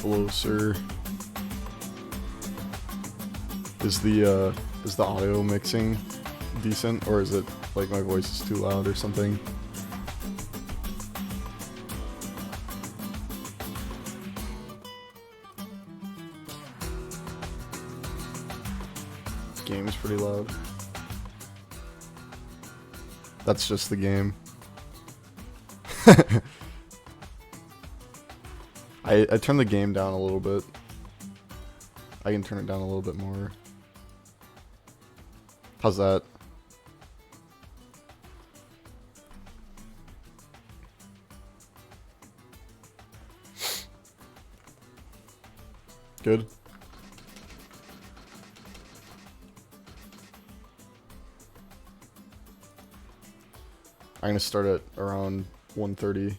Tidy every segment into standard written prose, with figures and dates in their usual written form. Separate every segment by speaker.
Speaker 1: Hello, sir. Is the audio mixing decent, or is it like my voice is too loud or something? Game's pretty loud. That's just the game. I turned the game down a little bit. I can turn it down a little bit more. How's that? Good. I'm gonna start at around 1:30.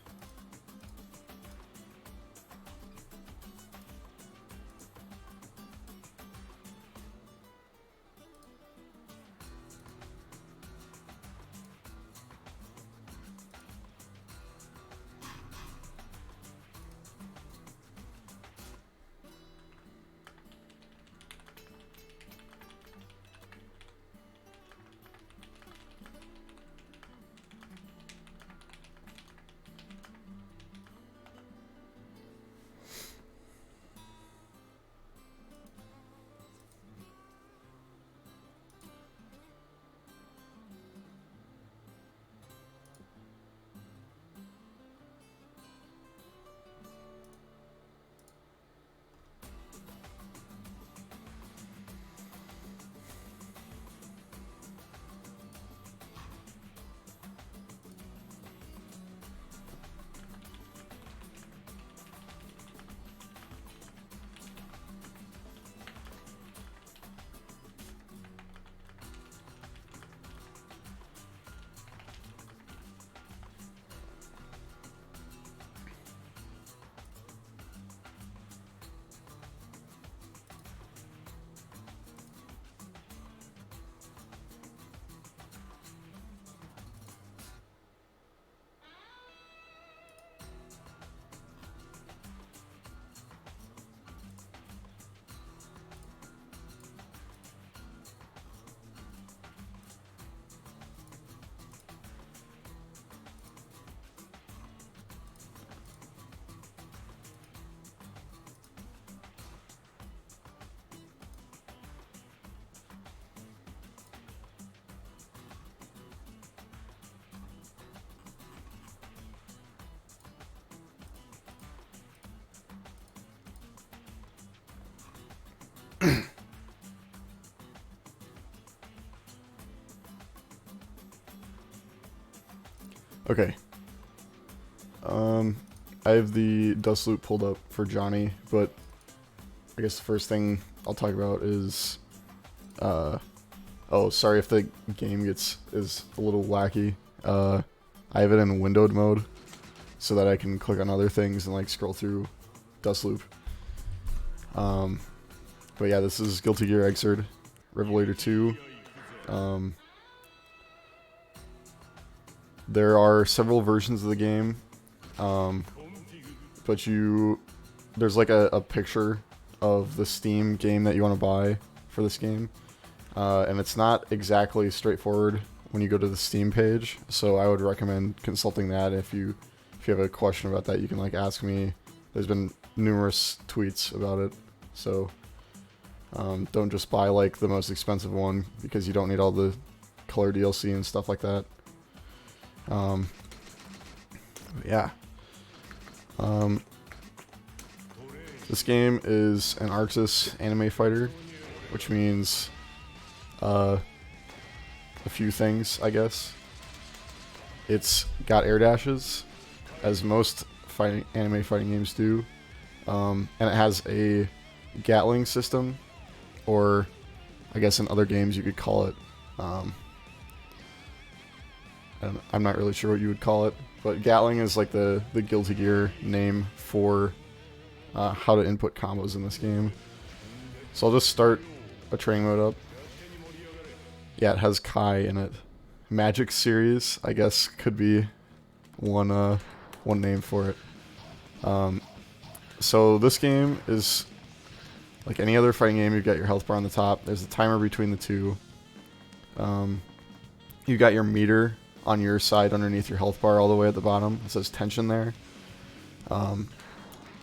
Speaker 1: Okay. I have the dust loop pulled up for Johnny, but I guess the first thing I'll talk about is, oh, sorry if the game is a little wacky. I have it in windowed mode so that I can click on other things and like scroll through dust loop. But yeah, this is Guilty Gear Xrd, Revelator 2. There are several versions of the game, but there's like a picture of the Steam game that you want to buy for this game, and it's not exactly straightforward when you go to the Steam page, so I would recommend consulting that. If you have a question about that, you can like ask me. There's been numerous tweets about it, so don't just buy like the most expensive one because you don't need all the color DLC and stuff like that. Yeah. This game is an Arxis anime fighter, which means a few things, I guess. It's got air dashes, as most anime fighting games do, and it has a Gatling system, or I guess in other games you could call it, I'm not really sure what you would call it, but Gatling is like the Guilty Gear name for how to input combos in this game. So I'll just start a training mode up. Yeah, it has Kai in it. Magic Series, I guess, could be one name for it. So this game is like any other fighting game. You've got your health bar on the top. There's a timer between the two. You've got your meter on your side underneath your health bar all the way at the bottom. It says tension there.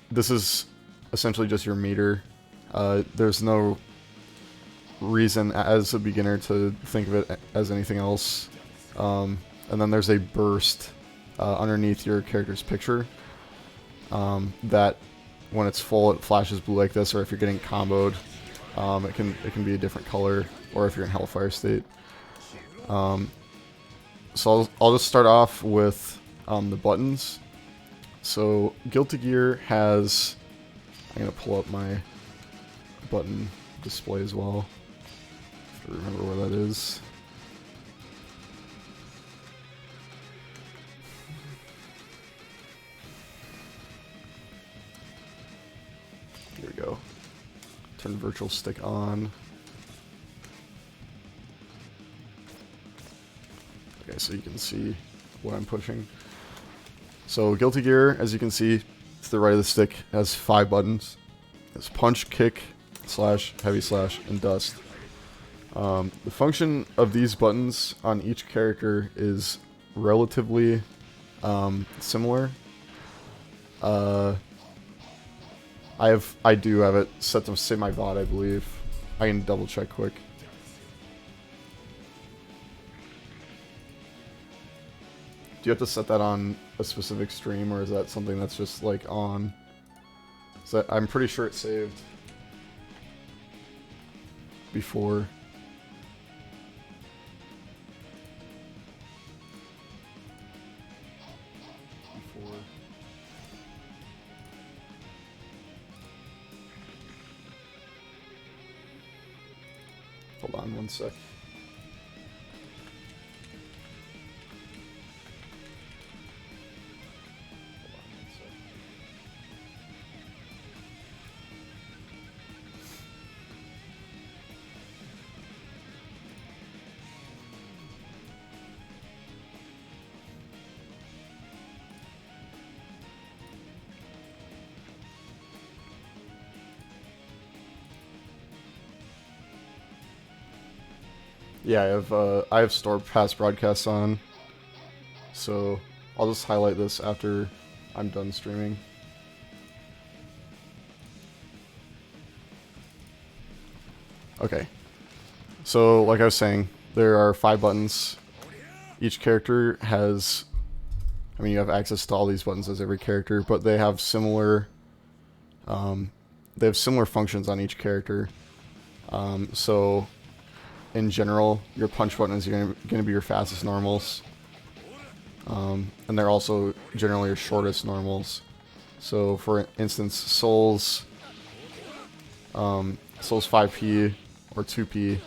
Speaker 1: This is essentially just your meter. There's no reason as a beginner to think of it as anything else. And then there's a burst underneath your character's picture that when it's full it flashes blue like this, or if you're getting comboed it can be a different color, or if you're in Hellfire state. So I'll just start off with the buttons. So Guilty Gear has, I'm going to pull up my button display as well. I have to remember where that is. Here we go. Turn virtual stick on. Okay, so you can see what I'm pushing. So Guilty Gear, as you can see, to the right of the stick, has 5 buttons. It's punch, kick, slash, heavy slash, and dust. The function of these buttons on each character is relatively similar. I do have it set to semi-bot, I believe. I can double check quick. Do you have to set that on a specific stream, or is that something that's just like on? So I'm pretty sure it's saved before. Hold on one sec. Yeah, I have store pass broadcasts on, so I'll just highlight this after I'm done streaming. Okay, so like I was saying, there are 5 buttons. Each character has, I mean, you have access to all these buttons as every character, but they have similar functions on each character. So in general, your punch button is going to be your fastest normals, and they're also generally your shortest normals. So for instance, Soul's 5P or 2P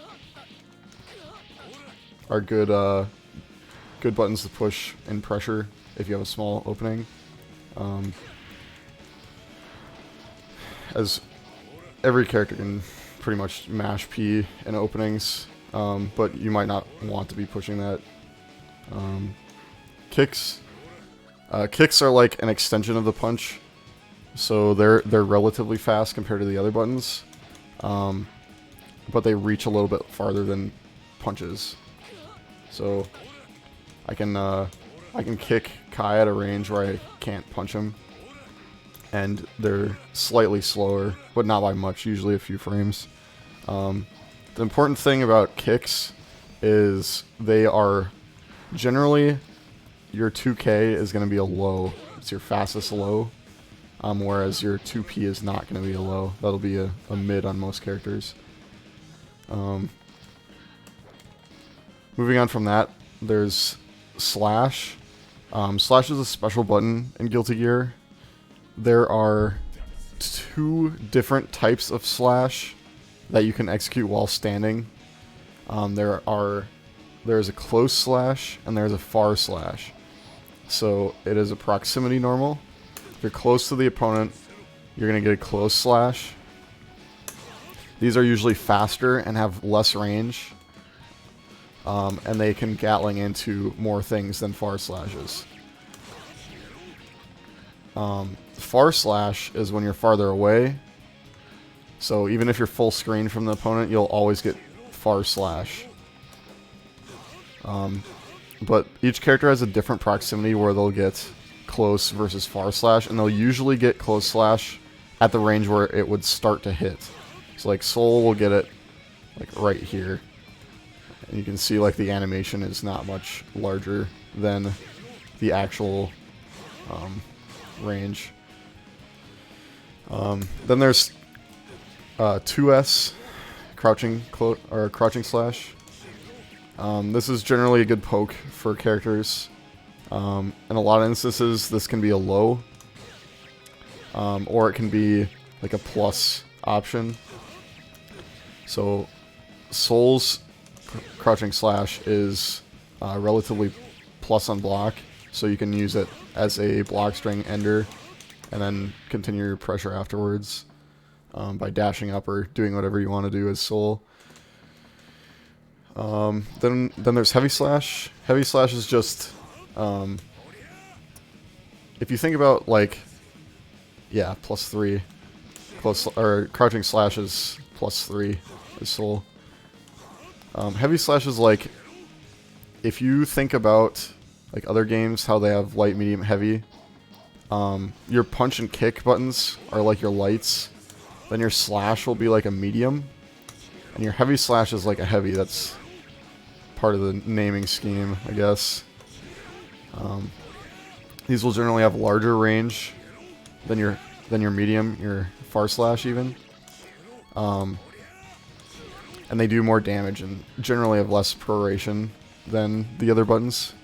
Speaker 1: are good buttons to push in pressure if you have a small opening. As every character can pretty much mash P in openings, but you might not want to be pushing that. kicks. Kicks are like an extension of the punch, so they're relatively fast compared to the other buttons, but they reach a little bit farther than punches. So I can kick Kai at a range where I can't punch him, and they're slightly slower, but not by much, usually a few frames. The important thing about kicks is they are generally, your 2K is going to be a low. It's your fastest low, whereas your 2P is not going to be a low. That'll be a mid on most characters. Moving on from that, there's Slash. Slash is a special button in Guilty Gear. There are 2 different types of Slash that you can execute while standing. There's a close slash and there's a far slash. So it is a proximity normal. If you're close to the opponent, you're going to get a close slash. These are usually faster and have less range. And they can Gatling into more things than far slashes. Far slash is when you're farther away. So even if you're full screen from the opponent, you'll always get far slash. But each character has a different proximity where they'll get close versus far slash, and they'll usually get close slash at the range where it would start to hit. So like Soul will get it like right here. And you can see like the animation is not much larger than the actual range. Then there's 2S, crouching slash. This is generally a good poke for characters. In a lot of instances, this can be a low, or it can be like a plus option. So Soul's crouching slash is relatively plus on block, so you can use it as a block string ender and then continue your pressure afterwards by dashing up or doing whatever you want to do as Soul. Then there's heavy slash. Heavy slash is just if you think about like +3, close or crouching slash is +3 is Soul. Heavy slash is like if you think about like other games how they have light, medium, heavy. Your punch and kick buttons are like your lights. Then your slash will be like a medium, and your heavy slash is like a heavy. That's part of the naming scheme, I guess. These will generally have larger range than your medium, your far slash even. And they do more damage and generally have less proration than the other buttons.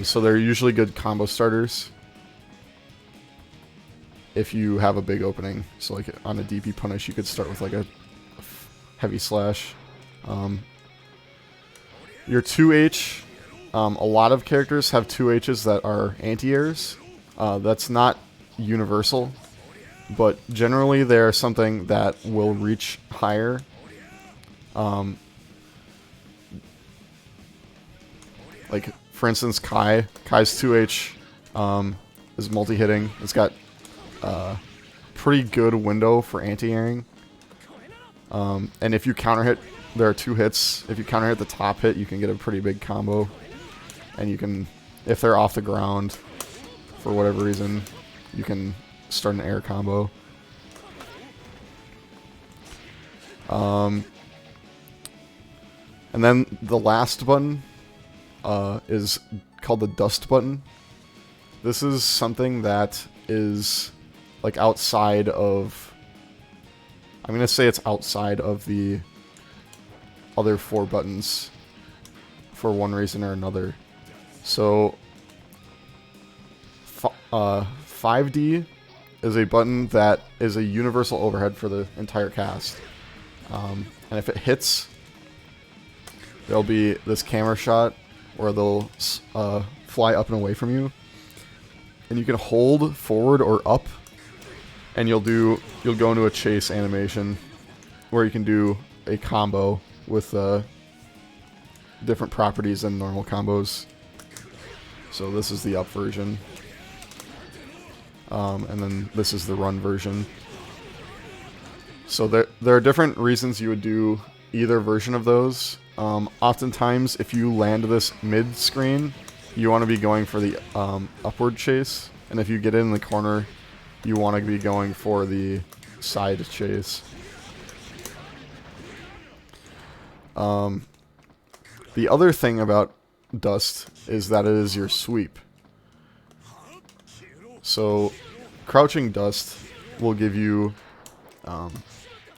Speaker 1: So they're usually good combo starters if you have a big opening. So like on a DP punish, you could start with like a heavy slash. Your 2H, a lot of characters have 2Hs that are anti-airs. That's not universal, but generally they're something that will reach higher. Like, for instance, Kai's 2H is multi-hitting. It's got pretty good window for anti-airing. And if you counter-hit, there are 2 hits. If you counter-hit the top hit, you can get a pretty big combo. And you can, if they're off the ground, for whatever reason, you can start an air combo. And then the last button is called the dust button. This is something that is like outside of, I'm going to say it's outside of the other 4 buttons for one reason or another. So 5D is a button that is a universal overhead for the entire cast. And if it hits, there'll be this camera shot where they'll fly up and away from you. And you can hold forward or up, and you'll go into a chase animation where you can do a combo with different properties than normal combos. So this is the up version. And then this is the run version. So there are different reasons you would do either version of those. Oftentimes, if you land this mid-screen, you want to be going for the upward chase. And if you get in the corner, you want to be going for the side chase. The other thing about Dust is that it is your sweep. So, crouching Dust will give you a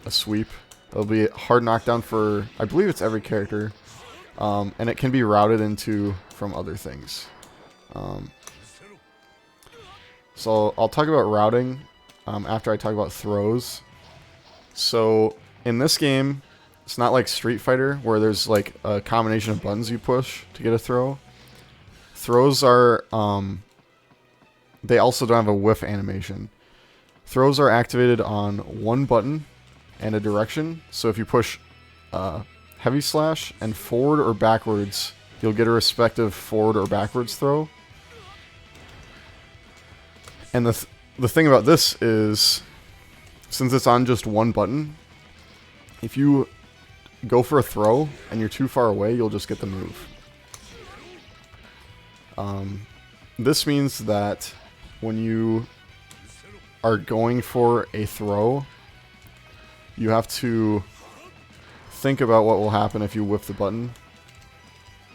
Speaker 1: sweep. It'll be a hard knockdown for, I believe it's every character, and it can be routed into from other things. So I'll talk about routing after I talk about throws. So in this game, it's not like Street Fighter where there's like a combination of buttons you push to get a throw. Throws are, they also don't have a whiff animation. Throws are activated on one button and a direction. So if you push heavy slash and forward or backwards, you'll get a respective forward or backwards throw. And the thing about this is, since it's on just one button, if you go for a throw and you're too far away, you'll just get the move. This means that when you are going for a throw, you have to think about what will happen if you whiff the button.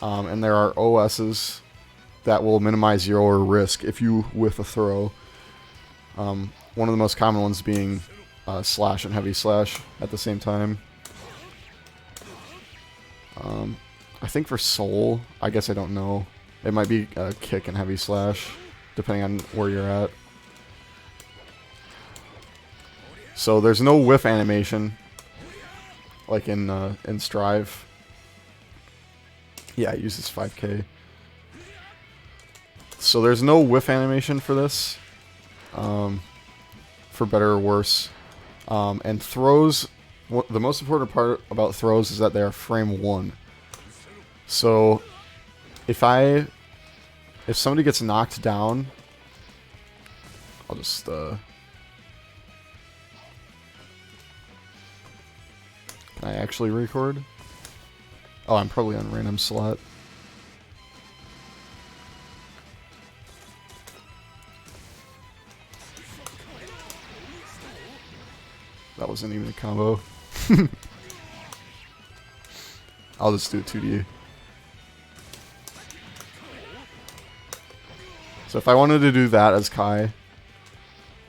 Speaker 1: And there are OSs that will minimize your risk if you whiff a throw. One of the most common ones being slash and heavy slash at the same time. I think for soul, I guess I don't know. It might be kick and heavy slash, depending on where you're at. So there's no whiff animation, like in Strive. Yeah, it uses 5K. So there's no whiff animation for this, for better or worse. And throws, the most important part about throws is that they are frame 1. So if somebody gets knocked down, I'll just can I actually record? Oh, I'm probably on random slot. That wasn't even a combo. I'll just do 2D. So if I wanted to do that as Kai,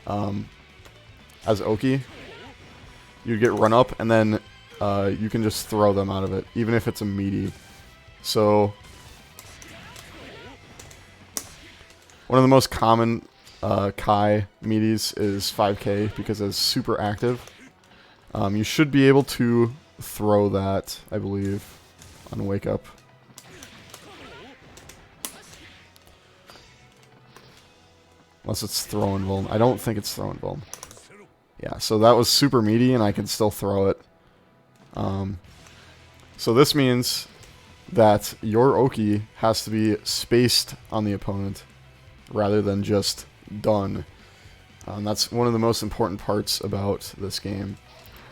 Speaker 1: as Oki, you'd get run up and then you can just throw them out of it, even if it's a meaty. So one of the most common Kai meaties is 5K because it's super active. You should be able to throw that, I believe, on Wake Up. Unless it's throw and vuln. I don't think it's throw and vuln. Yeah, so that was super meaty and I can still throw it. So this means that your Oki has to be spaced on the opponent rather than just done. That's one of the most important parts about this game.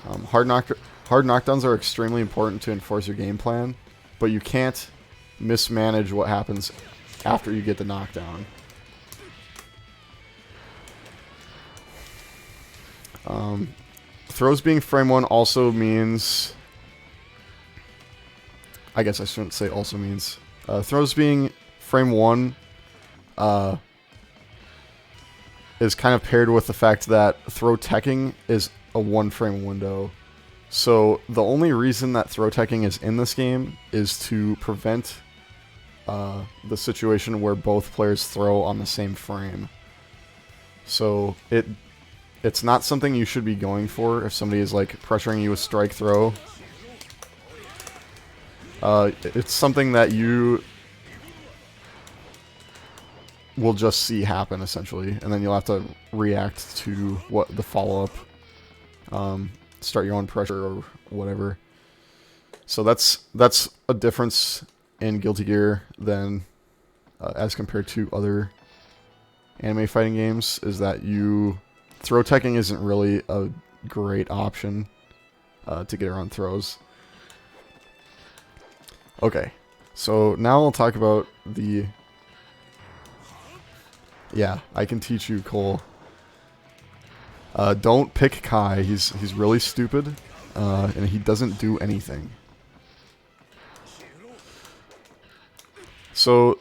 Speaker 1: Hard knockdowns are extremely important to enforce your game plan, but you can't mismanage what happens after you get the knockdown. Throws being frame 1 also means... I guess I shouldn't say also means. Throws being frame 1 is kind of paired with the fact that throw teching is a 1 frame window. So the only reason that throw teching is in this game is to prevent the situation where both players throw on the same frame. So it's not something you should be going for if somebody is like pressuring you with strike throw. It's something that you will just see happen essentially, and then you'll have to react to what the follow-up, start your own pressure or whatever. So that's a difference in Guilty Gear than as compared to other anime fighting games, is that throw teching isn't really a great option to get around throws. Okay, so now I'll talk about the... Yeah, I can teach you, Cole. Don't pick Kai. He's really stupid, and he doesn't do anything. So,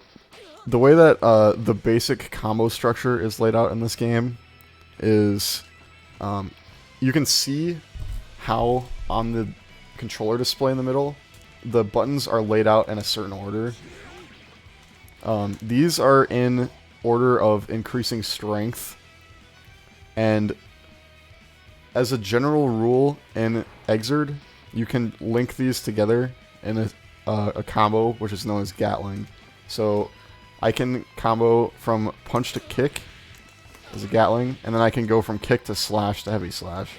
Speaker 1: the way that the basic combo structure is laid out in this game is you can see how on the controller display in the middle, the buttons are laid out in a certain order. These are in order of increasing strength, and as a general rule in Exerd, you can link these together in a combo which is known as Gatling. So I can combo from punch to kick as a Gatling, and then I can go from kick to slash to heavy slash.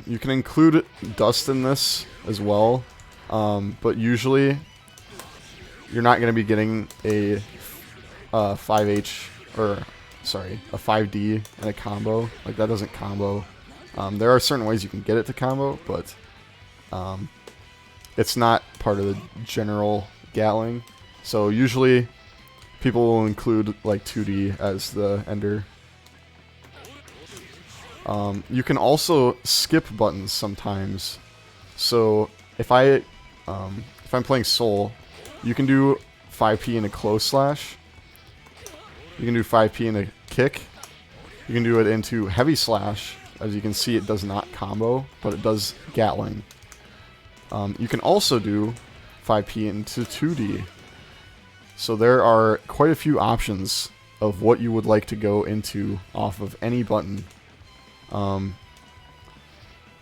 Speaker 1: You can include dust in this as well, but usually you're not going to be getting a 5H, or sorry, a 5D in a combo. Like, that doesn't combo. There are certain ways you can get it to combo, but it's not part of the general Gatling. So usually people will include like 2D as the ender. You can also skip buttons sometimes. So if I'm playing Soul, you can do 5P in a close slash. You can do 5P in a kick. You can do it into heavy slash. As you can see, it does not combo, but it does Gatling. You can also do 5P into 2D. So there are quite a few options of what you would like to go into off of any button.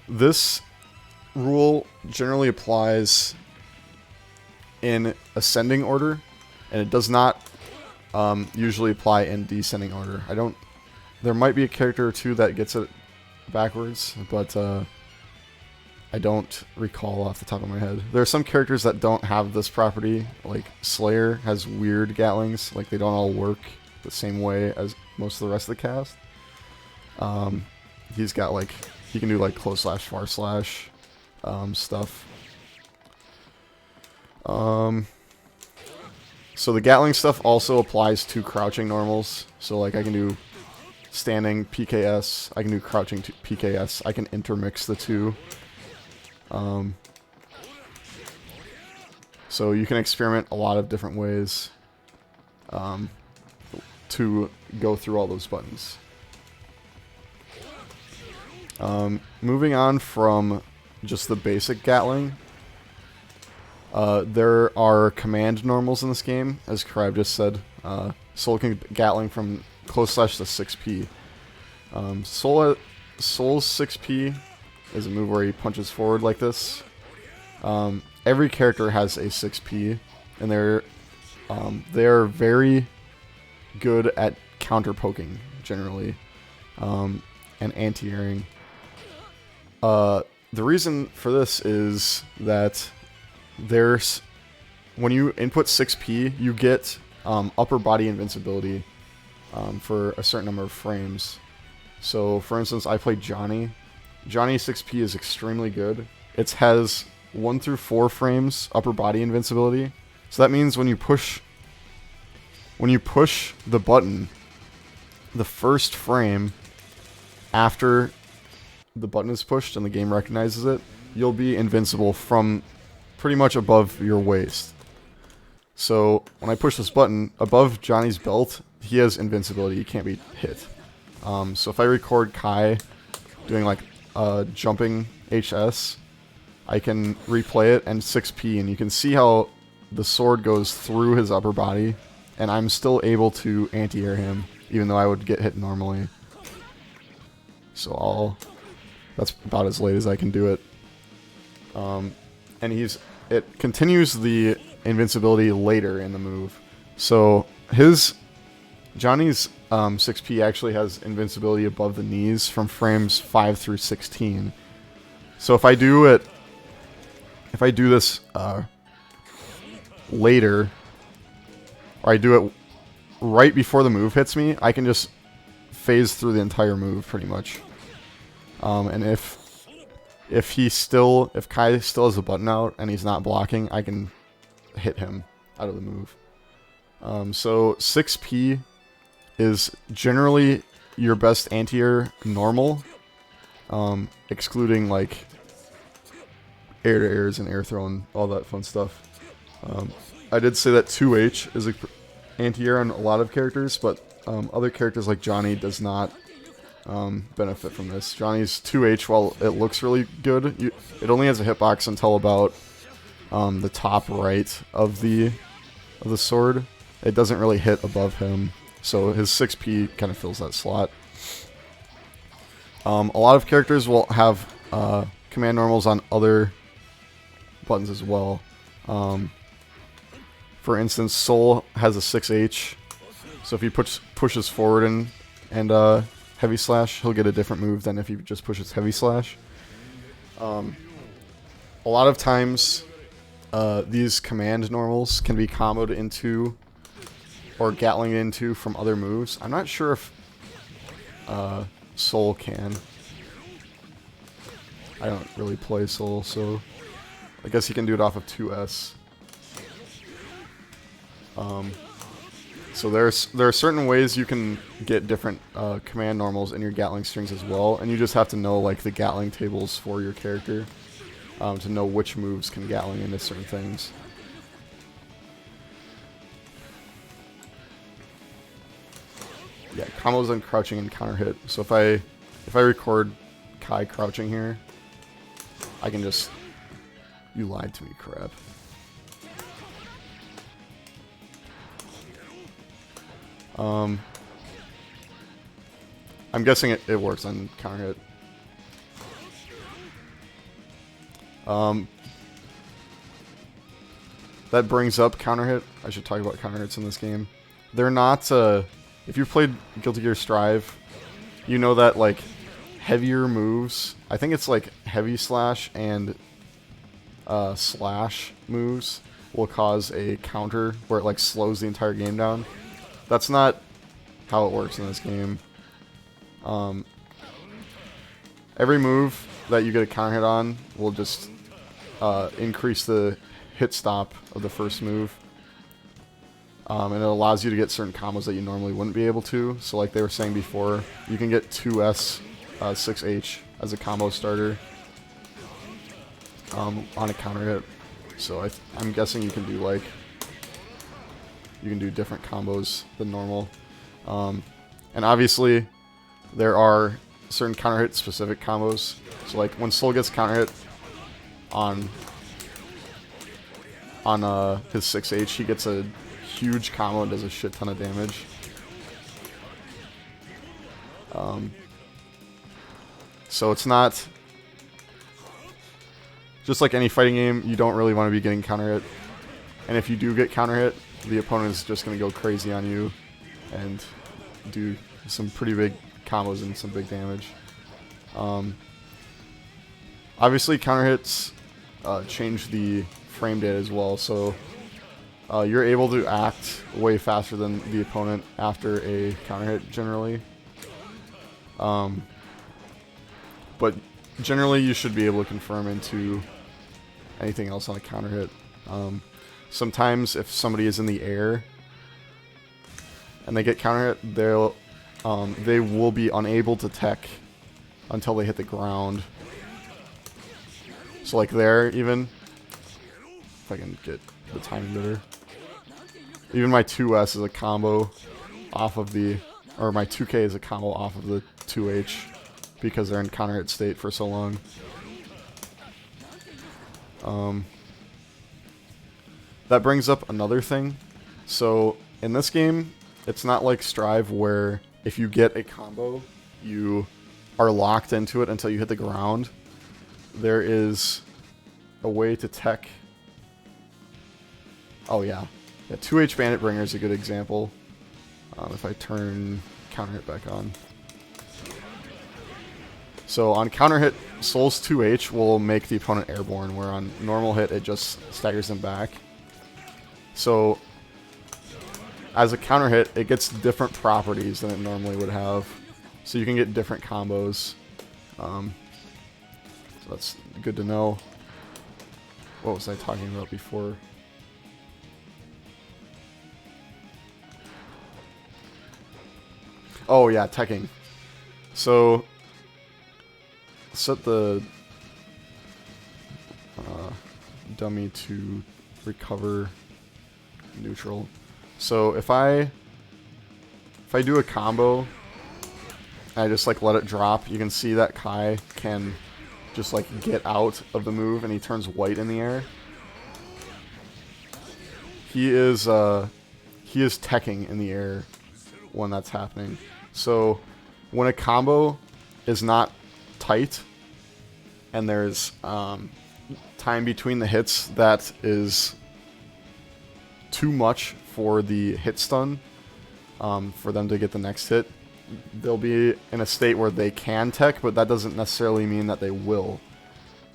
Speaker 1: This rule generally applies in ascending order, and it does not usually apply in descending order. There might be a character or two that gets it backwards, but I don't recall off the top of my head. There are some characters that don't have this property, like Slayer has weird Gatlings, like they don't all work the same way as most of the rest of the cast. He's got like, he can do like close slash, far slash stuff. So the Gatling stuff also applies to crouching normals. So like I can do standing PKS, I can do crouching PKS, I can intermix the two. So you can experiment a lot of different ways to go through all those buttons. Moving on from just the basic Gatling, there are command normals in this game, as Karib just said. Soul can Gatling from close slash to 6P. Soul's 6P is a move where he punches forward like this. Every character has a 6P, and they're very good at counter poking generally, and anti-airing. The reason for this is that when you input 6P, you get upper body invincibility for a certain number of frames. So, for instance, I played Johnny. Johnny's 6P is extremely good. It has 1 through 4 frames upper body invincibility. So that means when you push the button, the first frame after the button is pushed and the game recognizes it, you'll be invincible from pretty much above your waist. So when I push this button, above Johnny's belt, he has invincibility. He can't be hit. So if I record Kai doing like jumping HS, I can replay it and 6P, and you can see how the sword goes through his upper body, and I'm still able to anti-air him, even though I would get hit normally. So that's about as late as I can do it. And it continues the invincibility later in the move. So Johnny's 6P actually has invincibility above the knees from frames 5 through 16. So if I do this later, or I do it right before the move hits me, I can just phase through the entire move pretty much. And if Kai still has a button out and he's not blocking, I can hit him out of the move. So 6P is generally your best anti-air normal, excluding like air-to-airs and air throw and all that fun stuff. I did say that 2H is an anti-air on a lot of characters, but other characters like Johnny does not benefit from this. Johnny's 2H, while it looks really good, it only has a hitbox until about the top right of the sword. It doesn't really hit above him, so his 6P kind of fills that slot. A lot of characters will have command normals on other buttons as well. For instance, Soul has a 6H, so if he pushes forward and heavy slash, he'll get a different move than if he just pushes heavy slash. A lot of times, these command normals can be comboed into or Gatling into from other moves. I'm not sure if Soul can. I don't really play Soul, so I guess he can do it off of 2S. So there are certain ways you can get different command normals in your Gatling strings as well, and you just have to know like the Gatling tables for your character to know which moves can Gatling into certain things. Yeah, combos on crouching and counter hit. So if I record Kai crouching here, I can just... You lied to me, crap. I'm guessing it works on counter hit. That brings up counter hit. I should talk about counter hits in this game. They're not... if you've played Guilty Gear Strive, you know that like heavier moves, I think it's like heavy slash and slash moves will cause a counter where it like slows the entire game down. That's not how it works in this game. Every move that you get a counter hit on will just increase the hit stop of the first move. And it allows you to get certain combos that you normally wouldn't be able to. So like they were saying before, you can get 2S 6H as a combo starter on a counter hit. So I'm guessing you can do like... You can do different combos than normal. And obviously, there are certain counter hit specific combos. So like when Soul gets counter hit on his 6H, he gets a huge combo and does a shit ton of damage. So it's not... Just like any fighting game, you don't really want to be getting counter hit. And if you do get counter hit, the opponent is just going to go crazy on you and do some pretty big combos and some big damage. Obviously, counter hits change the frame data as well, so you're able to act way faster than the opponent after a counter hit, generally. But generally, you should be able to confirm into anything else on a counter hit. Sometimes, if somebody is in the air and they get counter hit, they will be unable to tech until they hit the ground. So, like there, even if I can get the timing better, even my 2S is a combo off of the, or my 2K is a combo off of the 2H because they're in counter hit state for so long. That brings up another thing. So in this game, it's not like Strive where if you get a combo, you are locked into it until you hit the ground. There is a way to tech. Oh yeah. 2H Bandit Bringer is a good example. If I turn counter hit back on. So on counter hit, Soul's 2H will make the opponent airborne, where on normal hit it just staggers them back. So as a counter hit, it gets different properties than it normally would have. So you can get different combos. So that's good to know. What was I talking about before? Oh yeah, teching. So set the dummy to recover neutral. So if I do a combo, I just like let it drop, you can see that Kai can just like get out of the move and he turns white in the air. He is teching in the air when that's happening. So when a combo is not tight and there's time between the hits that is too much for the hit stun for them to get the next hit, they'll be in a state where they can tech, but that doesn't necessarily mean that they will.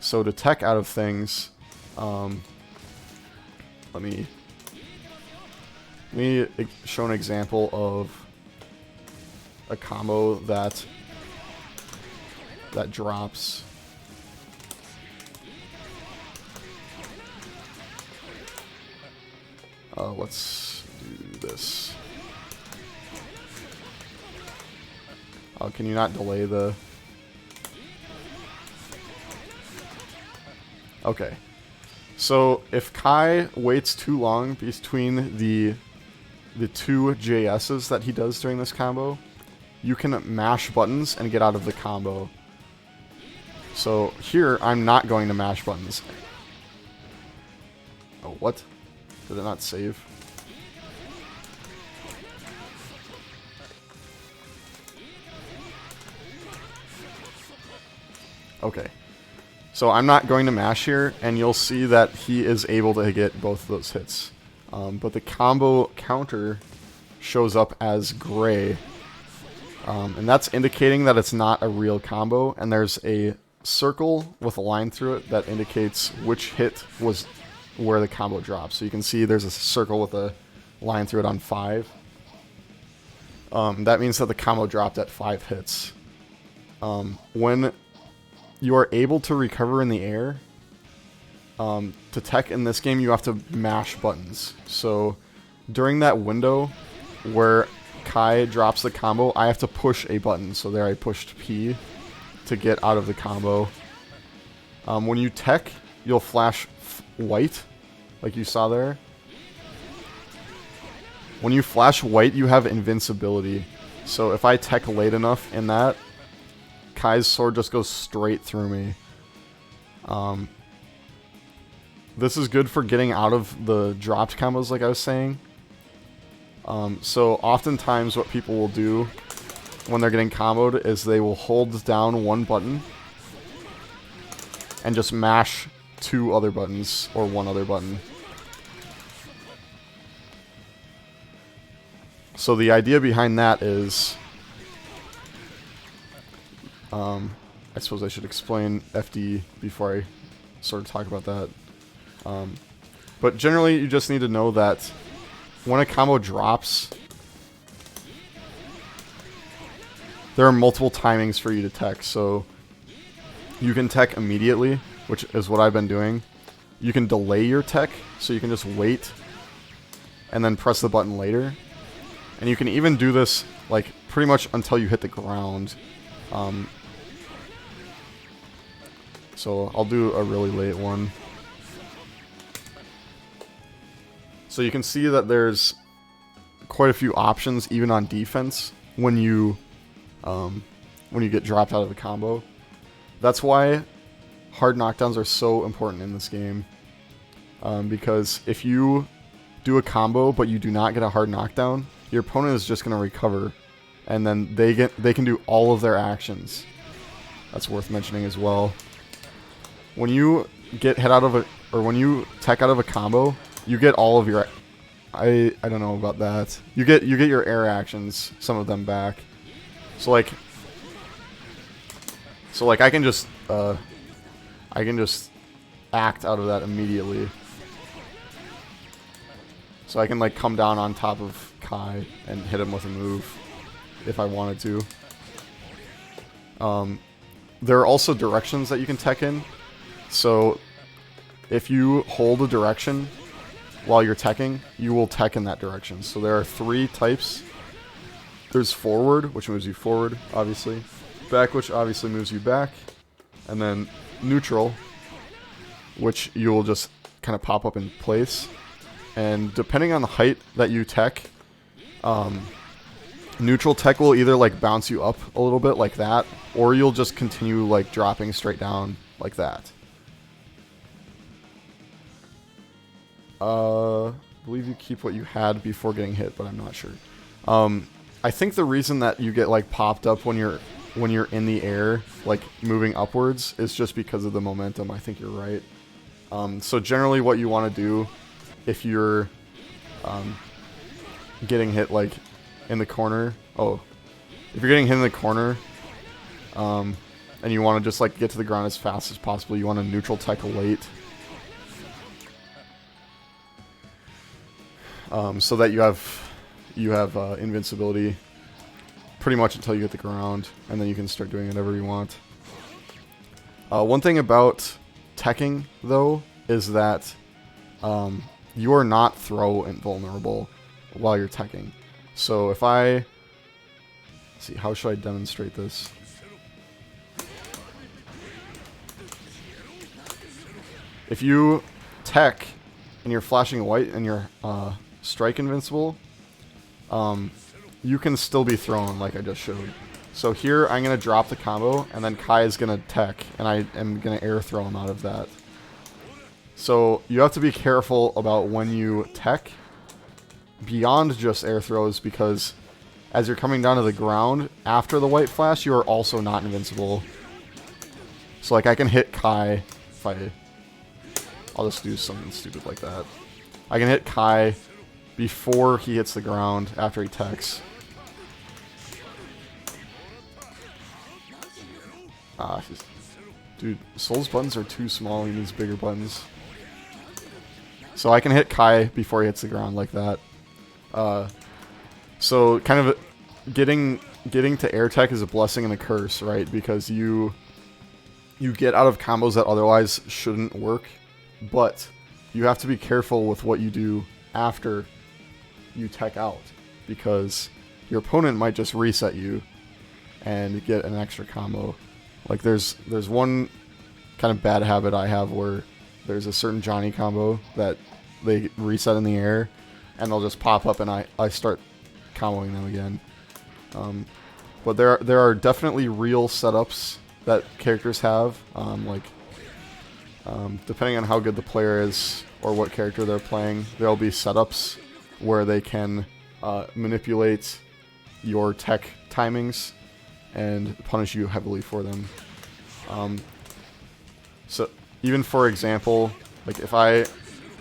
Speaker 1: So to tech out of things, let me show an example of a combo that drops. Let's do this. Oh, can you not delay the... Okay. So if Kai waits too long between the two JS's that he does during this combo, you can mash buttons and get out of the combo. So here, I'm not going to mash buttons. Oh, what? Did it not save? Okay. So I'm not going to mash here, and you'll see that he is able to get both of those hits. But the combo counter shows up as gray. And that's indicating that it's not a real combo, and there's a circle with a line through it that indicates which hit was where the combo drops. So you can see there's a circle with a line through it on 5. That means that the combo dropped at 5 hits. When you are able to recover in the air, to tech in this game, you have to mash buttons. So during that window where Kai drops the combo, I have to push a button. So there I pushed P to get out of the combo. When you tech, you'll flash white, like you saw there. When you flash white, you have invincibility. So if I tech late enough in that, Kai's sword just goes straight through me. This is good for getting out of the dropped combos, like I was saying. So oftentimes what people will do when they're getting comboed is they will hold down one button and just mash 2 other buttons or 1 other button. So the idea behind that is, I suppose I should explain FD before I sort of talk about that. But generally you just need to know that when a combo drops, there are multiple timings for you to tech. So you can tech immediately, which is what I've been doing. You can delay your tech, so you can just wait and then press the button later. And you can even do this like pretty much until you hit the ground. So I'll do a really late one. So you can see that there's quite a few options even on defense when you get dropped out of a combo. That's why hard knockdowns are so important in this game. Because if you do a combo but you do not get a hard knockdown, your opponent is just going to recover, and then they can do all of their actions. That's worth mentioning as well. When you get hit out of when you tech out of a combo, you get all of your... I don't know about that. You get your air actions, some of them back. So like I can just act out of that immediately. So I can like come down on top of Kai and hit him with a move if I wanted to. There are also directions that you can tech in. So if you hold a direction while you're teching, you will tech in that direction. So there are 3 types. There's forward, which moves you forward, obviously. Back, which obviously moves you back. And then neutral, which you will just kind of pop up in place. And depending on the height that you tech, neutral tech will either like bounce you up a little bit like that, or you'll just continue like dropping straight down like that. I believe you keep what you had before getting hit, but I'm not sure. I think the reason that you get like popped up when you're in the air, like moving upwards, is just because of the momentum. I think you're right. So generally what you want to do if you're getting hit like in the corner, if you're getting hit in the corner, and you want to just like get to the ground as fast as possible, you want to neutral tech late. So that you have invincibility pretty much until you hit the ground, and then you can start doing whatever you want. One thing about teching, though, is that you are not throw invulnerable while you're teching. So if let's see, how should I demonstrate this? If you tech and you're flashing white and you're strike invincible, you can still be thrown like I just showed. So here I'm going to drop the combo, and then Kai is going to tech, and I am going to air throw him out of that. So you have to be careful about when you tech beyond just air throws, because as you're coming down to the ground after the white flash, you are also not invincible. So like I can hit Kai if I'll just do something stupid like that. I can hit Kai before he hits the ground after he techs. Dude, Soul's buttons are too small. He needs bigger buttons. So I can hit Kai before he hits the ground like that. So kind of getting to air tech is a blessing and a curse, right? Because you get out of combos that otherwise shouldn't work, but you have to be careful with what you do after you tech out, because your opponent might just reset you and get an extra combo. Like there's one kind of bad habit I have where there's a certain Johnny combo that they reset in the air and they'll just pop up and I start comboing them again. But there are definitely real setups that characters have, depending on how good the player is or what character they're playing, there'll be setups where they can manipulate your tech timings and punish you heavily for them. So even for example, like if I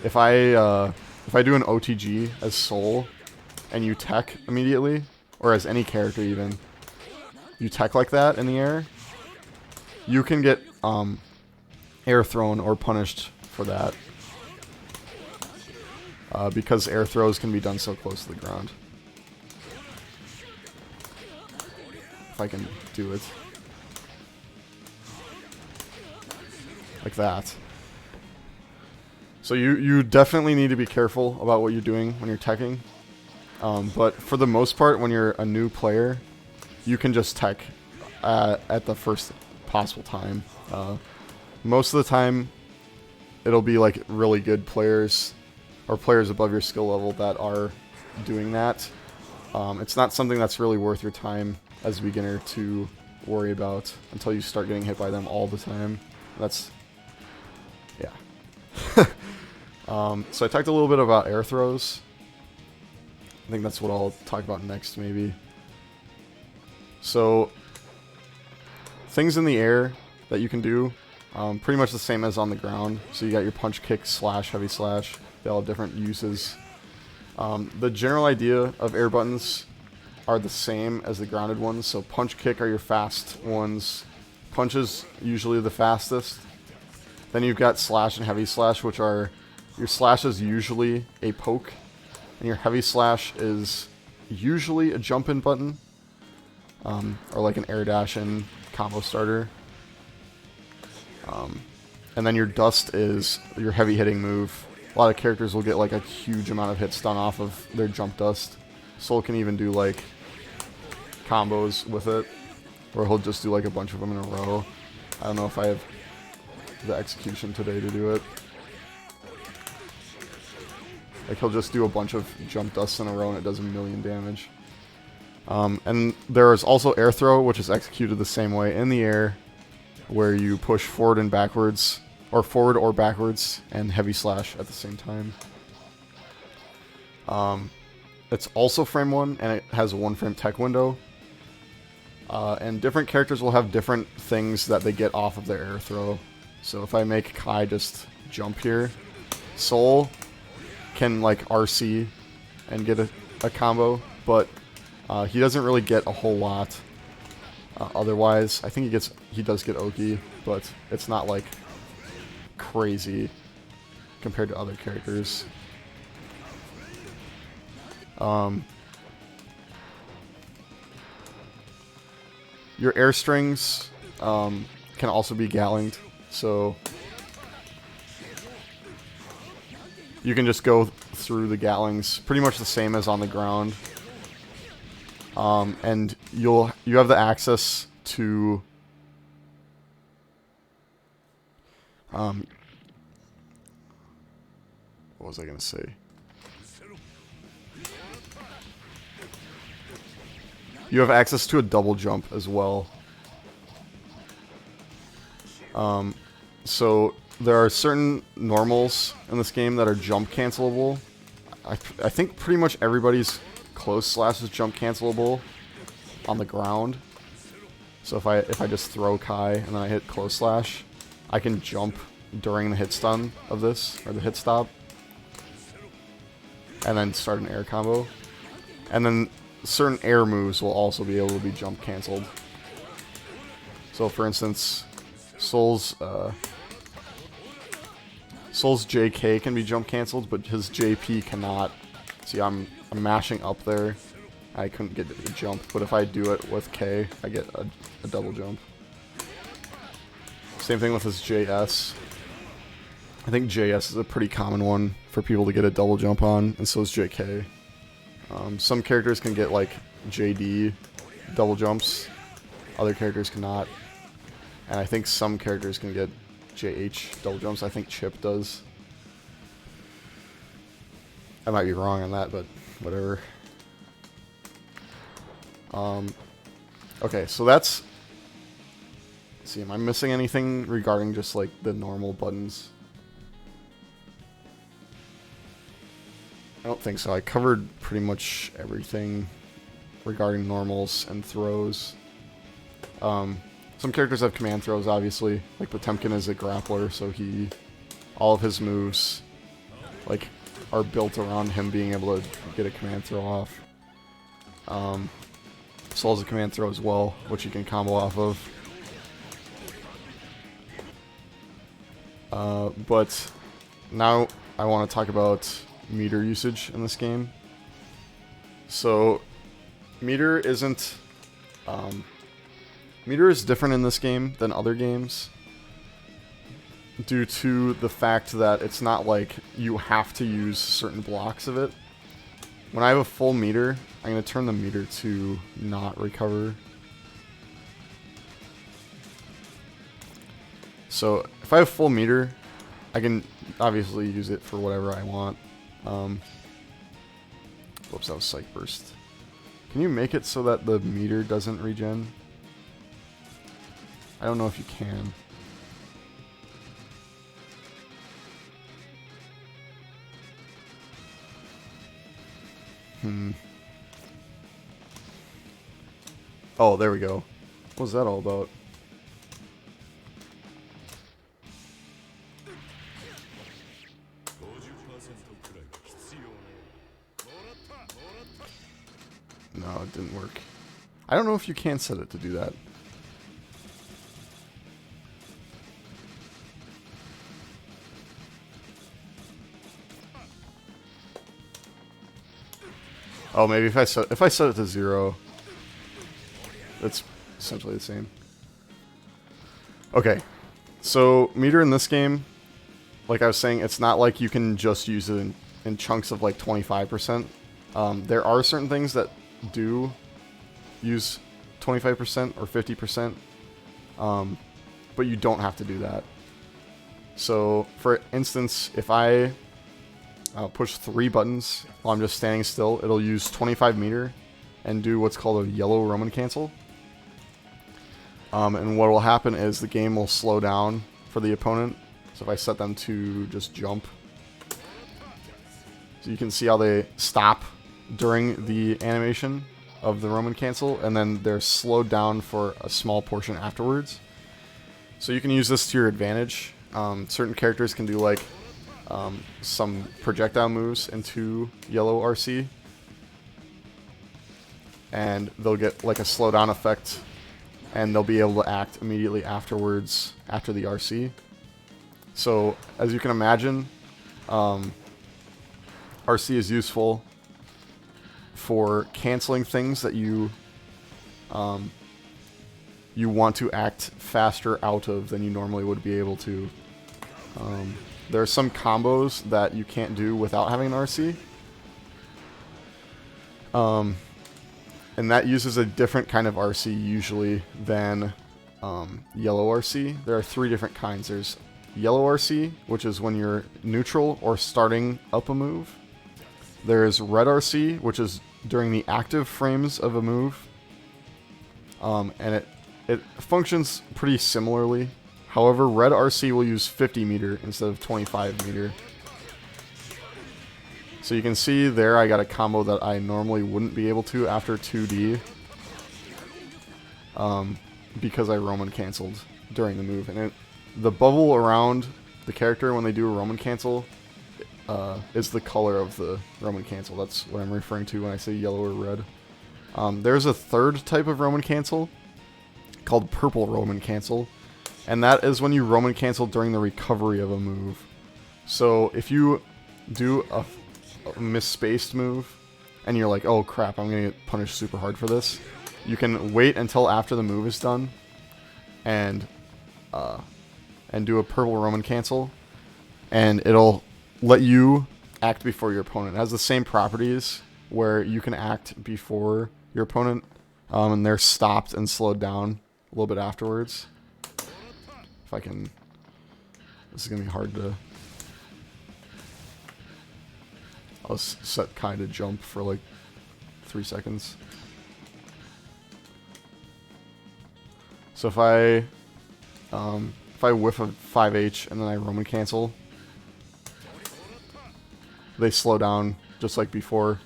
Speaker 1: do an OTG as Soul and you tech immediately, or as any character even, you tech like that in the air, you can get air thrown or punished for that. Because air throws can be done so close to the ground. If I can do it. Like that. So you definitely need to be careful about what you're doing when you're teching. But for the most part, when you're a new player, you can just tech at the first possible time. Most of the time, it'll be like really good players or players above your skill level that are doing that. It's not something that's really worth your time as a beginner to worry about until you start getting hit by them all the time. That's, yeah. So I talked a little bit about air throws. I think that's what I'll talk about next, maybe. So, things in the air that you can do, pretty much the same as on the ground. So you got your punch, kick, slash, heavy slash. They all have different uses. The general idea of air buttons are the same as the grounded ones. So punch, kick are your fast ones. Punch is usually the fastest. Then you've got slash and heavy slash, which are, your slash is usually a poke, And your heavy slash is usually a jump in button, or like an air dash in combo starter. And then your dust is your heavy hitting move. A lot of characters will get like a huge amount of hits done off of their jump dust. Soul can even do like combos with it, or he'll just do like a bunch of them in a row. I don't know if I have the execution today to do it. Like he'll just do a bunch of jump dusts in a row and it does 1,000,000 damage. And there is also air throw, which is executed the same way in the air, where you push forward and backwards, or forward or backwards, and heavy slash at the same time. It's also frame 1, and it has a 1-frame tech window. And different characters will have different things that they get off of their air throw. So if I make Kai just jump here, Soul can like RC and get a combo, but he doesn't really get a whole lot. Otherwise, I think he does get Oki, but it's not like crazy compared to other characters. Your air strings can also be galinged, so you can just go through the gatlings pretty much the same as on the ground. And you have the access to what was I gonna say? You have access to a double jump as well. So there are certain normals in this game that are jump cancelable. I think pretty much everybody's close slash is jump cancelable on the ground. So if I just throw Kai and then I hit close slash, I can jump during the hit stun of this, or the hit stop, and then start an air combo. And then certain air moves will also be able to be jump canceled. So for instance, Soul's JK can be jump canceled, but his JP cannot. See, I'm mashing up there. I couldn't get a jump, but if I do it with K, I get a double jump. Same thing with his JS. I think JS is a pretty common one for people to get a double jump on, and so is JK. Some characters can get like JD double jumps, other characters cannot. And I think some characters can get JH double jumps. I think Chip does. I might be wrong on that, but whatever. Okay, so that's... Let's see, am I missing anything regarding just like the normal buttons? I don't think so. I covered pretty much everything regarding normals and throws. Some characters have command throws, obviously. Like Potemkin is a grappler, so all of his moves like are built around him being able to get a command throw off. Soul's a command throw as well, which you can combo off of. But now I want to talk about meter usage in this game. So meter isn't meter is different in this game than other games due to the fact that it's not like you have to use certain blocks of it. When I have a full meter, I'm going to turn the meter to not recover. So if I have full meter, I can obviously use it for whatever I want. Whoops, that was Psych Burst. Can you make it so that the meter doesn't regen? I don't know if you can. Oh, there we go. What was that all about? No, it didn't work. I don't know if you can set it to do that. Oh, maybe if I set it to 0, it's essentially the same. Okay, so meter in this game, like I was saying, it's not like you can just use it in chunks of like 25%. There are certain things that do use 25% or 50%, but you don't have to do that. So, for instance, if I push 3 buttons while I'm just standing still, it'll use 25 meter and do what's called a yellow Roman cancel. And what will happen is the game will slow down for the opponent. So if I set them to just jump, so you can see how they stop during the animation of the Roman cancel, and then they're slowed down for a small portion afterwards. So you can use this to your advantage. Certain characters can do like some projectile moves into yellow RC, and they'll get like a slowdown effect, and they'll be able to act immediately afterwards after the RC. So as you can imagine, RC is useful for canceling things that you want to act faster out of than you normally would be able to. There are some combos that you can't do without having an RC. And that uses a different kind of RC usually than yellow RC. There are 3 different kinds. There's yellow RC, which is when you're neutral or starting up a move. There's red RC, which is during the active frames of a move. And it functions pretty similarly. However, red RC will use 50 meter instead of 25 meter. So you can see there I got a combo that I normally wouldn't be able to after 2D. Because I Roman canceled during the move. And the bubble around the character when they do a Roman cancel is the color of the Roman cancel. That's what I'm referring to when I say yellow or red. There's a third type of Roman cancel called purple Roman cancel. And that is when you Roman cancel during the recovery of a move. So if you do a misspaced move and you're like, oh crap, I'm going to get punished super hard for this, you can wait until after the move is done and do a purple Roman cancel, and it'll let you act before your opponent. It has the same properties where you can act before your opponent, and they're stopped and slowed down a little bit afterwards. If I can... This is going to be hard to... I'll set kind of jump for like 3 seconds. So if I whiff a 5H and then I Roman cancel, they slow down just like before.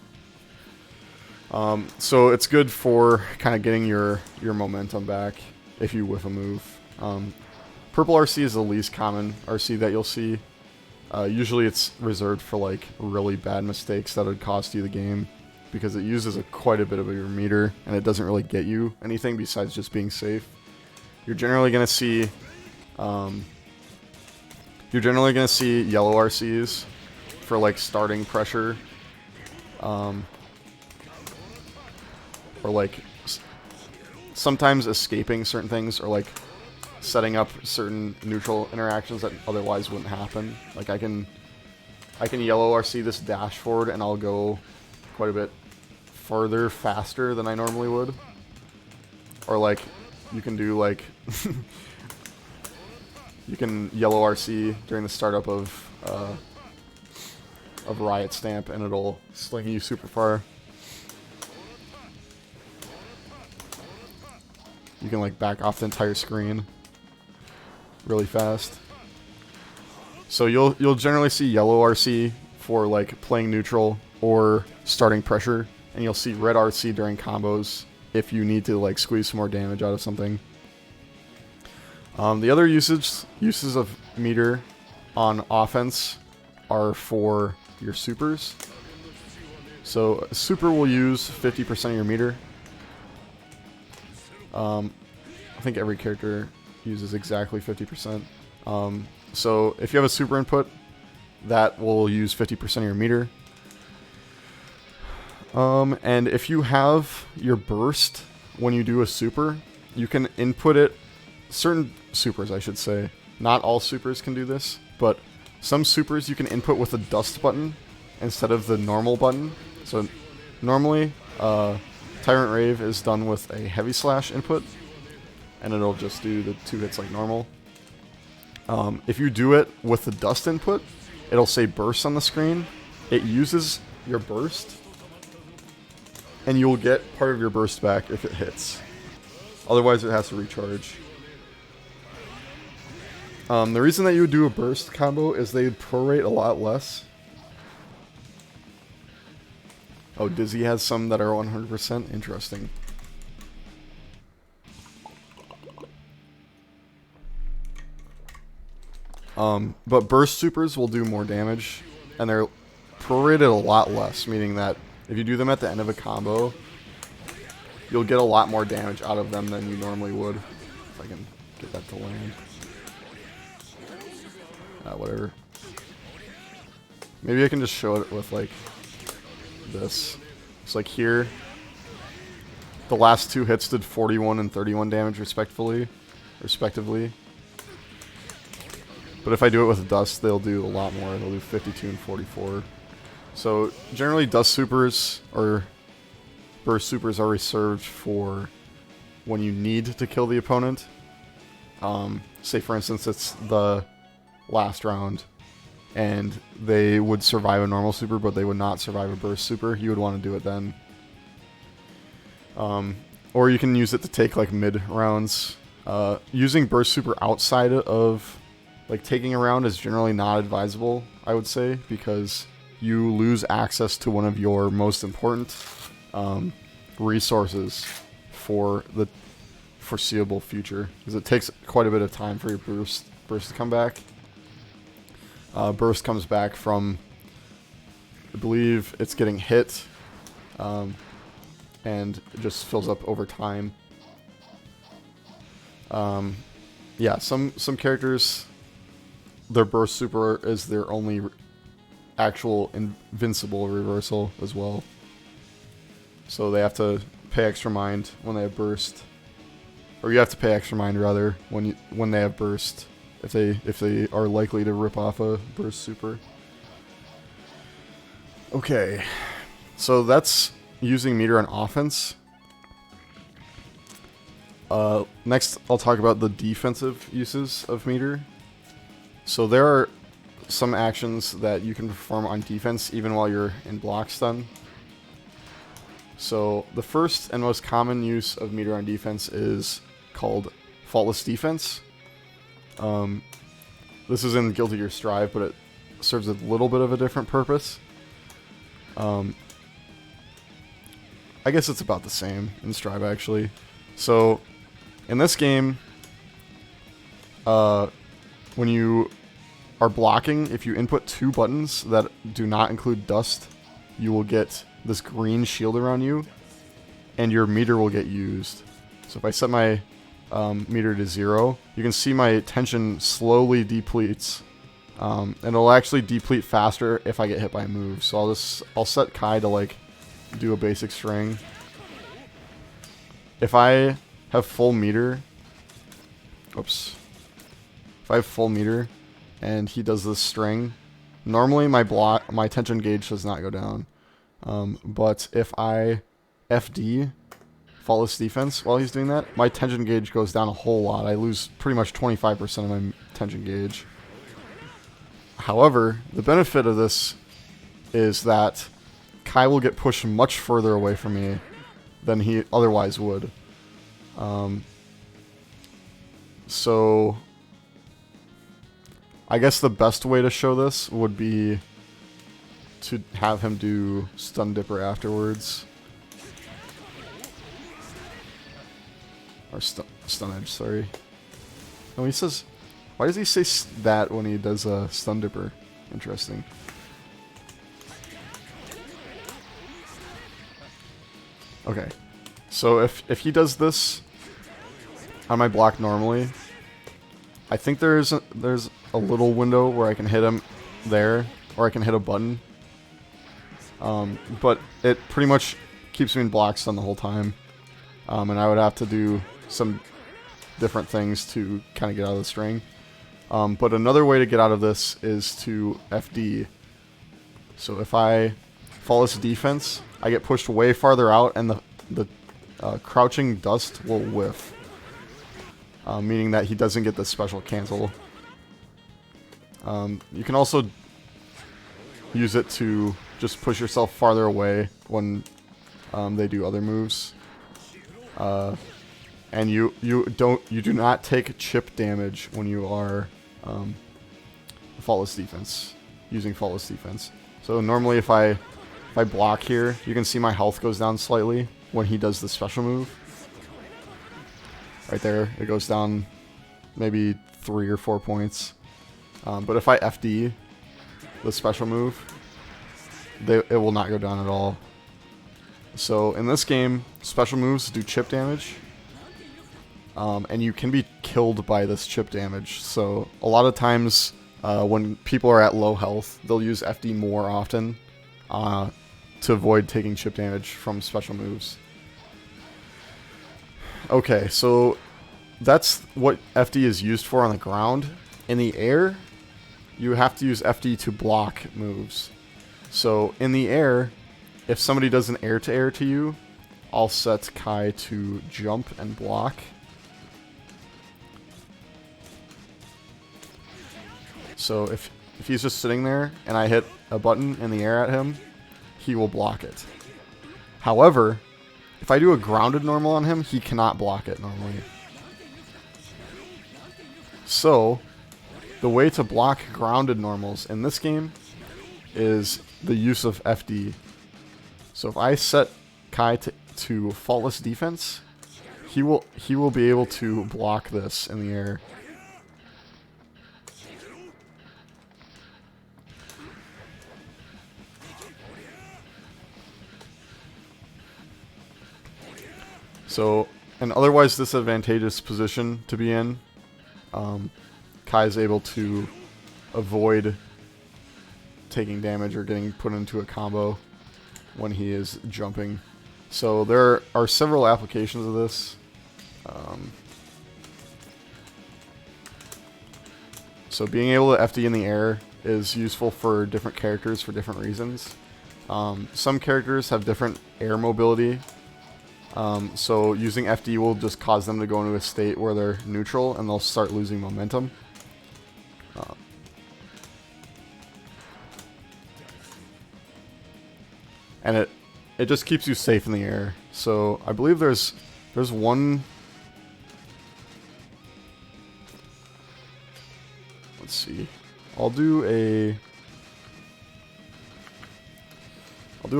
Speaker 1: So it's good for kind of getting your momentum back if you whiff a move. Purple RC is the least common RC that you'll see. Usually it's reserved for like really bad mistakes that would cost you the game, because it uses quite a bit of your meter and it doesn't really get you anything besides just being safe. You're generally gonna see yellow RCs for like starting pressure, or like sometimes escaping certain things, or like setting up certain neutral interactions that otherwise wouldn't happen. Like I can yellow RC this dash forward and I'll go quite a bit further faster than I normally would. Or like you can do like you can yellow RC during the startup of Riot Stamp and it'll sling you super far. You can like back off the entire screen really fast. So you'll generally see yellow RC for like playing neutral or starting pressure, and you'll see red RC during combos if you need to like squeeze some more damage out of something. The other uses of meter on offense are for your supers. So a super will use 50% of your meter. I think every character uses exactly 50%. So if you have a super input, that will use 50% of your meter. And if you have your burst when you do a super, you can input it. Certain supers, I should say. Not all supers can do this, but some supers you can input with a dust button instead of the normal button. So normally, Tyrant Rave is done with a heavy slash input, and it'll just do the 2 hits like normal. If you do it with the dust input, it'll say burst on the screen. It uses your burst, and you'll get part of your burst back if it hits. Otherwise, it has to recharge. The reason that you would do a burst combo is they prorate a lot less. Oh, Dizzy has some that are 100%? Interesting. But burst supers will do more damage, and they're prorated a lot less, meaning that if you do them at the end of a combo, you'll get a lot more damage out of them than you normally would. If I can get that to land. Whatever. Maybe I can just show it with, like, this. It's like here, the last 2 hits did 41 and 31 damage respectively. But if I do it with dust, they'll do a lot more. They'll do 52 and 44. So generally dust supers or burst supers are reserved for when you need to kill the opponent. Say for instance it's the last round and they would survive a normal super but they would not survive a burst super. You would want to do it then. Or you can use it to take like mid rounds. Using burst super outside of like taking a round is generally not advisable, I would say, because you lose access to one of your most important resources for the foreseeable future, because it takes quite a bit of time for your burst to come back. Burst comes back from, I believe it's getting hit, and it just fills up over time. Yeah, some characters, their burst super is their only actual invincible reversal as well. So they have to pay extra mind when they have burst, or you have to pay extra mind rather when they have burst, if they are likely to rip off a burst super. Okay, so that's using meter on offense. Next, I'll talk about the defensive uses of meter. So there are some actions that you can perform on defense even while you're in block stun. So the first and most common use of meter on defense is called Faultless Defense. This is in Guilty Gear Strive, but it serves a little bit of a different purpose. I guess it's about the same in Strive actually. So in this game, when you are blocking, if you input 2 buttons that do not include dust, you will get this green shield around you, and your meter will get used. So if I set my meter to 0, you can see my tension slowly depletes, and it'll actually deplete faster if I get hit by a move. So I'll set Kai to like do a basic string. If I have full meter, if I have full meter and he does this string, normally my tension gauge does not go down. But if I FD Faultless Defense while he's doing that, my tension gauge goes down a whole lot. I lose pretty much 25% of my tension gauge. However, the benefit of this is that Kai will get pushed much further away from me than he otherwise would. So I guess the best way to show this would be to have him do Stun Dipper afterwards. Or Stun Edge, sorry. Oh, he says... Why does he say that when he does a Stun Dipper? Interesting. Okay. So if he does this on my block normally, I think there's a little window where I can hit him there, or I can hit a button. But it pretty much keeps me in block stun the whole time. And I would have to do some different things to kind of get out of the string. But another way to get out of this is to FD. So if I Faultless Defense, I get pushed way farther out, and the crouching dust will whiff. Meaning that he doesn't get the special cancel. You can also use it to just push yourself farther away when they do other moves. And you do not take chip damage when you are Faultless Defense, using Faultless Defense. So normally if I block here, you can see my health goes down slightly when he does the special move. Right there, it goes down maybe 3 or 4 points. But if I FD the special move, it will not go down at all. So in this game, special moves do chip damage. And you can be killed by this chip damage. So a lot of times when people are at low health, they'll use FD more often to avoid taking chip damage from special moves. Okay, so that's what FD is used for on the ground. In the air, you have to use FD to block moves. So in the air, if somebody does an air-to-air to you, I'll set Kai to jump and block. So if he's just sitting there and I hit a button in the air at him, he will block it. However, if I do a grounded normal on him, he cannot block it normally. So the way to block grounded normals in this game is the use of FD. So if I set Kai to Faultless Defense, he will be able to block this in the air. So, an otherwise disadvantageous position to be in, Kai is able to avoid taking damage or getting put into a combo when he is jumping. So there are several applications of this. So being able to FD in the air is useful for different characters for different reasons. Some characters have different air mobility. So using FD will just cause them to go into a state where they're neutral and they'll start losing momentum. And it just keeps you safe in the air. So I believe there's one. Let's see. I'll do a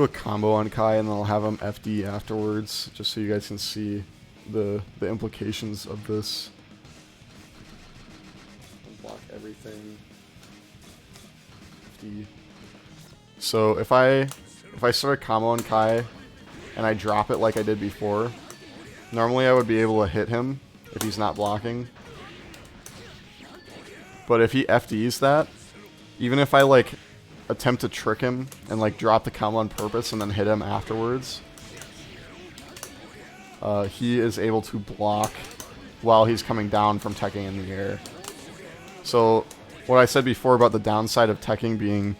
Speaker 1: combo on Kai and then I'll have him FD afterwards, just so you guys can see the implications of this. Block everything. FD. So if I start a combo on Kai and I drop it like I did before, normally I would be able to hit him if he's not blocking. But if he FDs that, even if I like attempt to trick him and like drop the combo on purpose and then hit him afterwards, he is able to block while he's coming down from teching in the air. So what I said before about the downside of teching being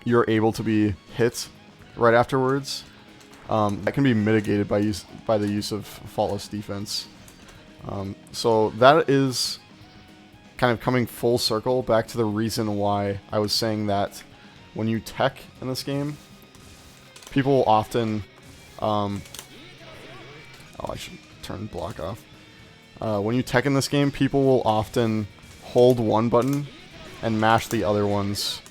Speaker 1: you're able to be hit right afterwards, that can be mitigated by the use of Faultless Defense. So that is kind of coming full circle back to the reason why I was saying that when you tech in this game, people will often oh, I should turn block off. When you tech in this game, people will often hold one button and mash the other ones.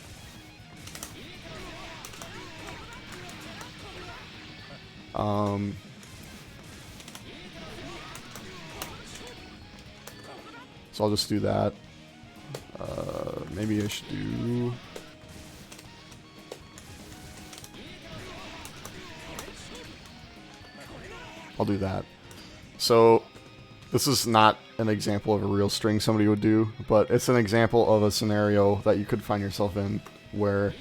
Speaker 1: So I'll just do that. Maybe I should do... I'll do that. So this is not an example of a real string somebody would do, but it's an example of a scenario that you could find yourself in where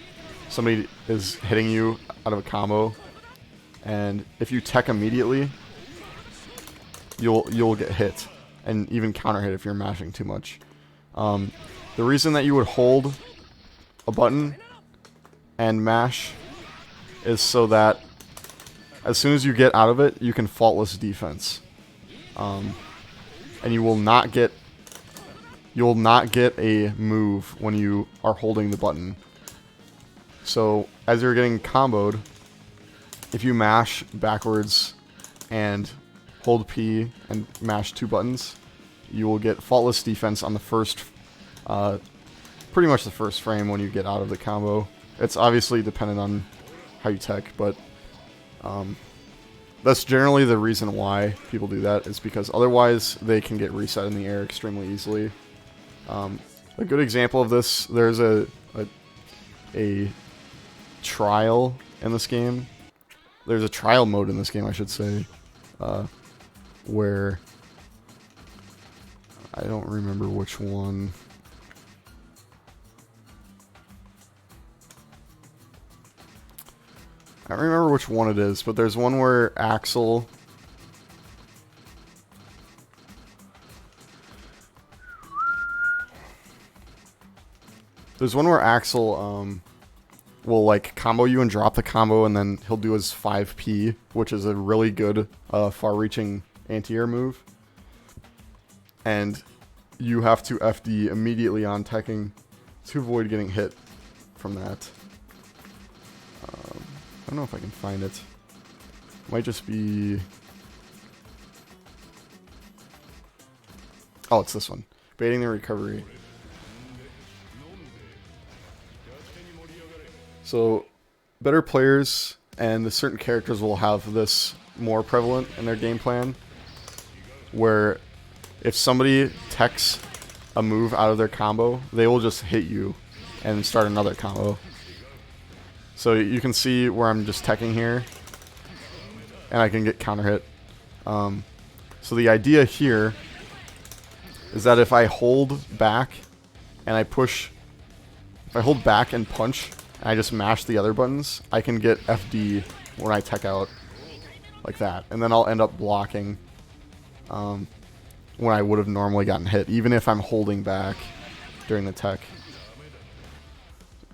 Speaker 1: somebody is hitting you out of a combo, and if you tech immediately, you'll get hit, and even counter hit if you're mashing too much. The reason that you would hold a button and mash is so that as soon as you get out of it, you can faultless defense, and you will not get a move when you are holding the button. So as you're getting comboed, if you mash backwards and hold P and mash 2 buttons, you will get faultless defense on the first, pretty much the first frame when you get out of the combo. It's obviously dependent on how you tech, but that's generally the reason why people do that, is because otherwise they can get reset in the air extremely easily. A good example of this, there's a trial in this game. There's a trial mode in this game, I should say, where I don't remember which one. I don't remember which one it is, but there's one where Axel will like combo you and drop the combo, and then he'll do his 5P, which is a really good far-reaching anti-air move. And you have to FD immediately on teching to avoid getting hit from that. I don't know if I can find it. Might just be... Oh, it's this one. Baiting the recovery. So, better players and certain characters will have this more prevalent in their game plan, where if somebody techs a move out of their combo, they will just hit you and start another combo. So you can see where I'm just teching here, and I can get counter hit. So the idea here is that if I hold back and I push, if I hold back and punch, and I just mash the other buttons, I can get FD when I tech out like that. And then I'll end up blocking when I would have normally gotten hit, even if I'm holding back during the tech.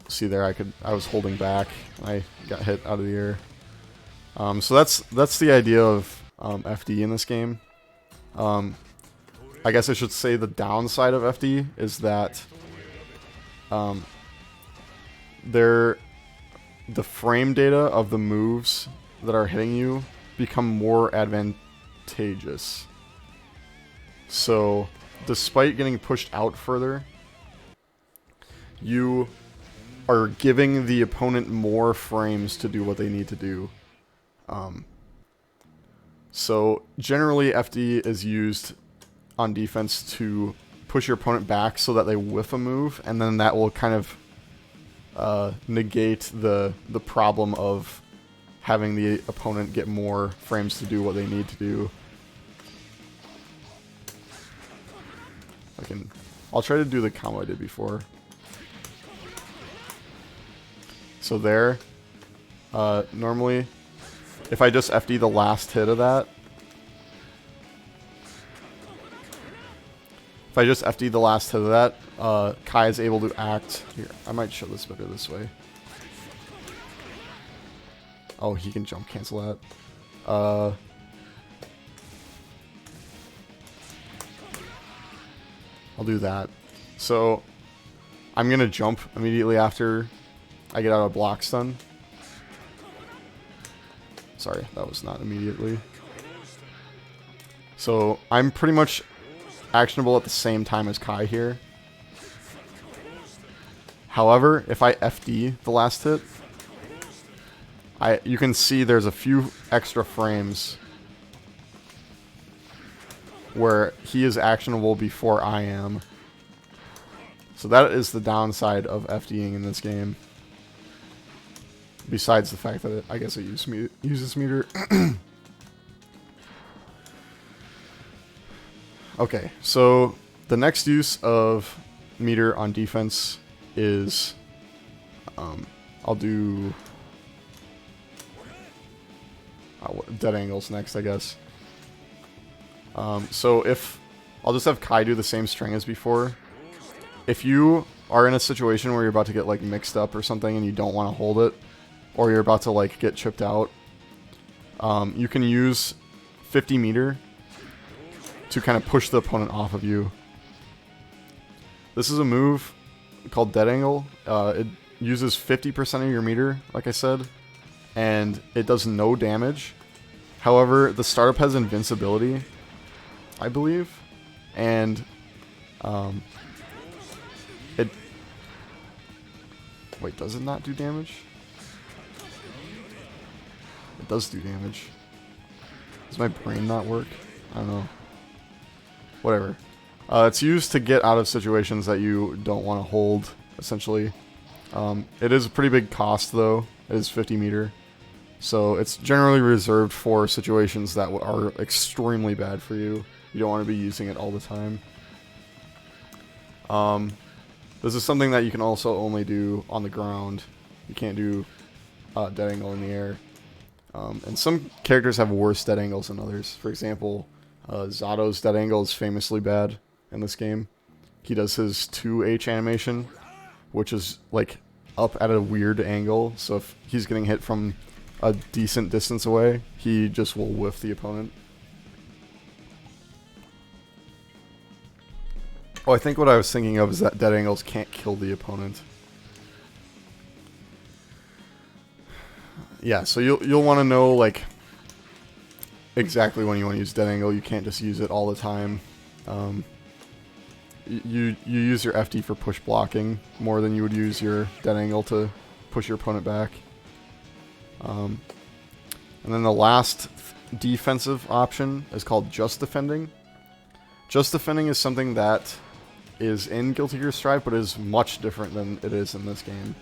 Speaker 1: See there, I was holding back, and I got hit out of the air. So that's the idea of FD in this game. I guess I should say the downside of FD is that the frame data of the moves that are hitting you become more advantageous. So, despite getting pushed out further, you are giving the opponent more frames to do what they need to do. So, generally FD is used on defense to push your opponent back so that they whiff a move, and then that will kind of negate the problem of having the opponent get more frames to do what they need to do. I'll try to do the combo I did before. So there, normally, if I just FD the last hit of that, Kai is able to act. Here, I might show this better this way. Oh, he can jump cancel that. I'll do that. So, I'm going to jump immediately after I get out of block stun. Sorry, that was not immediately. So, I'm pretty much actionable at the same time as Kai here. However, if I FD the last hit, you can see there's a few extra frames where he is actionable before I am. So that is the downside of FDing in this game. Besides the fact that I guess it uses meter. Okay, so the next use of meter on defense is I'll do dead angles next, I guess. So if I'll just have Kai do the same string as before. If you are in a situation where you're about to get like mixed up or something and you don't want to hold it, or you're about to like get chipped out, you can use 50 meter to kind of push the opponent off of you. This is a move called dead angle. It uses 50% of your meter, like I said, and it does no damage. However, the startup has invincibility, I believe, and wait, does it not do damage? It does do damage. Does my brain not work? I don't know. Whatever. It's used to get out of situations that you don't want to hold, essentially. It is a pretty big cost, though. It is 50 meter. So it's generally reserved for situations that are extremely bad for you. You don't want to be using it all the time. This is something that you can also only do on the ground. You can't do dead angle in the air. And some characters have worse dead angles than others. For example, Zato's dead angle is famously bad in this game. He does his 2H animation, which is like up at a weird angle. So if he's getting hit from a decent distance away, he just will whiff the opponent. Oh, I think what I was thinking of is that dead angles can't kill the opponent. Yeah, so you'll want to know like exactly when you want to use dead angle. You can't just use it all the time. You use your FD for push blocking more than you would use your dead angle to push your opponent back. And then the last defensive option is called just defending. Just defending is something that is in Guilty Gear Strive, but is much different than it is in this game.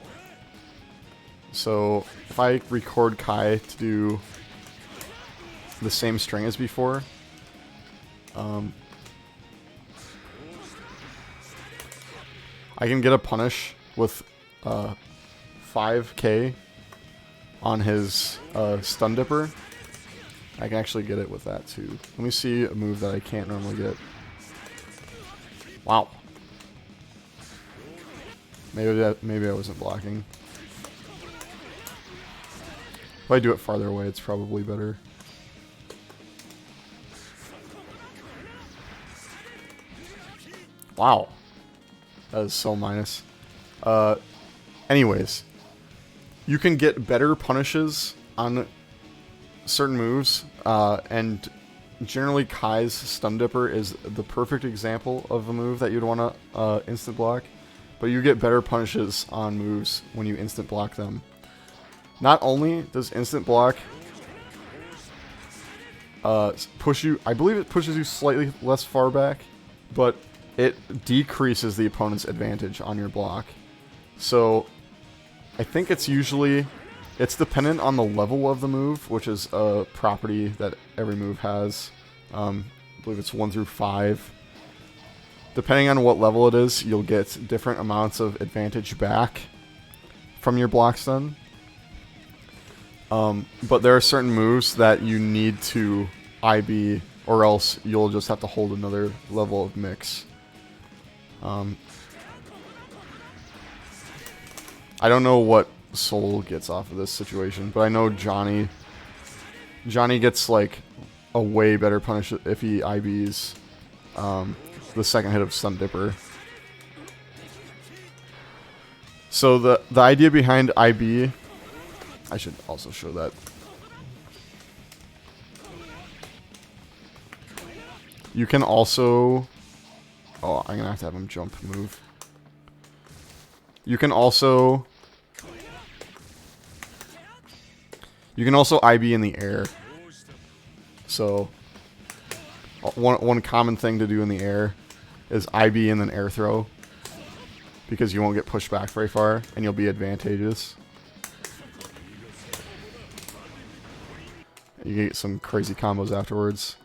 Speaker 1: So if I record Kai to do the same string as before, I can get a punish with 5k on his stun dipper. I can actually get it with that too. Let me see a move that I can't normally get. Wow. Maybe I wasn't blocking. If I do it farther away, it's probably better. Wow. That is so minus. Anyways. You can get better punishes on certain moves, and generally Kai's stun dipper is the perfect example of a move that you'd want to instant block, but you get better punishes on moves when you instant block them. Not only does instant block push you, I believe it pushes you slightly less far back, but it decreases the opponent's advantage on your block. So I think it's dependent on the level of the move, which is a property that every move has. I believe it's 1 through 5. Depending on what level it is, you'll get different amounts of advantage back from your block stun. But there are certain moves that you need to IB, or else you'll just have to hold another level of mix. I don't know what Soul gets off of this situation, but I know Johnny gets like a way better punish if he IBs the second hit of Stun Dipper. So the idea behind IB, I should also show that. You can also, oh, I'm gonna have to have him jump move. You can also IB in the air. So one common thing to do in the air is IB and then air throw, because you won't get pushed back very far and you'll be advantageous. You get some crazy combos afterwards.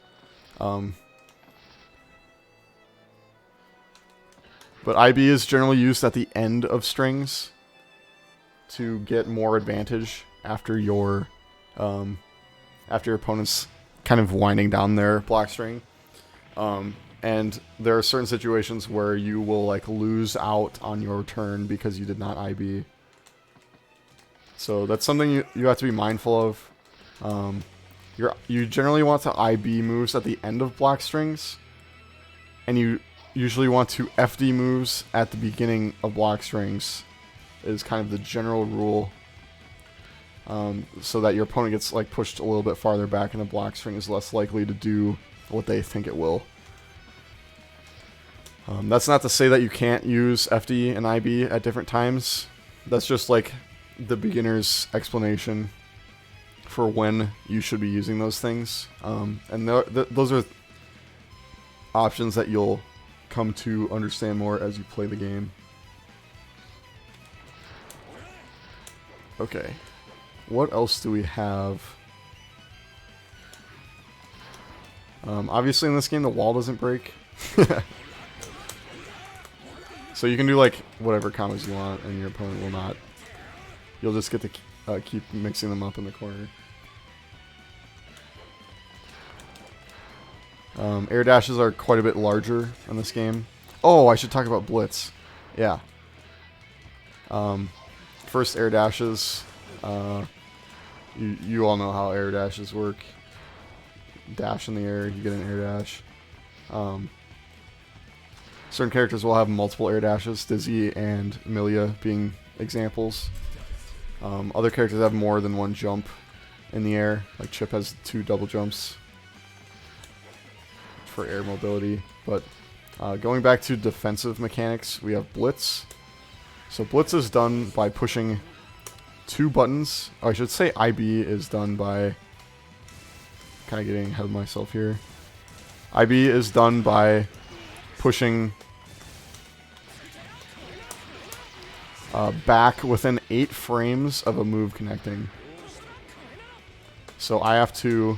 Speaker 1: But IB is generally used at the end of strings. to get more advantage after your opponent's kind of winding down their block string. And there are certain situations where you will like lose out on your turn because you did not IB. So that's something you have to be mindful of. You generally want to IB moves at the end of block strings, and you usually want to FD moves at the beginning of block strings is kind of the general rule, so that your opponent gets like pushed a little bit farther back and the block string is less likely to do what they think it will. That's not to say that you can't use FD and IB at different times. That's just like the beginner's explanation for when you should be using those things. And those are options that you'll come to understand more as you play the game. Okay, what else do we have? Obviously in this game the wall doesn't break. So you can do like whatever combos you want and your opponent will not. You'll just get to keep mixing them up in the corner. Air dashes are quite a bit larger in this game. Oh, I should talk about Blitz. Yeah. First air dashes. You all know how air dashes work. Dash in the air, you get an air dash. Certain characters will have multiple air dashes, Dizzy and Amelia being examples. Other characters have more than one jump in the air, like Chip has 2 double jumps for air mobility. But going back to defensive mechanics, we have Blitz. So Blitz is done by pushing 2 buttons. Or I should say IB is done by... Kind of getting ahead of myself here. IB is done by pushing back within 8 frames of a move connecting. So I have to...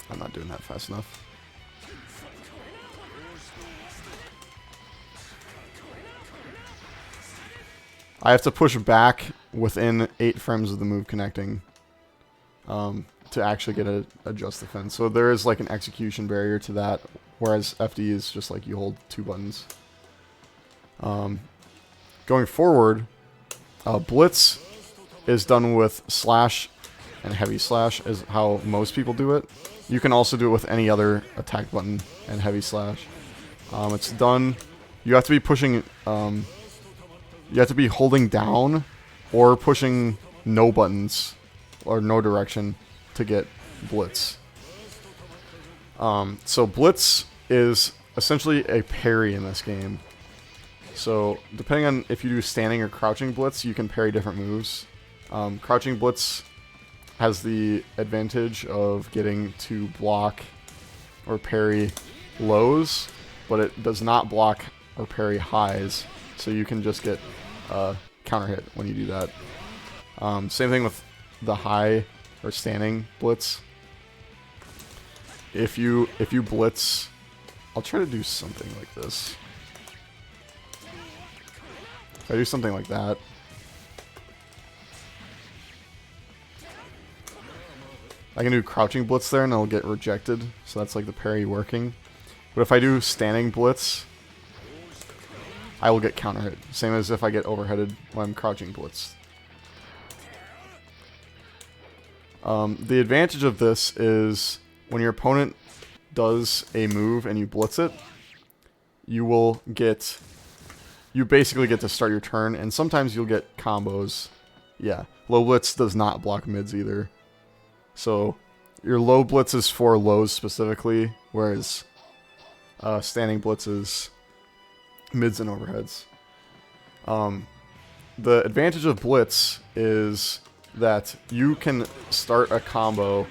Speaker 1: I'm not doing that fast enough. I have to push back within 8 frames of the move connecting to actually get a just defense. So there is like an execution barrier to that, whereas FD is just like you hold 2 buttons. Going forward, Blitz is done with slash and heavy slash is how most people do it. You can also do it with any other attack button and heavy slash. It's done... You have to be pushing... you have to be holding down or pushing no buttons or no direction to get Blitz. So Blitz is essentially a parry in this game. So depending on if you do standing or crouching Blitz, you can parry different moves. Crouching Blitz has the advantage of getting to block or parry lows, but it does not block or parry highs. So you can just get counter hit when you do that. Same thing with the high or standing Blitz. If you Blitz, I'll try to do something like this. If I do something like that, I can do crouching Blitz there and it'll get rejected. So that's like the parry working. But if I do standing Blitz, I will get counter hit. Same as if I get overheaded when I'm crouching Blitz. The advantage of this is when your opponent does a move and you Blitz it, you basically get to start your turn, and sometimes you'll get combos. Yeah, low Blitz does not block mids either. So your low Blitz is for lows specifically, whereas standing Blitz is mids and overheads. The advantage of Blitz is that you can start a combo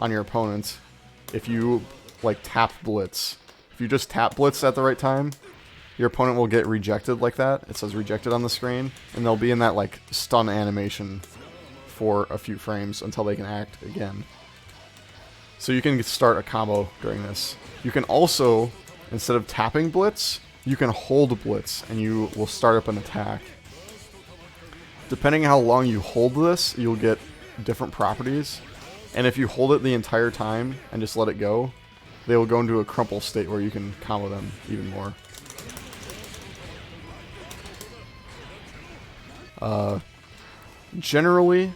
Speaker 1: on your opponent if you like tap Blitz. If you just tap Blitz at the right time, your opponent will get rejected like that. It says rejected on the screen, and they'll be in that like stun animation for a few frames until they can act again. So you can start a combo during this. You can also, instead of tapping Blitz, you can hold Blitz and you will start up an attack. depending how long you hold this, you'll get different properties. And if you hold it the entire time and just let it go, they will go into a crumple state where you can combo them even more. Generally,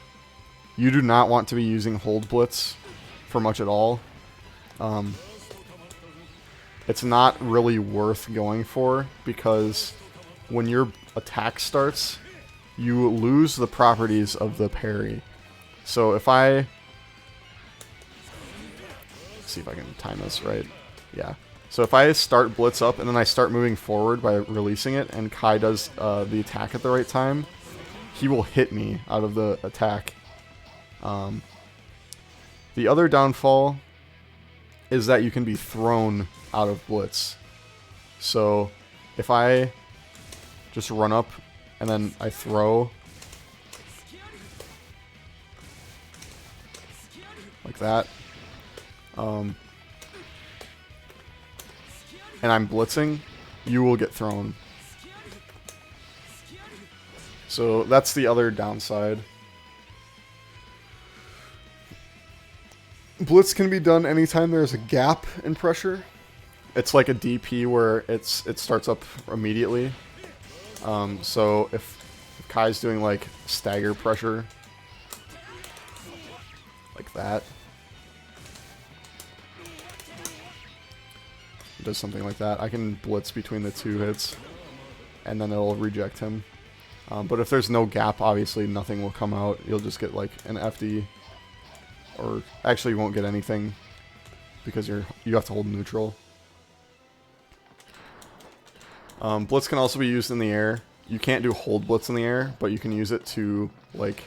Speaker 1: you do not want to be using hold blitz for much at all. It's not really worth going for because when your attack starts, you lose the properties of the parry. So if let's see if I can time this right. Yeah. So if I start blitz up and then I start moving forward by releasing it, and Kai does the attack at the right time, he will hit me out of the attack. The other downfall is that you can be thrown out of blitz. So if I just run up and then I throw like that, and I'm blitzing, you will get thrown. So that's the other downside. Blitz can be done anytime there's a gap in pressure. It's like a DP where it starts up immediately. So if Kai's doing like stagger pressure, like that, it does something like that. I can blitz between the two hits, and then it'll reject him. But if there's no gap, obviously nothing will come out. You'll just get like an FD. Or actually you won't get anything because you have to hold neutral. Blitz can also be used in the air. You can't do hold blitz in the air, but you can use it to like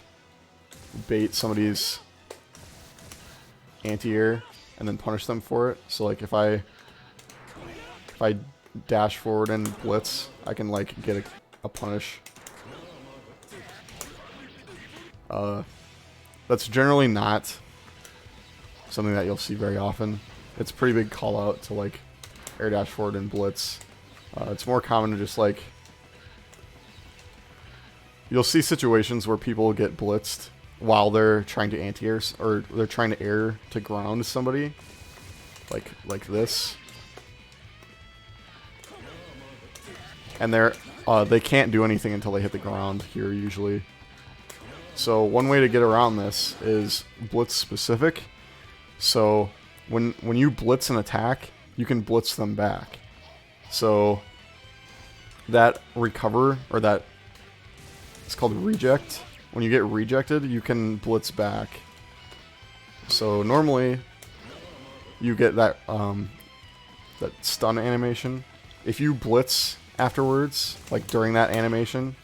Speaker 1: bait somebody's anti-air and then punish them for it. So like if I dash forward and blitz, I can like get a punish. That's generally not something that you'll see very often. It's a pretty big call out to like air dash forward and blitz. It's more common to just like, you'll see situations where people get blitzed while they're trying to anti-air, or they're trying to air to ground somebody, like this, and they can't do anything until they hit the ground here usually. So one way to get around this is blitz specific. So when you blitz an attack, you can blitz them back. So that recover, or that, it's called reject. When you get rejected, you can blitz back. So normally you get that that stun animation. If you blitz afterwards, like during that animation,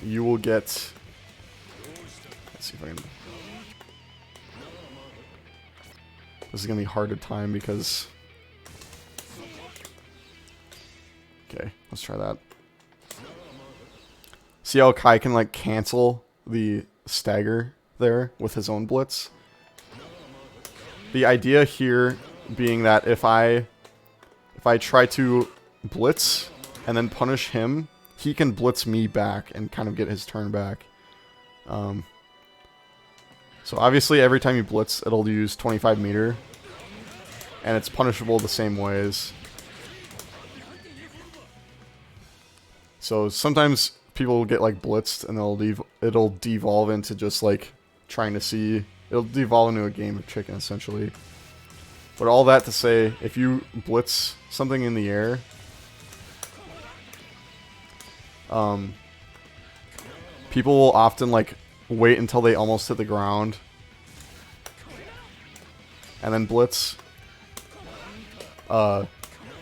Speaker 1: you will get, let's see if I can, this is going to be hard to time because, okay, let's try that. See how Kai can like cancel the stagger there with his own blitz? The idea here being that if I try to blitz and then punish him, he can blitz me back and kind of get his turn back. So obviously every time you blitz, it'll use 25 meter, and it's punishable the same ways. So sometimes people will get like blitzed and it'll devolve into just like trying to see, it'll devolve into a game of chicken essentially. But all that to say, if you blitz something in the air, people will often like wait until they almost hit the ground and then blitz to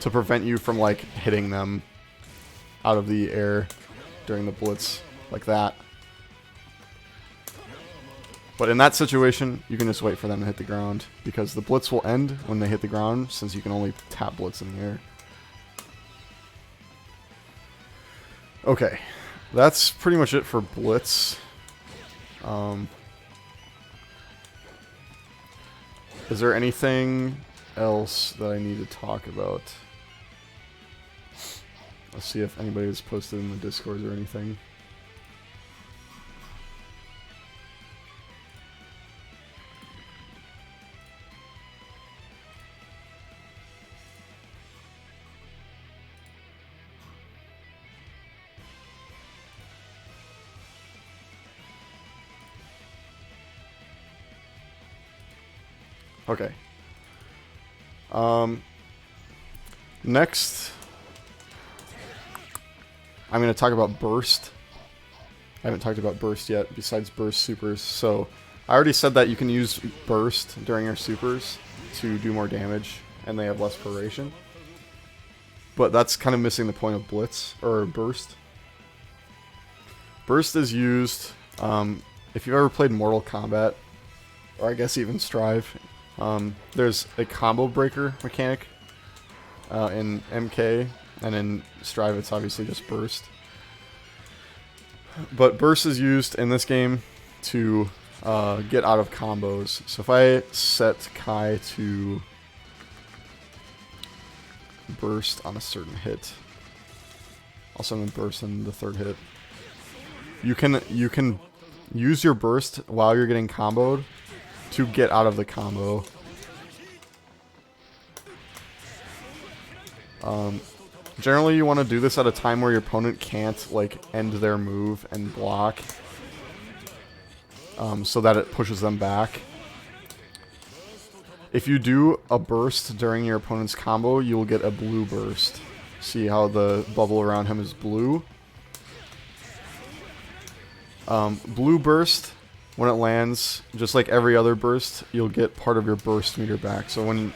Speaker 1: prevent you from like hitting them out of the air during the blitz like that. But in that situation, you can just wait for them to hit the ground, because the blitz will end when they hit the ground, since you can only tap blitz in the air. Okay, that's pretty much it for blitz. Is there anything else that I need to talk about? Let's see if anybody has posted in the Discord or anything. Okay. Next, I'm going to talk about Burst. I haven't talked about Burst yet, besides Burst Supers. So, I already said that you can use Burst during your Supers to do more damage, and they have less proration. But that's kind of missing the point of Blitz, or Burst. Burst is used, if you've ever played Mortal Kombat, or I guess even Strive, there's a combo breaker mechanic in MK, and in Strive it's obviously just Burst. But Burst is used in this game to get out of combos. So if I set Kai to Burst on a certain hit, I'll send him Burst in the third hit. You can use your Burst while you're getting comboed to get out of the combo. Generally, you want to do this at a time where your opponent can't like end their move and block, so that it pushes them back. If you do a burst during your opponent's combo, you'll get a blue burst. See how the bubble around him is blue? Blue burst, when it lands, just like every other burst, you'll get part of your burst meter back. So when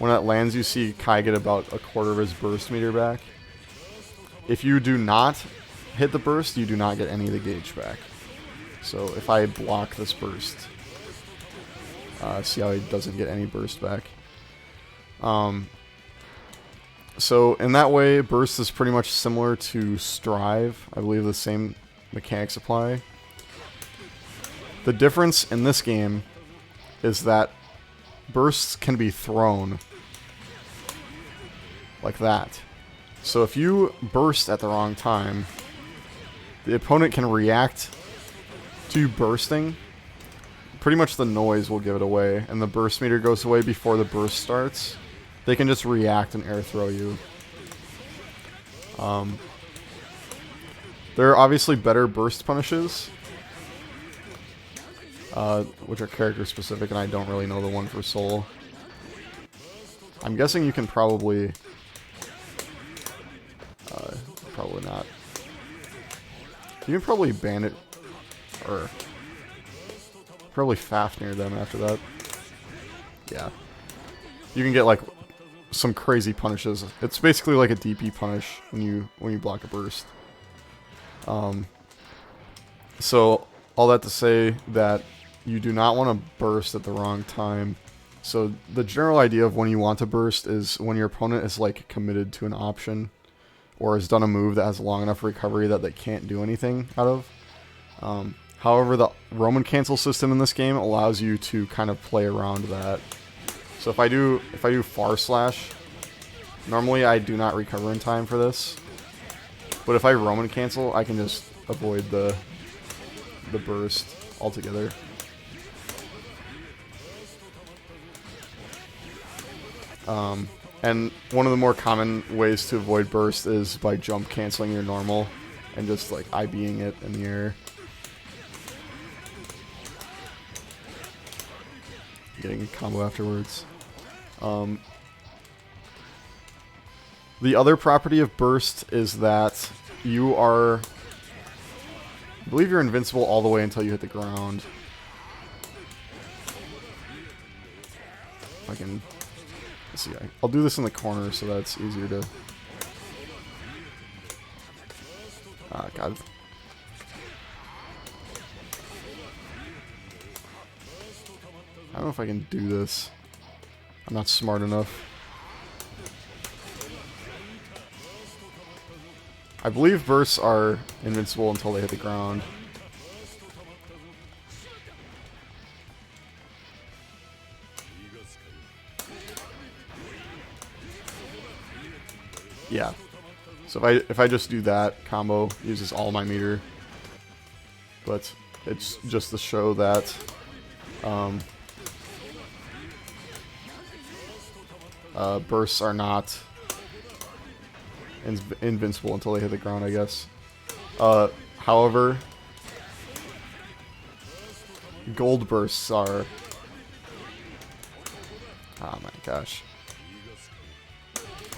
Speaker 1: it lands, you see Kai get about a quarter of his burst meter back. If you do not hit the burst, you do not get any of the gauge back. So if I block this burst, see how he doesn't get any burst back. So in that way, burst is pretty much similar to Strive. I believe the same mechanics apply. The difference in this game is that bursts can be thrown like that. So if you burst at the wrong time, the opponent can react to you bursting. Pretty much the noise will give it away, and the burst meter goes away before the burst starts. They can just react and air throw you. There are obviously better burst punishes, which are character specific, and I don't really know the one for Soul. I'm guessing you can probably not. You can probably ban it, or probably Fafnir them after that. Yeah. You can get like some crazy punishes. It's basically like a DP punish when you block a burst. So all that to say that you do not want to burst at the wrong time. So the general idea of when you want to burst is when your opponent is like committed to an option, or has done a move that has long enough recovery that they can't do anything out of. However, the Roman cancel system in this game allows you to kind of play around that. So if I do far slash, normally I do not recover in time for this. But if I Roman cancel, I can just avoid the burst altogether. And one of the more common ways to avoid burst is by jump canceling your normal and just like IBing it in the air. Getting a combo afterwards. The other property of burst is that you are, I believe you're invincible all the way until you hit the ground. If I can, let's see, I'll do this in the corner so that it's easier to, God. I don't know if I can do this. I'm not smart enough. I believe bursts are invincible until they hit the ground. Yeah. So if I just do that combo, uses all my meter. But it's just to show that bursts are not invincible until they hit the ground, I guess. However, gold bursts are... Oh my gosh.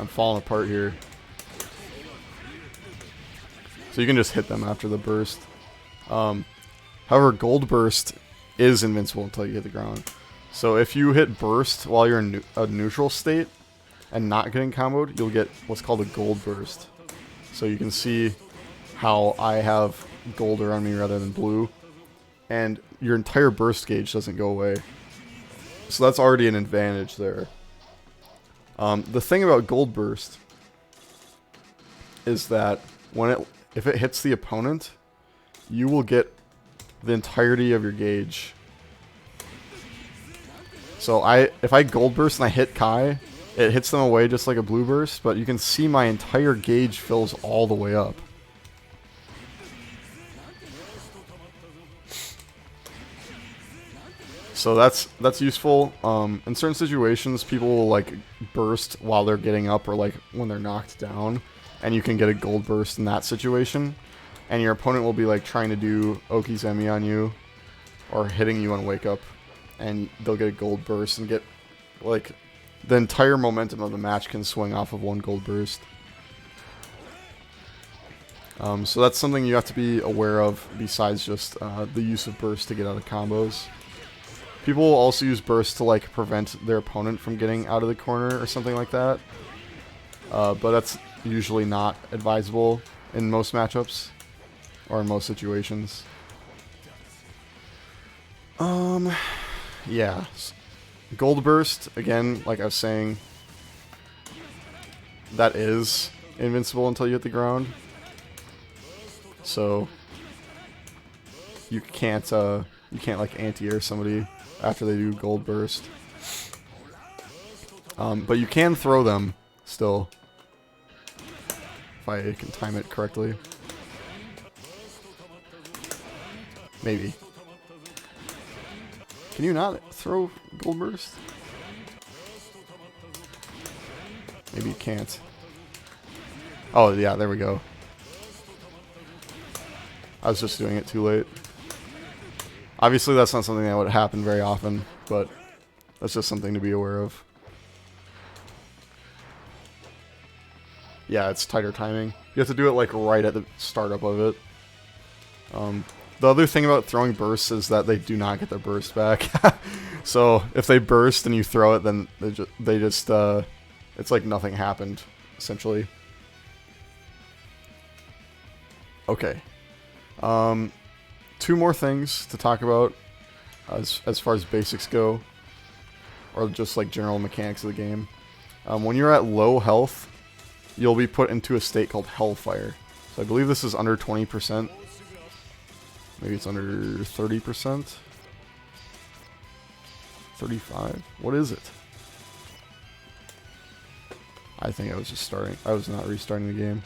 Speaker 1: I'm falling apart here. So you can just hit them after the burst. However, gold burst is invincible until you hit the ground. So if you hit burst while you're in a neutral state and not getting comboed, you'll get what's called a gold burst. So you can see how I have gold around me rather than blue, and your entire burst gauge doesn't go away. So that's already an advantage there. The thing about gold burst is that if it hits the opponent, you will get the entirety of your gauge. So if I gold burst and I hit Kai, it hits them away just like a blue burst, but you can see my entire gauge fills all the way up. So that's useful. In certain situations, people will like burst while they're getting up or like when they're knocked down, and you can get a gold burst in that situation. And your opponent will be like trying to do Okizemi on you or hitting you on wake up, and they'll get a gold burst and get like the entire momentum of the match can swing off of one gold burst. So that's something you have to be aware of besides just the use of burst to get out of combos. People will also use burst to like prevent their opponent from getting out of the corner or something like that. But that's usually not advisable in most matchups or in most situations. Yeah. Gold burst, again, like I was saying, that is invincible until you hit the ground. So you can't like anti-air somebody after they do gold burst. But you can throw them still, if I can time it correctly. Maybe. Can you not throw gold burst? Maybe you can't. Oh yeah, there we go. I was just doing it too late. Obviously that's not something that would happen very often, but that's just something to be aware of. Yeah, it's tighter timing. You have to do it like right at the startup of it. The other thing about throwing bursts is that they do not get their burst back. So if they burst and you throw it, then they just it's like nothing happened, essentially. Okay. Two more things to talk about as far as basics go, or just like general mechanics of the game. When you're at low health, you'll be put into a state called Hellfire. So I believe this is under 20%. Maybe it's under 30%. 35. What is it? I think I was just starting. I was not restarting the game.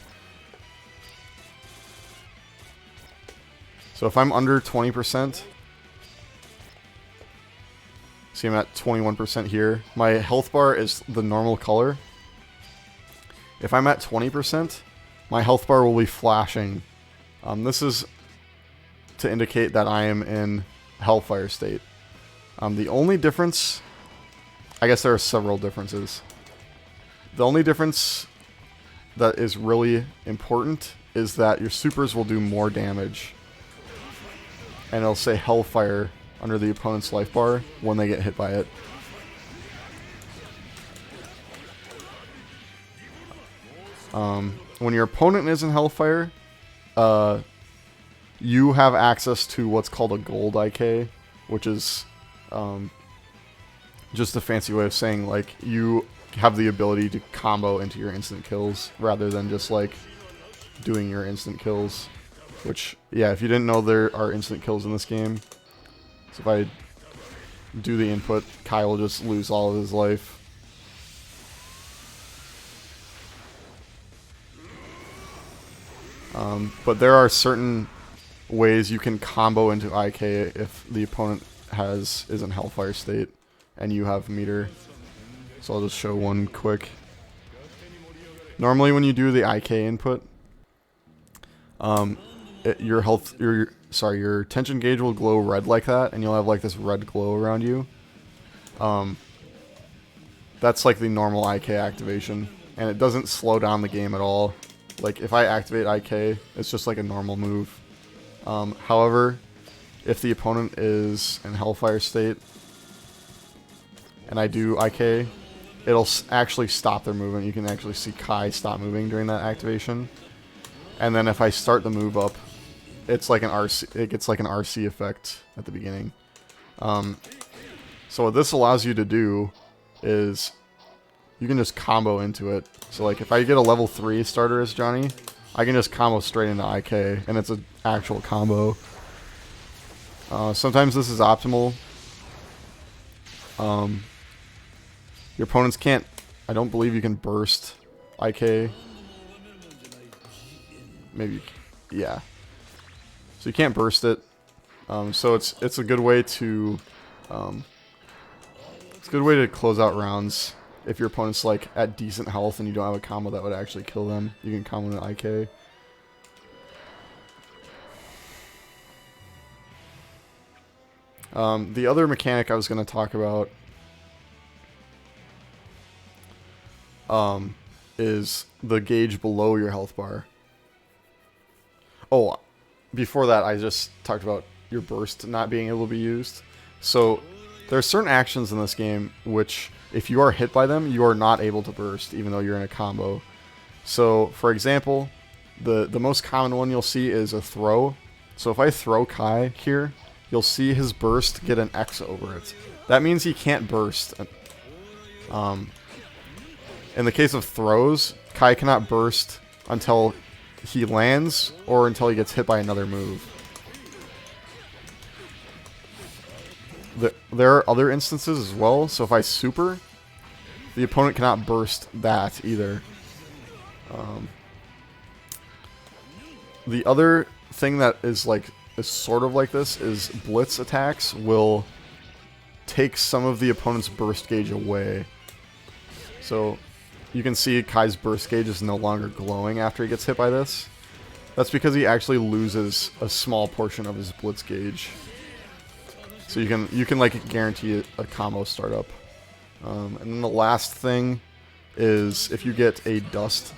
Speaker 1: So if I'm under 20%, see I'm at 21% here. My health bar is the normal color. If I'm at 20%, my health bar will be flashing. This is to indicate that I am in Hellfire state. The only difference, I guess there are several differences. The only difference that is really important is that your supers will do more damage. And it'll say Hellfire under the opponent's life bar when they get hit by it. When your opponent is in Hellfire, you have access to what's called a gold IK, which is just a fancy way of saying like you have the ability to combo into your instant kills rather than just like doing your instant kills. Which, yeah, if you didn't know, there are instant kills in this game. So if I do the input, Kai will just lose all of his life. But there are certain ways you can combo into IK if the opponent is in Hellfire state and you have meter. So I'll just show one quick. Normally when you do the IK input, your tension gauge will glow red like that, and you'll have like this red glow around you. That's like the normal IK activation, and it doesn't slow down the game at all. Like if I activate IK, it's just like a normal move. However, if the opponent is in Hellfire state and I do IK, it'll actually stop their movement. You can actually see Kai stop moving during that activation. And then if I start the move up, it's like an RC. It gets like an RC effect at the beginning. So what this allows you to do is you can just combo into it. So like if I get a level 3 starter as Johnny, I can just combo straight into IK, and it's an actual combo. Sometimes this is optimal. Your opponents can't... I don't believe you can burst IK. Maybe... yeah. So you can't burst it. So it's a good way to... it's a good way to close out rounds. If your opponent's like at decent health and you don't have a combo that would actually kill them, you can combo an IK. The other mechanic I was going to talk about is the gauge below your health bar. Oh, before that, I just talked about your burst not being able to be used. So there are certain actions in this game which, if you are hit by them, you are not able to burst, even though you're in a combo. So, for example, the most common one you'll see is a throw. So if I throw Kai here, you'll see his burst get an X over it. That means he can't burst. In the case of throws, Kai cannot burst until he lands or until he gets hit by another move. There are other instances as well. So if I super, the opponent cannot burst that either. The other thing that is sort of like this is blitz attacks will take some of the opponent's burst gauge away. So you can see Kai's burst gauge is no longer glowing after he gets hit by this. That's because he actually loses a small portion of his blitz gauge. So you can like guarantee a combo startup. And then the last thing is if you get a dust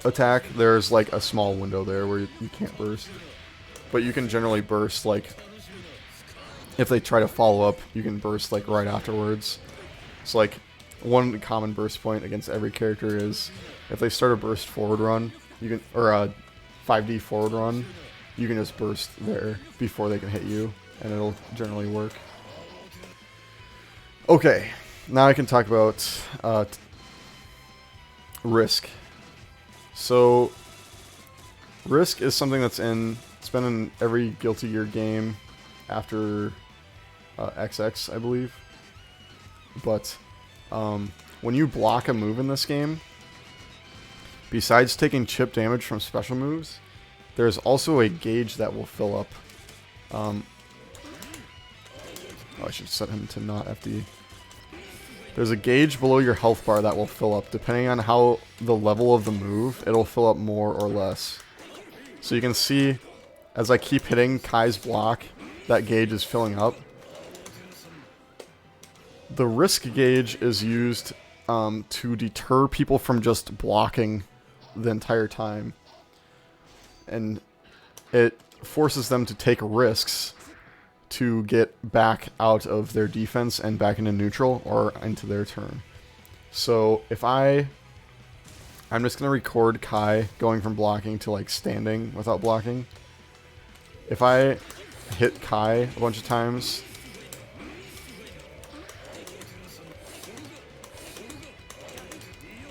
Speaker 1: attack, there's like a small window there where you can't burst. But you can generally burst, like, if they try to follow up, you can burst like right afterwards. So like, one common burst point against every character is if they start a burst forward run, or a 5D forward run, you can just burst there before they can hit you, and it'll generally work. Okay, now I can talk about Risk. So, Risk is something it's been in every Guilty Gear game after XX, I believe. But when you block a move in this game, besides taking chip damage from special moves, there's also a gauge that will fill up. Oh, I should set him to not FD. There's a gauge below your health bar that will fill up. Depending on how the level of the move, it'll fill up more or less. So you can see, as I keep hitting Kai's block, that gauge is filling up. The risk gauge is used to deter people from just blocking the entire time. And it forces them to take risks to get back out of their defense and back into neutral or into their turn. So if I'm just going to record Kai going from blocking to like standing without blocking. If I hit Kai a bunch of times,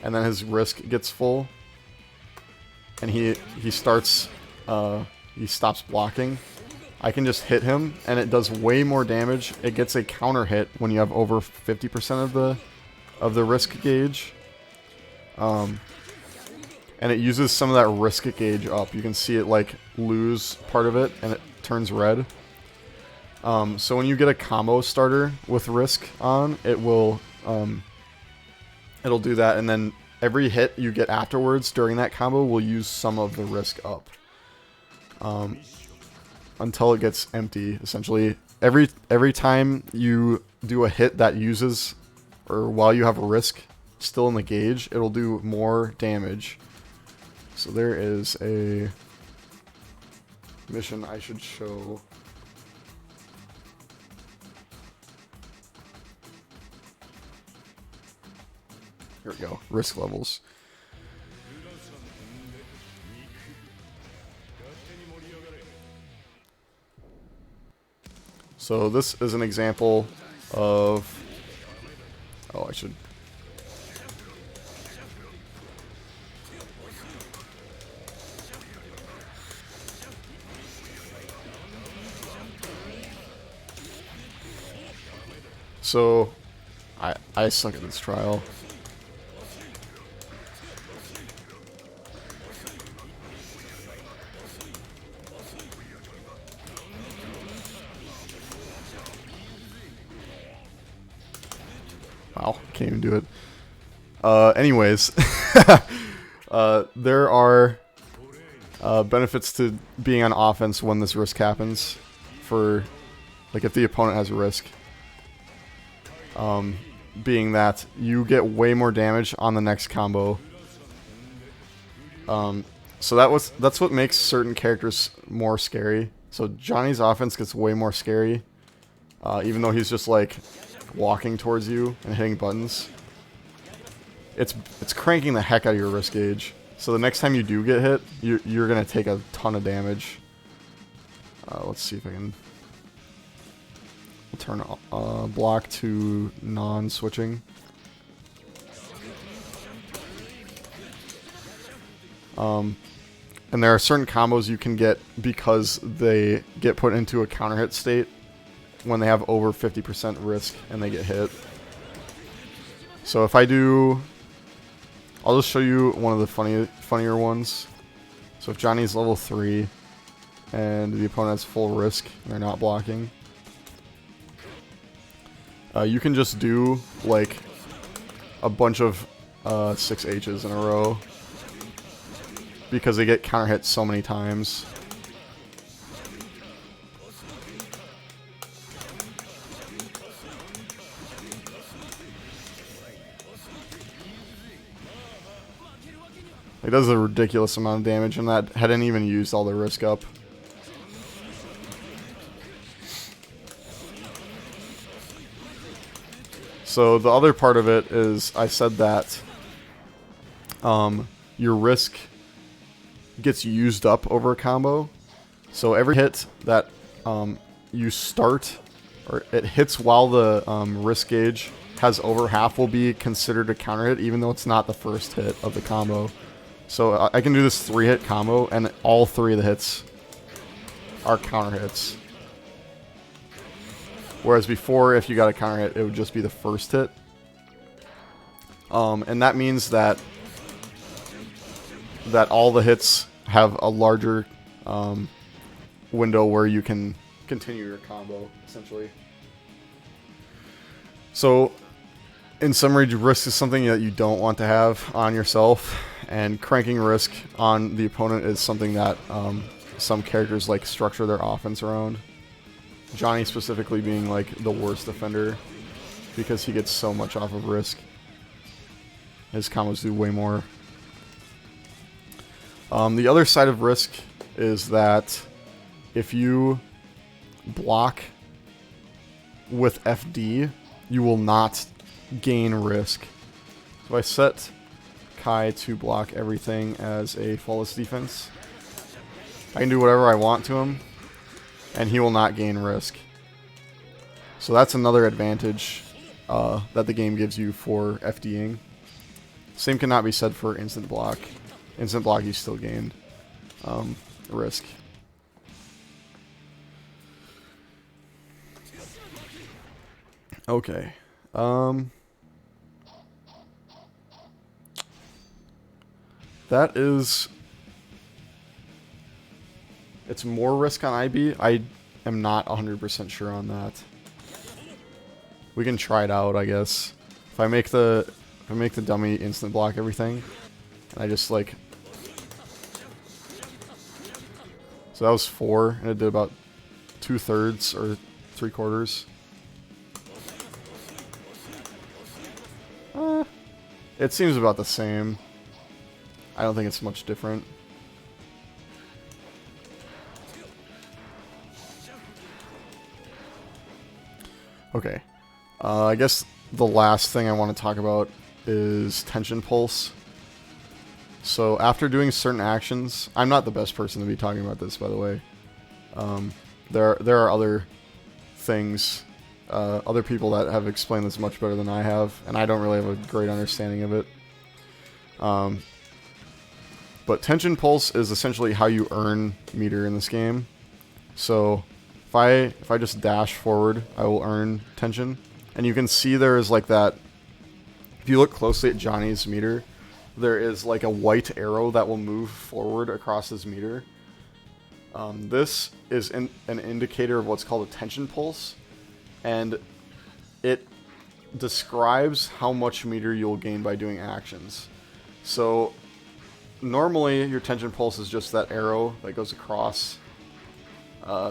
Speaker 1: and then his risk gets full, and he stops blocking, I can just hit him, and it does way more damage. It gets a counter hit when you have over 50% of the risk gauge. and it uses some of that risk gauge up. You can see it like lose part of it, and it turns red. So when you get a combo starter with risk on, it will it'll do that, and then every hit you get afterwards during that combo will use some of the risk up until it gets empty. Essentially, every time you do a hit that uses, or while you have a risk still in the gauge, it'll do more damage. So there is a mission I should show. Here we go. Risk levels. So this is an example of... Oh, I should... So, I suck at this trial. Wow, can't even do it. Anyways, there are benefits to being on offense when this risk happens. For, like, if the opponent has a risk. Being that you get way more damage on the next combo. So that's what makes certain characters more scary. So Johnny's offense gets way more scary, even though he's just like walking towards you and hitting buttons. It's cranking the heck out of your risk gauge. So the next time you do get hit, you're gonna take a ton of damage. Let's see if I can turn block to non-switching. And there are certain combos you can get because they get put into a counter hit state when they have over 50% risk and they get hit. So if I do... I'll just show you one of the funnier ones. So if Johnny's level 3 and the opponent has full risk and they're not blocking, you can just do like a bunch of 6H's in a row because they get counter hit so many times. It does a ridiculous amount of damage, and that hadn't even used all the risk up. So the other part of it is, I said that your risk gets used up over a combo. So every hit that you start, or it hits while the risk gauge has over half, will be considered a counter hit, even though it's not the first hit of the combo. So I can do this 3-hit combo, and all 3 of the hits are counter hits. Whereas before, if you got a counter hit, it would just be the first hit. And that means that all the hits have a larger window where you can continue your combo, essentially. So, in summary, risk is something that you don't want to have on yourself, and cranking risk on the opponent is something that some characters like structure their offense around. Johnny specifically being like the worst defender because he gets so much off of risk. His combos do way more. The other side of risk is that if you block with FD, you will not gain risk. So I set Kai to block everything as a Faultless Defense. I can do whatever I want to him, and he will not gain risk. So that's another advantage that the game gives you for FDing. Same cannot be said for instant block. Instant block, you still gain risk. Okay. That is... It's more risk on IB. I am not 100% sure on that. We can try it out, I guess. If I make the dummy instant block everything, and I just like... So that was 4, and it did about 2/3 or 3/4. It seems about the same. I don't think it's much different. Okay. I guess the last thing I want to talk about is tension pulse. So after doing certain actions, I'm not the best person to be talking about this, by the way. There are other things, other people that have explained this much better than I have, and I don't really have a great understanding of it. But tension pulse is essentially how you earn meter in this game. So if I just dash forward, I will earn tension. And you can see there is like that, if you look closely at Johnny's meter, there is like a white arrow that will move forward across his meter. This is an indicator of what's called a tension pulse, and it describes how much meter you'll gain by doing actions. So normally your tension pulse is just that arrow that goes across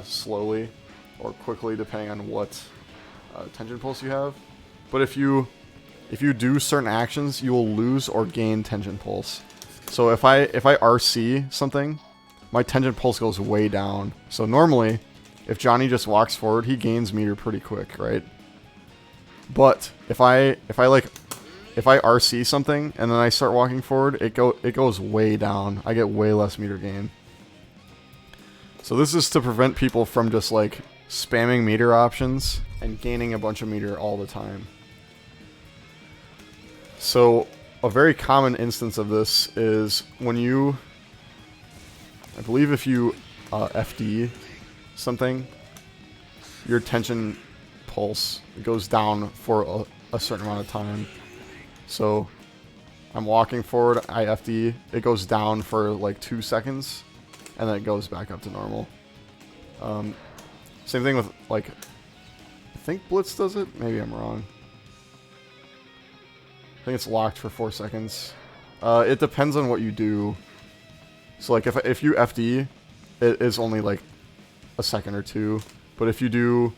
Speaker 1: slowly or quickly depending on what tension pulse you have. But if you do certain actions, you will lose or gain tension pulse. So if I RC something, my tension pulse goes way down. So normally, if Johnny just walks forward, he gains meter pretty quick, right? But if I RC something and then I start walking forward, it goes way down. I get way less meter gain. So this is to prevent people from just like spamming meter options and gaining a bunch of meter all the time. So a very common instance of this is when you, I believe if you FD something, your tension pulse goes down for a certain amount of time. So I'm walking forward, I FD, it goes down for like 2 seconds, and then it goes back up to normal. Same thing with like, I think Blitz does it? Maybe I'm wrong. I think it's locked for 4 seconds. It depends on what you do. So like if you FD, it is only like a second or 2. But if you do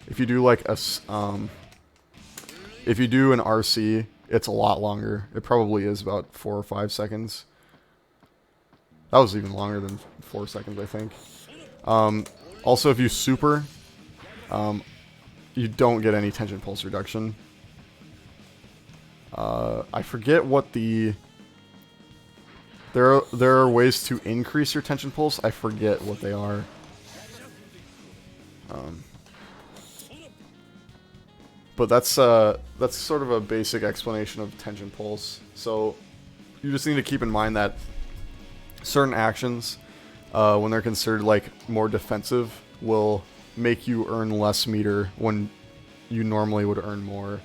Speaker 1: like if you do an RC, it's a lot longer. It probably is about 4 or 5 seconds. That was even longer than 4 seconds, I think. Also, if you super, you don't get any tension pulse reduction. I forget what the... There are ways to increase your tension pulse. I forget what they are. But that's sort of a basic explanation of tension pulse. So you just need to keep in mind that certain actions, when they're considered like more defensive, will make you earn less meter when you normally would earn more.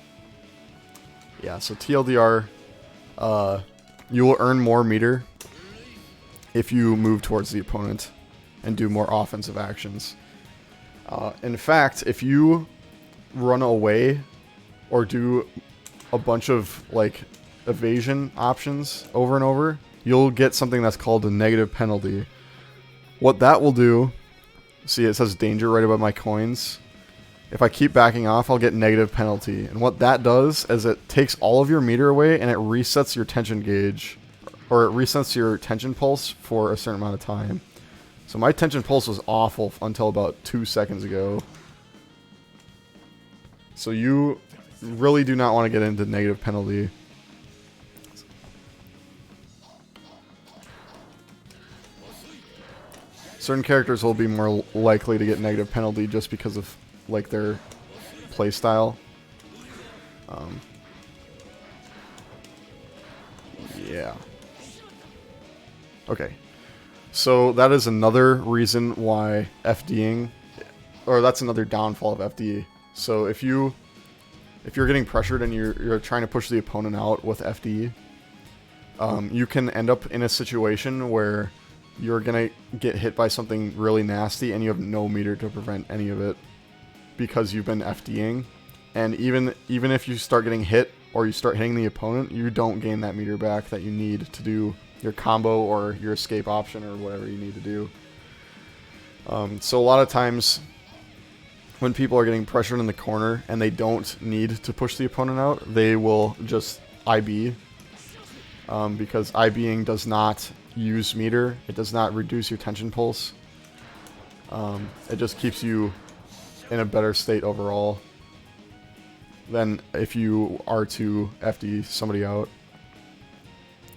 Speaker 1: Yeah, so TLDR, you will earn more meter if you move towards the opponent and do more offensive actions. In fact, if you run away or do a bunch of like evasion options over and over, you'll get something that's called a negative penalty. What that will do, see it says danger right above my coins. If I keep backing off, I'll get negative penalty. And what that does is it takes all of your meter away and it resets your tension gauge, or it resets your tension pulse for a certain amount of time. So my tension pulse was awful until about 2 seconds ago. So you really do not want to get into negative penalty. Certain characters will be more likely to get negative penalty just because of like their playstyle. Yeah. Okay. So that is another reason why FDing, or that's another downfall of FD. So if you're getting pressured and you're trying to push the opponent out with FD, you can end up in a situation where you're gonna get hit by something really nasty and you have no meter to prevent any of it because you've been FDing. And even if you start getting hit or you start hitting the opponent, you don't gain that meter back that you need to do your combo or your escape option or whatever you need to do. So a lot of times when people are getting pressured in the corner and they don't need to push the opponent out, they will just IB. Because IBing does not use meter. It does not reduce your tension pulse. It just keeps you in a better state overall than if you are to FD somebody out.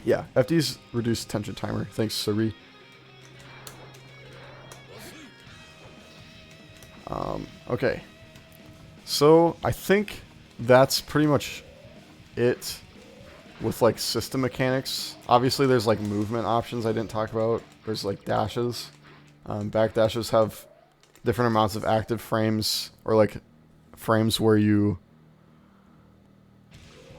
Speaker 1: Yeah, FD's reduced tension timer. Thanks, Suri. Okay. So, I think that's pretty much it with, like, system mechanics. Obviously, there's, like, movement options I didn't talk about. There's, like, dashes. Back dashes have different amounts of active frames, or, like, frames where you...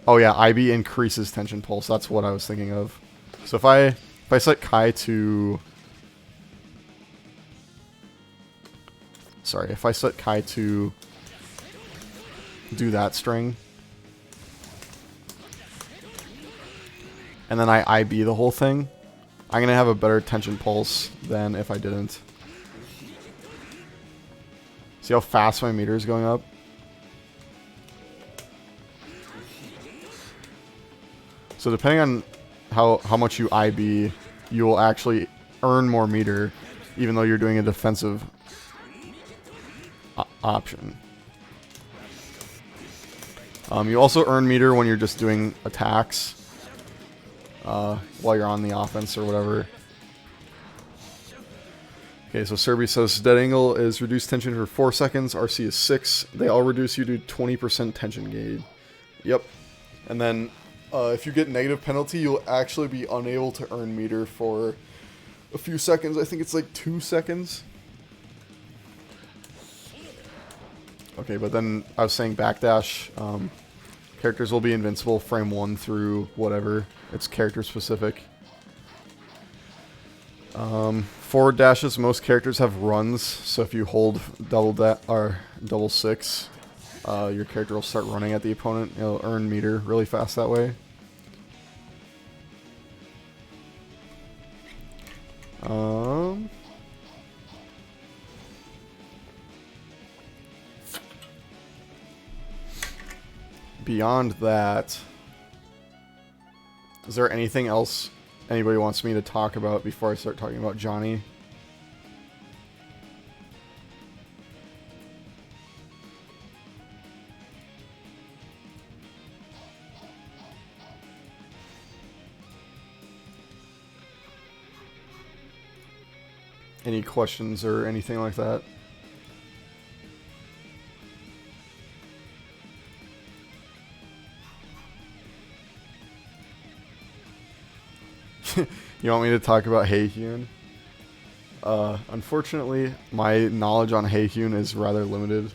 Speaker 1: Oh, yeah, IB increases tension pulse. That's what I was thinking of. So if I set Kai to... Sorry, if I set Kai to do that string, and then I IB the whole thing, I'm going to have a better tension pulse than if I didn't. See how fast my meter is going up? So depending on how much you IB, you will actually earn more meter, even though you're doing a defensive option. You also earn meter when you're just doing attacks while you're on the offense or whatever. Okay, so Serby says dead angle is reduced tension for 4 seconds, RC is 6. They all reduce you to 20% tension gain. Yep. And then if you get negative penalty, you'll actually be unable to earn meter for a few seconds. I think it's like 2 seconds. Okay, but then I was saying backdash. Characters will be invincible frame 1 through whatever. It's character specific. Forward dashes, most characters have runs, so if you hold double 6, your character will start running at the opponent. It'll earn meter really fast that way. Beyond that, is there anything else anybody wants me to talk about before I start talking about Johnny? Any questions or anything like that? You want me to talk about Heihyun? Unfortunately, my knowledge on Heihyun is rather limited.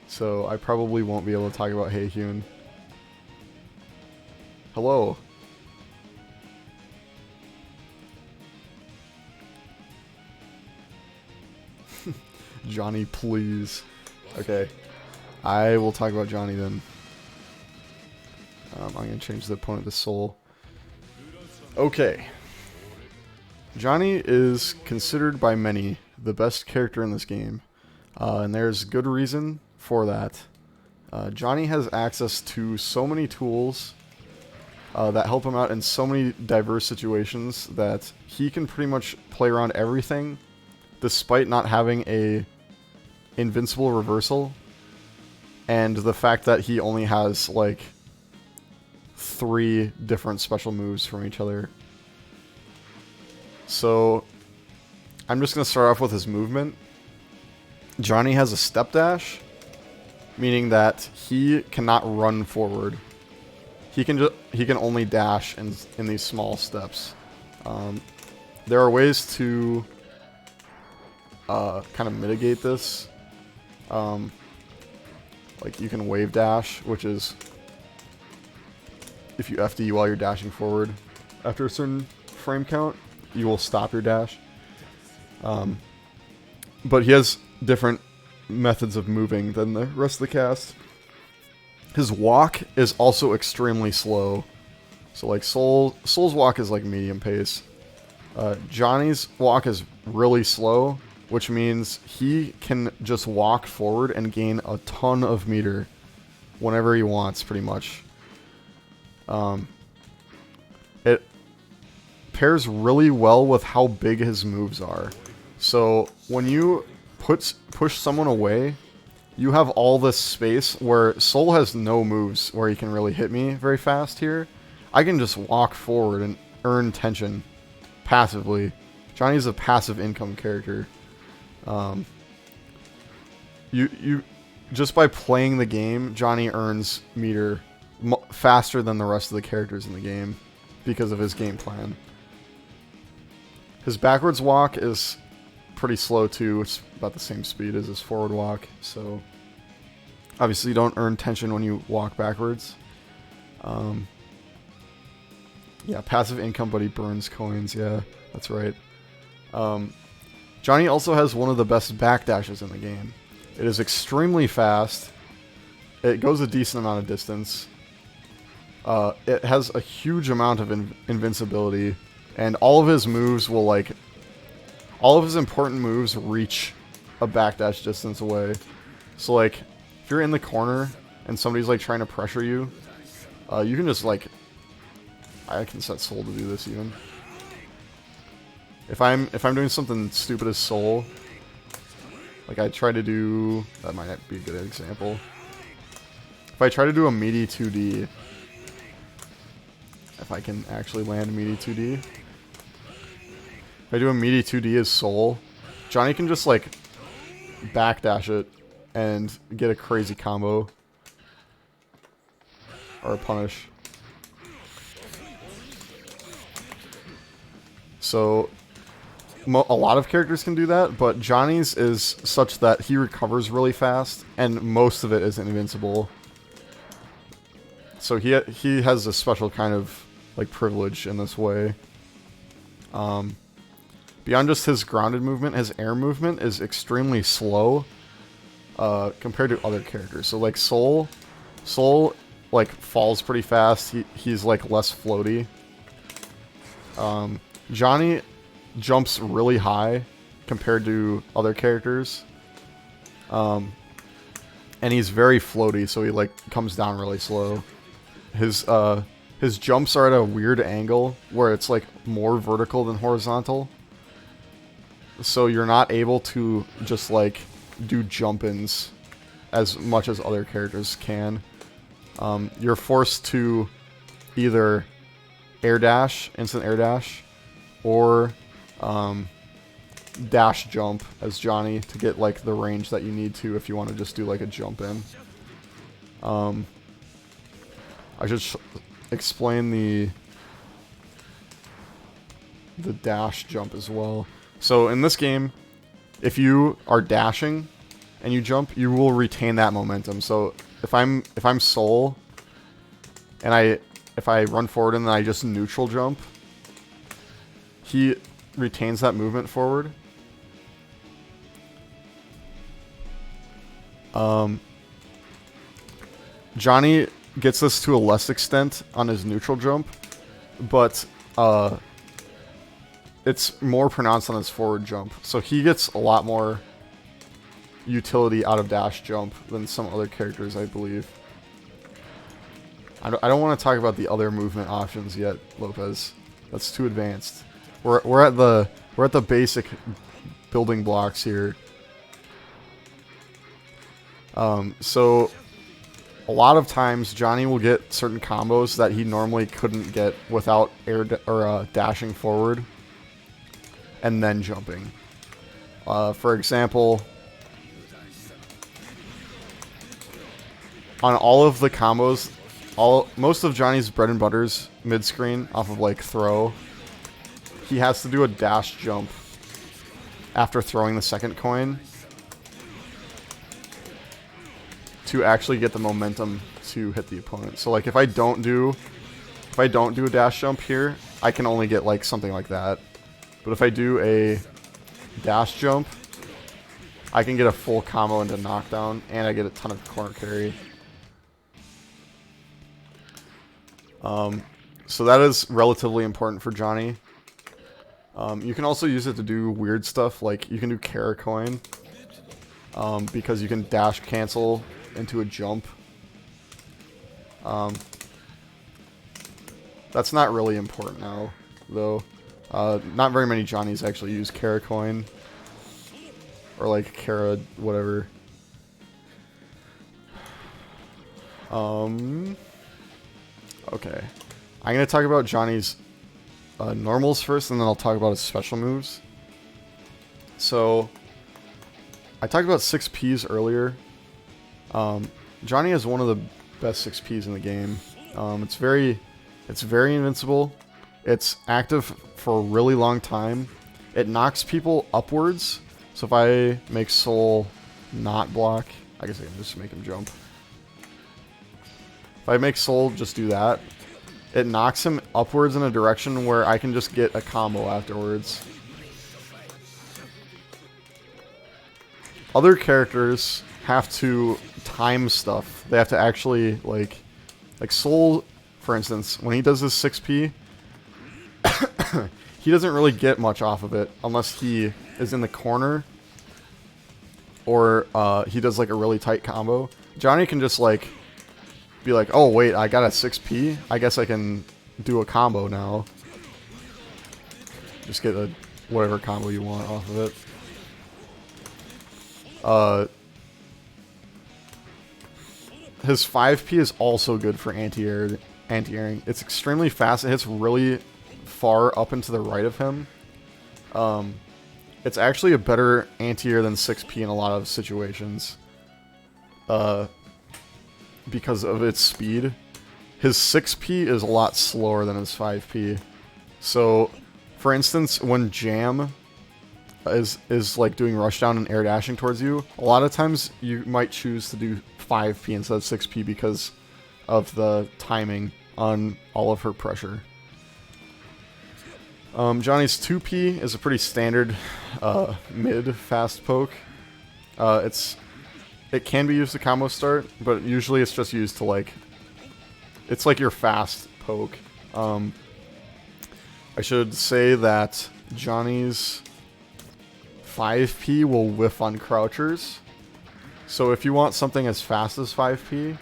Speaker 1: So I probably won't be able to talk about Heihyun. Hello. Johnny, please. Okay. I will talk about Johnny then. I'm going to change the opponent to Soul. Okay. Johnny is considered by many the best character in this game. And there's good reason for that. Johnny has access to so many tools that help him out in so many diverse situations that he can pretty much play around everything despite not having a invincible reversal. And the fact that he only has like 3 different special moves from each other. So I'm just going to start off with his movement. Johnny has a step dash, meaning that he cannot run forward. He can only dash in these small steps. There are ways to kind of mitigate this. Like you can wave dash, which is if you FD while you're dashing forward. after a certain frame count, you will stop your dash. But he has different methods of moving than the rest of the cast. His walk is also extremely slow. So like Soul's walk is like medium pace. Johnny's walk is really slow, which means he can just walk forward and gain a ton of meter whenever he wants, pretty much. It pairs really well with how big his moves are. So when you push someone away, you have all this space where Soul has no moves where he can really hit me very fast here. I can just walk forward and earn tension passively. Johnny's a passive income character. You just by playing the game, Johnny earns meter faster than the rest of the characters in the game because of his game plan. His backwards walk is pretty slow too. It's about the same speed as his forward walk, so obviously you don't earn tension when you walk backwards. Yeah, passive income, but he burns coins. Yeah, that's right. Johnny also has one of the best backdashes in the game. It is extremely fast. It goes a decent amount of distance. It has a huge amount of invincibility, and all of his moves will all of his important moves reach a backdash distance away. So like, if you're in the corner and somebody's like trying to pressure you, you can just like, I can set Soul to do this even. If I'm doing something stupid as Soul, like I try to do, that might not be a good example. If I try to do a meaty 2D, if I can actually land meaty 2D. If I do a meaty 2D as Soul, Johnny can just like backdash it and get a crazy combo. Or a punish. So, a lot of characters can do that, but Johnny's is such that he recovers really fast, and most of it is invincible. So he has a special kind of like privilege in this way. Beyond just his grounded movement, his air movement is extremely slow compared to other characters. So like Soul like falls pretty fast. He's like less floaty. Johnny jumps really high compared to other characters. And he's very floaty, so he like comes down really slow. His jumps are at a weird angle where it's like more vertical than horizontal. So you're not able to just like do jump-ins as much as other characters can. You're forced to either air dash, instant air dash, or dash jump as Johnny to get like the range that you need to if you want to just do like a jump in. I should explain the dash jump as well. So in this game, if you are dashing and you jump, you will retain that momentum. So if I'm Soul and if I run forward and then I just neutral jump, he retains that movement forward. Johnny gets this to a less extent on his neutral jump, but it's more pronounced on his forward jump. So he gets a lot more utility out of dash jump than some other characters, I believe. I don't want to talk about the other movement options yet, Lopez. That's too advanced. We're at the basic building blocks here. So a lot of times Johnny will get certain combos that he normally couldn't get without dashing forward and then jumping. For example, on all of the combos, most of Johnny's bread and butters mid-screen off of like throw, he has to do a dash jump after throwing the second coin to actually get the momentum to hit the opponent. So like if I don't do a dash jump here, I can only get like something like that. But if I do a dash jump, I can get a full combo into knockdown, and I get a ton of corner carry. So that is relatively important for Johnny. You can also use it to do weird stuff, like you can do Kara Coin, because you can dash cancel into a jump. That's not really important now, though. Not very many Johnnies actually use Kara Coin. Or like Kara, whatever. Okay. I'm going to talk about Johnny's normals first, and then I'll talk about his special moves. So, I talked about 6Ps earlier. Johnny is one of the best 6Ps in the game. It's very invincible. It's active for a really long time. It knocks people upwards. So if I make Soul not block, I guess I can just make him jump. If I make Soul just do that, it knocks him upwards in a direction where I can just get a combo afterwards. Other characters have to time stuff. They have to actually, like Soul, for instance, when he does his 6P, he doesn't really get much off of it unless he is in the corner or he does like a really tight combo. Johnny can just like be like, oh wait, I got a 6P, I guess I can do a combo now. Just get a whatever combo you want off of it. His 5P is also good for anti-airing. It's extremely fast. It hits really far up and to the right of him. It's actually a better anti-air than 6P in a lot of situations. Because of its speed. His 6P is a lot slower than his 5P. So, for instance, when Jam is like doing rushdown and air dashing towards you, a lot of times you might choose to do 5P instead of 6P because of the timing on all of her pressure. Johnny's 2P is a pretty standard mid fast poke. It can be used to combo start, but usually it's just used to like, it's like your fast poke. I should say that Johnny's 5P will whiff on crouchers. So if you want something as fast as 5P,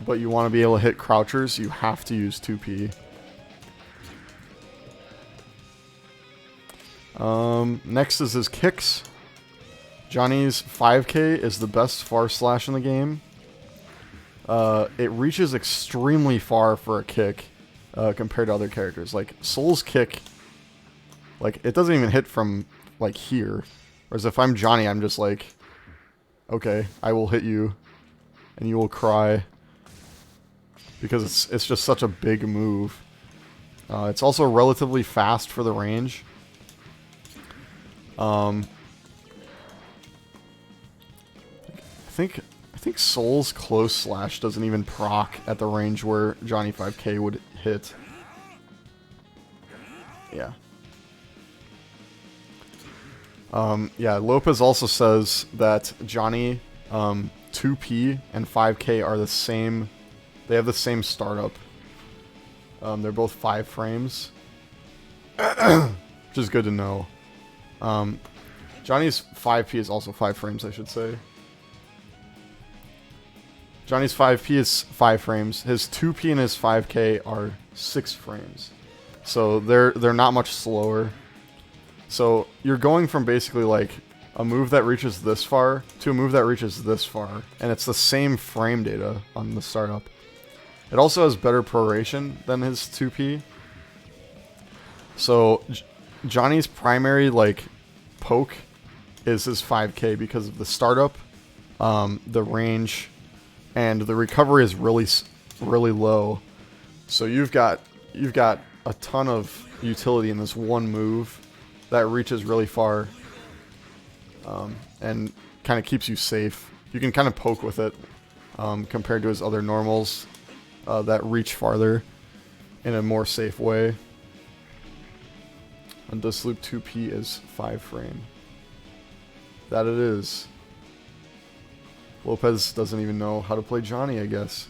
Speaker 1: but you want to be able to hit crouchers, you have to use 2P. Next is his kicks. Johnny's 5K is the best far slash in the game. It reaches extremely far for a kick compared to other characters. Like, Soul's kick, like, it doesn't even hit from, like, here. Whereas if I'm Johnny, I'm just like, okay, I will hit you, and you will cry. Because it's just such a big move. It's also relatively fast for the range. I think Soul's close slash doesn't even proc at the range where Johnny 5K would hit. Yeah. Yeah, Lopez also says that Johnny 2P and 5K are the same. They have the same startup. They're both 5 frames. Which is good to know. Johnny's 5P is also 5 frames, I should say. Johnny's 5P is 5 frames. His 2P and his 5K are 6 frames. So they're not much slower. So you're going from basically like a move that reaches this far to a move that reaches this far. And it's the same frame data on the startup. It also has better proration than his 2P. So Johnny's primary like poke is his 5K because of the startup, the range, and the recovery is really low. So you've got a ton of utility in this one move that reaches really far, and kind of keeps you safe. You can kind of poke with it compared to his other normals that reach farther in a more safe way. On this loop, 2P is 5 frame. That it is. Lopez doesn't even know how to play Johnny, I guess.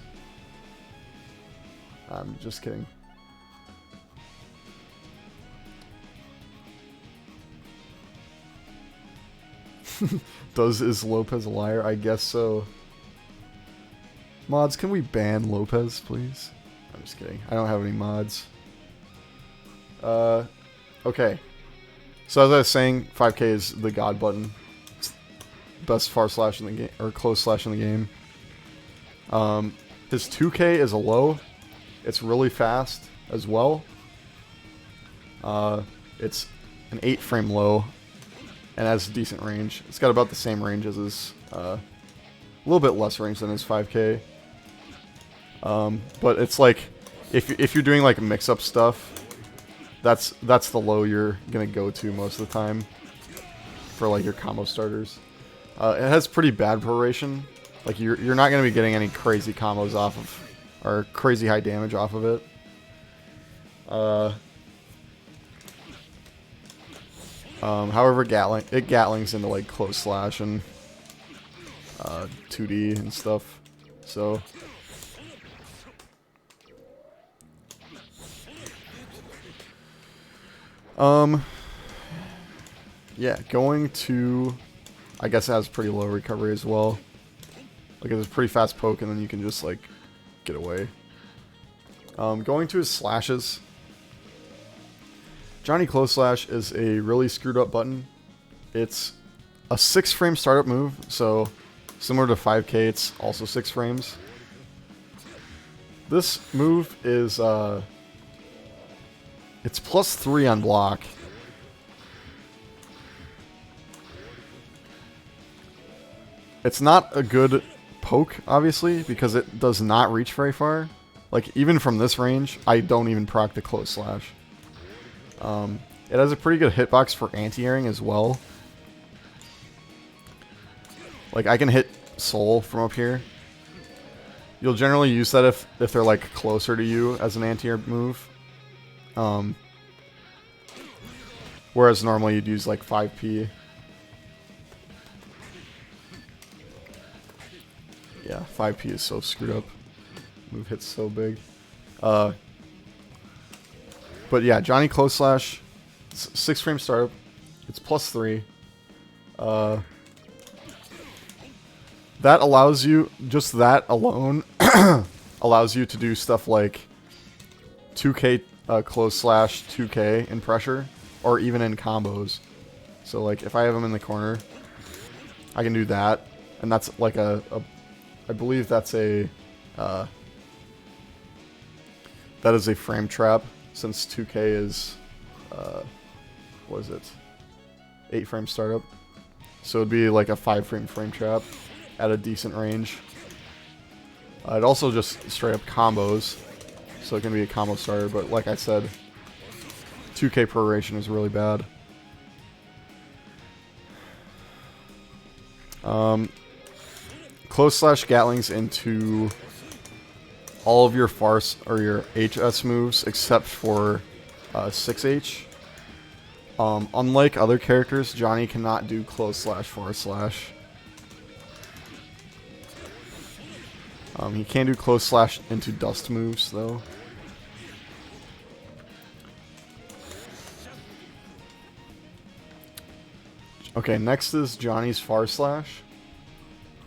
Speaker 1: I'm just kidding. Is Lopez a liar? I guess so. Mods, can we ban Lopez, please? I'm just kidding. I don't have any mods. Okay. So as I was saying, 5K is the god button. It's best far slash in the game, or close slash in the game. His 2K is a low. It's really fast as well. It's an 8 frame low and has decent range. It's got about the same range as his, a little bit less range than his 5K. But it's like, if you're doing like mix-up stuff, that's the low you're gonna go to most of the time for like your combo starters. It has pretty bad proration. Like you're not gonna be getting any crazy combos off of, or crazy high damage off of it. However, it Gatlings into like close slash and 2D and stuff. So yeah, going to, I guess it has pretty low recovery as well. Like it's a pretty fast poke and then you can just like get away. Going to his slashes. Johnny Close Slash is a really screwed up button. It's a 6 frame startup move, so similar to 5K, it's also 6 frames. This move is it's +3 on block. It's not a good poke, obviously, because it does not reach very far. Like, even from this range, I don't even proc the Close Slash. It has a pretty good hitbox for anti-airing as well. Like, I can hit Soul from up here. You'll generally use that if they're, like, closer to you as an anti-air move. Whereas normally you'd use, like, 5P. Yeah, 5P is so screwed up. Move hits so big. But yeah, Johnny Close Slash, 6 frame startup. It's +3. That allows you, just that alone, allows you to do stuff like 2K Close Slash, 2K in pressure, or even in combos. So like, if I have him in the corner, I can do that, and that's like I believe that's a, that is a frame trap, since 2K is, what is it, 8 frame startup. So it'd be like a 5 frame trap at a decent range. It also just straight up combos, so it can be a combo starter, but like I said, 2K proration is really bad. Close Slash Gatlings into all of your farce or your HS moves except for 6H. Unlike other characters, Johnny cannot do Close Slash, Forward Slash. He can do Close Slash into dust moves though. Okay, next is Johnny's Far Slash.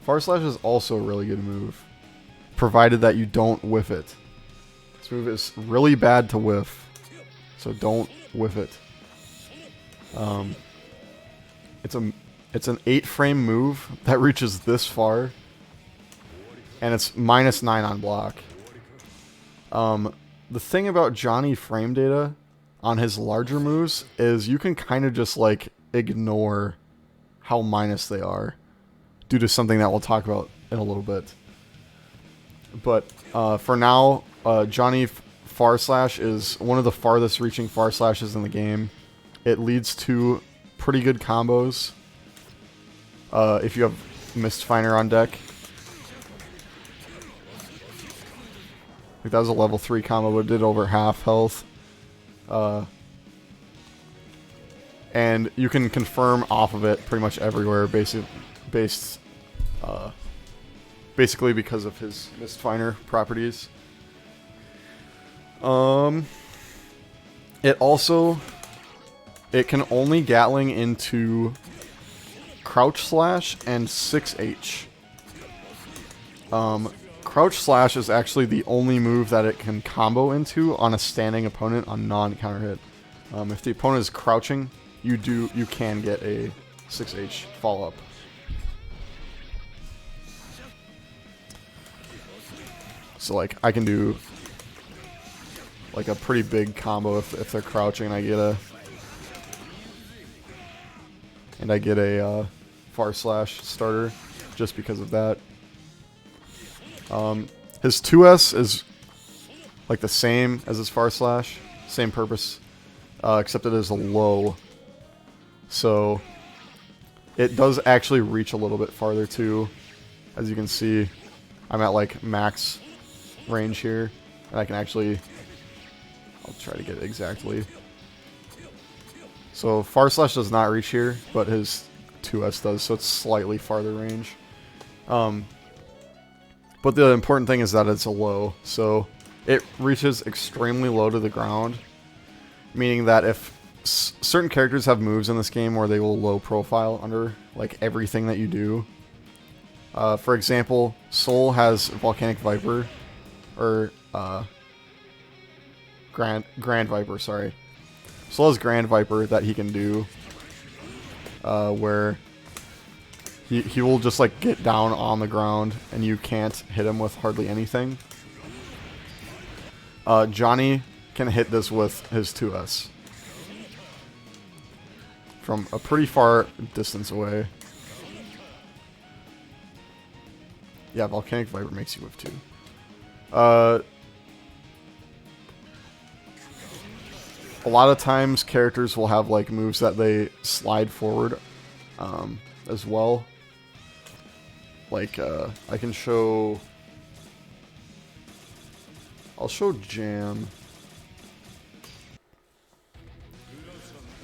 Speaker 1: Far Slash is also a really good move, provided that you don't whiff it. This move is really bad to whiff, so don't whiff it. It's an 8 frame move that reaches this far, and it's -9 on block. The thing about Johnny frame data on his larger moves is you can kind of just like ignore how minus they are due to something that we'll talk about in a little bit. But for now, Johnny Far Slash is one of the farthest reaching Far Slashes in the game. It leads to pretty good combos if you have Misfire on deck. Like that was a level 3 combo, but it did over half health. and you can confirm off of it pretty much everywhere, basically because of his Misfire properties. It can only Gatling into Crouch Slash and 6H. Crouch Slash is actually the only move that it can combo into on a standing opponent on non-counter hit. If the opponent is crouching, you can get a 6H follow-up. So like I can do like a pretty big combo if they're crouching, and I get a Far Slash starter just because of that. His 2S is like the same as his Far Slash, same purpose, except it is a low. So it does actually reach a little bit farther too. As you can see, I'm at like max range here, and I can actually, I'll try to get it exactly. So Far Slash does not reach here, but his 2S does, so it's slightly farther range. But the important thing is that it's a low, so it reaches extremely low to the ground, meaning that if certain characters have moves in this game where they will low profile under like everything that you do. For example, Soul has Volcanic Viper, or Grand Viper, sorry. Soul has Grand Viper that he can do, where he will just like get down on the ground and you can't hit him with hardly anything. Johnny can hit this with his 2S from a pretty far distance away. Yeah, Volcanic Viper makes you whiff too. A lot of times characters will have like moves that they slide forward as well. Like I can show, I'll show Jam.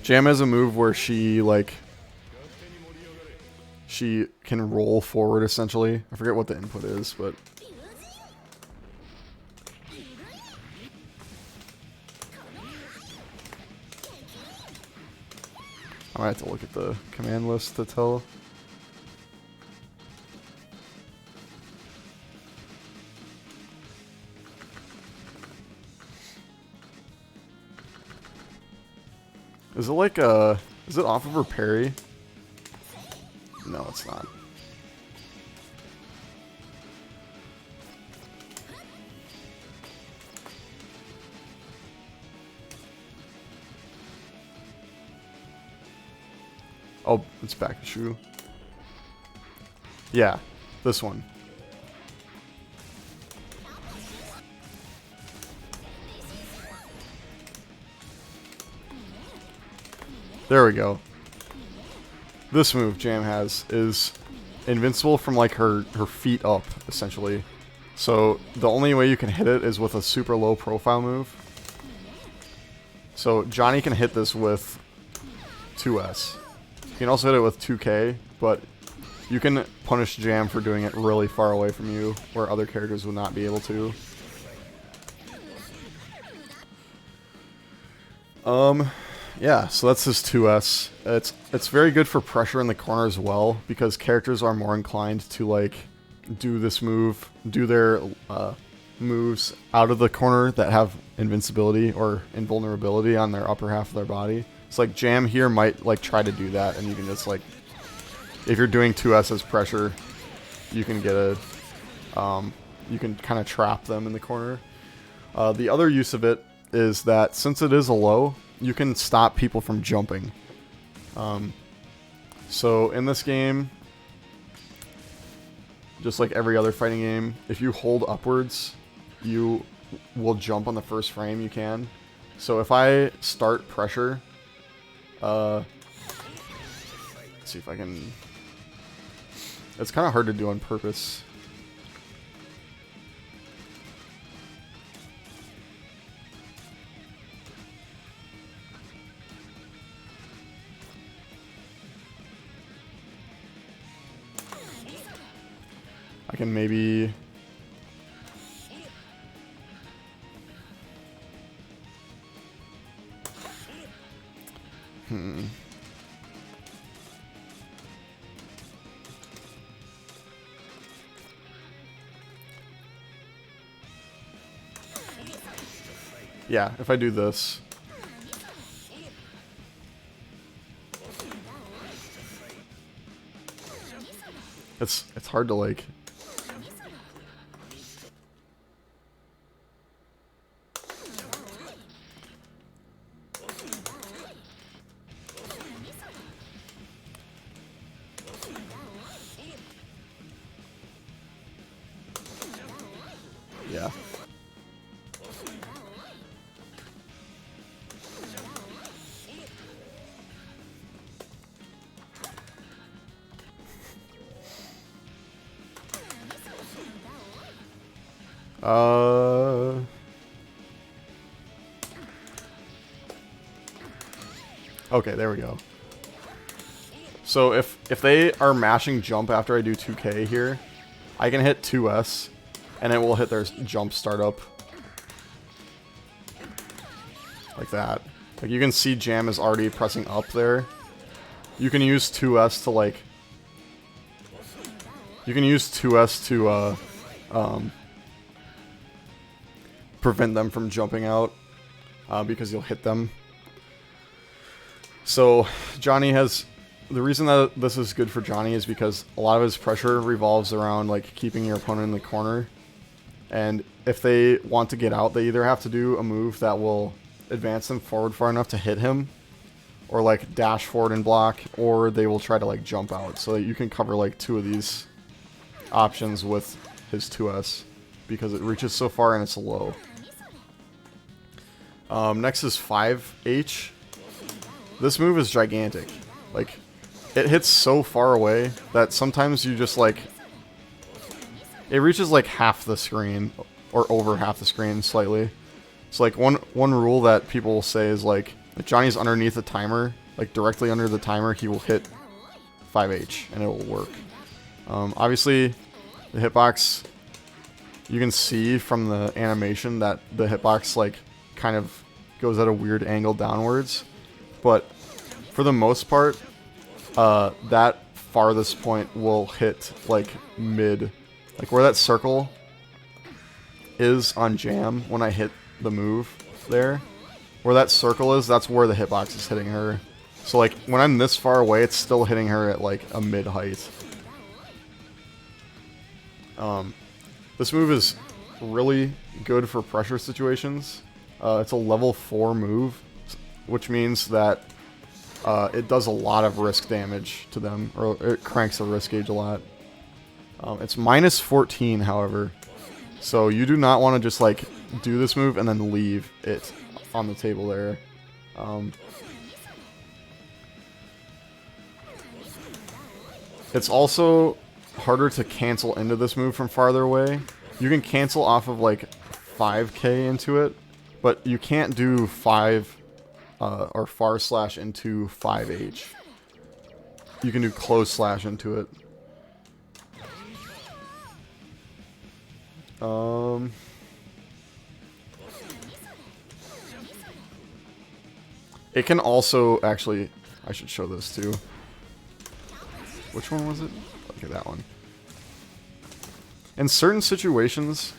Speaker 1: Jam has a move where she can roll forward essentially. I forget what the input is, but I might have to look at the command list to tell. Is it like is it off of her parry? No, it's not. Oh, it's back to shoe. Yeah, this one. There we go. This move Jam has is invincible from like her feet up, essentially. So the only way you can hit it is with a super low profile move. So Johnny can hit this with 2S. You can also hit it with 2K, but you can punish Jam for doing it really far away from you, where other characters would not be able to. Yeah, so that's his 2S. It's very good for pressure in the corner as well, because characters are more inclined to like do this move, do their moves out of the corner that have invincibility or invulnerability on their upper half of their body. It's like Jam here might like try to do that, and you can just like, if you're doing 2S as pressure, you can get a, you can kind of trap them in the corner. The other use of it is that since it is a low, you can stop people from jumping. So in this game, just like every other fighting game, if you hold upwards, you will jump on the first frame you can. So if I start pressure, let's see if I can, it's kind of hard to do on purpose. I can maybe... Yeah, if I do this. It's hard to like... Yeah. Okay, there we go. So if they are mashing jump after I do 2K here, I can hit 2S, and it will hit their jump startup. Like that. Like you can see Jam is already pressing up there. You can use 2S to like... You can use 2S to prevent them from jumping out, because you'll hit them. So Johnny has... The reason that this is good for Johnny is because a lot of his pressure revolves around like keeping your opponent in the corner. And if they want to get out, they either have to do a move that will advance them forward far enough to hit him, or like dash forward and block, or they will try to like jump out. So that you can cover like two of these options with his 2S, because it reaches so far and it's low. Next is 5H. This move is gigantic. Like, it hits so far away that sometimes you just like... It reaches like half the screen, or over half the screen slightly. So like one rule that people will say is like, if Johnny's underneath the timer, like directly under the timer, he will hit 5H and it will work. Obviously, the hitbox, you can see from the animation that the hitbox like kind of goes at a weird angle downwards. But for the most part, that farthest point will hit like mid, like where that circle is on Jam when I hit the move there. Where that circle is, that's where the hitbox is hitting her. So like when I'm this far away, it's still hitting her at like a mid height. This move is really good for pressure situations. It's a level 4 move, which means that it does a lot of risk damage to them, or it cranks the risk gauge a lot. It's minus 14, however, so you do not want to just like do this move and then leave it on the table there. It's also harder to cancel into this move from farther away. You can cancel off of like 5K into it, but you can't do 5 or far slash into 5H. You can do close slash into it. It can also, actually, I should show this too. Which one was it? Okay, that one. In certain situations,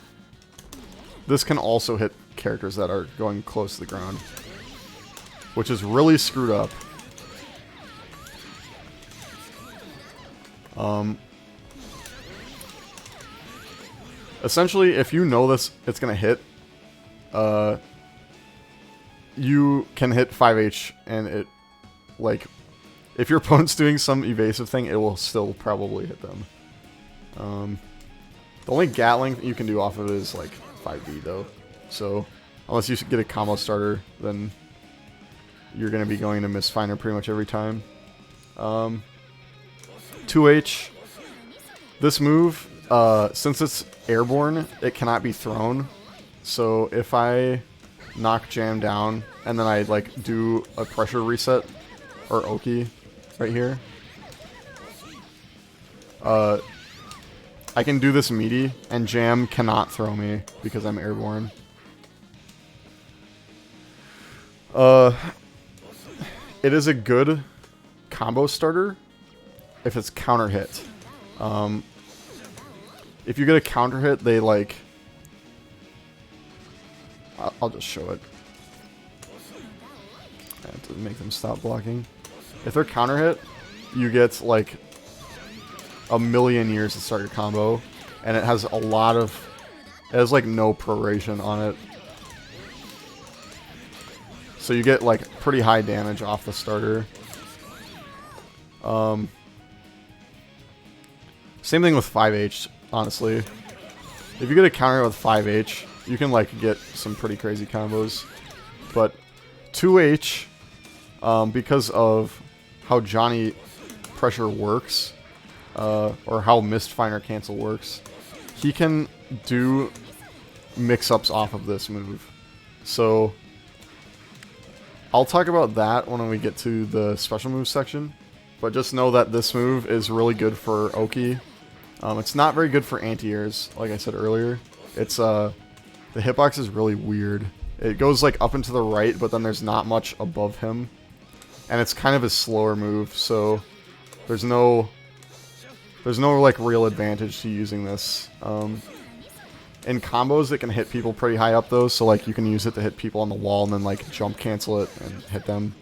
Speaker 1: this can also hit characters that are going close to the ground, which is really screwed up. Essentially, if you know this, it's gonna hit, you can hit 5H, and it, like, if your opponent's doing some evasive thing, it will still probably hit them. The only Gatling you can do off of it is, like, 5B, though. So, unless you get a combo starter, then you're going to be going to Misfire pretty much every time. 2H. This move, since it's airborne, it cannot be thrown. So, if I knock Jam down, and then I, like, do a pressure reset, or Oki, right here, I can do this meaty, and Jam cannot throw me because I'm airborne. It is a good combo starter if it's counter hit. If you get a counter hit, they like... I'll just show it. I have to make them stop blocking. If they're counter hit, you get like a million years to start your combo, and it has a lot of... It has like no proration on it. So you get like pretty high damage off the starter. Same thing with 5H, honestly. If you get a counter with 5H, you can like get some pretty crazy combos. But 2H, because of how Johnny pressure works, or how Misfire cancel works, he can do mix-ups off of this move. So I'll talk about that when we get to the special move section. But just know that this move is really good for Oki. It's not very good for anti-airs, like I said earlier. It's the hitbox is really weird. It goes like up and to the right, but then there's not much above him. And it's kind of a slower move, so there's no like real advantage to using this. In combos, it can hit people pretty high up though, so like you can use it to hit people on the wall and then like jump cancel it and hit them.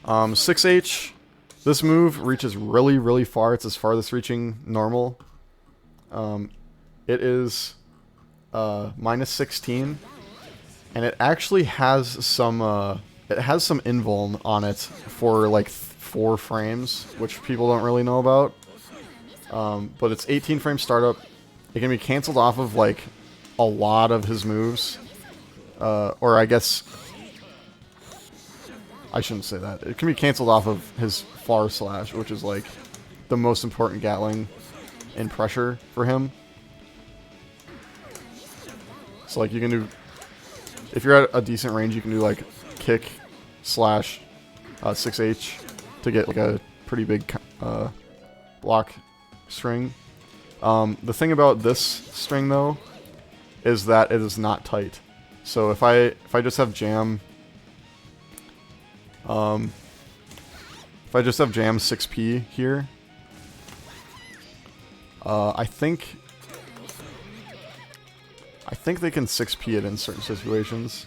Speaker 1: 6H, this move reaches really, really far. It's as farthest reaching normal. It is minus 16, and it actually has some invuln on it for like 4 frames, which people don't really know about. But it's 18 frame startup. It can be canceled off of like a lot of his moves, or I guess I shouldn't say that. It can be canceled off of his far slash, which is like the most important Gatling in pressure for him. So like you can do, if you're at a decent range, you can do like kick slash 6H to get like a pretty big block string. The thing about this string though is that it is not tight. So if I just have Jam, if I just have Jam 6P here, I think they can 6P it in certain situations.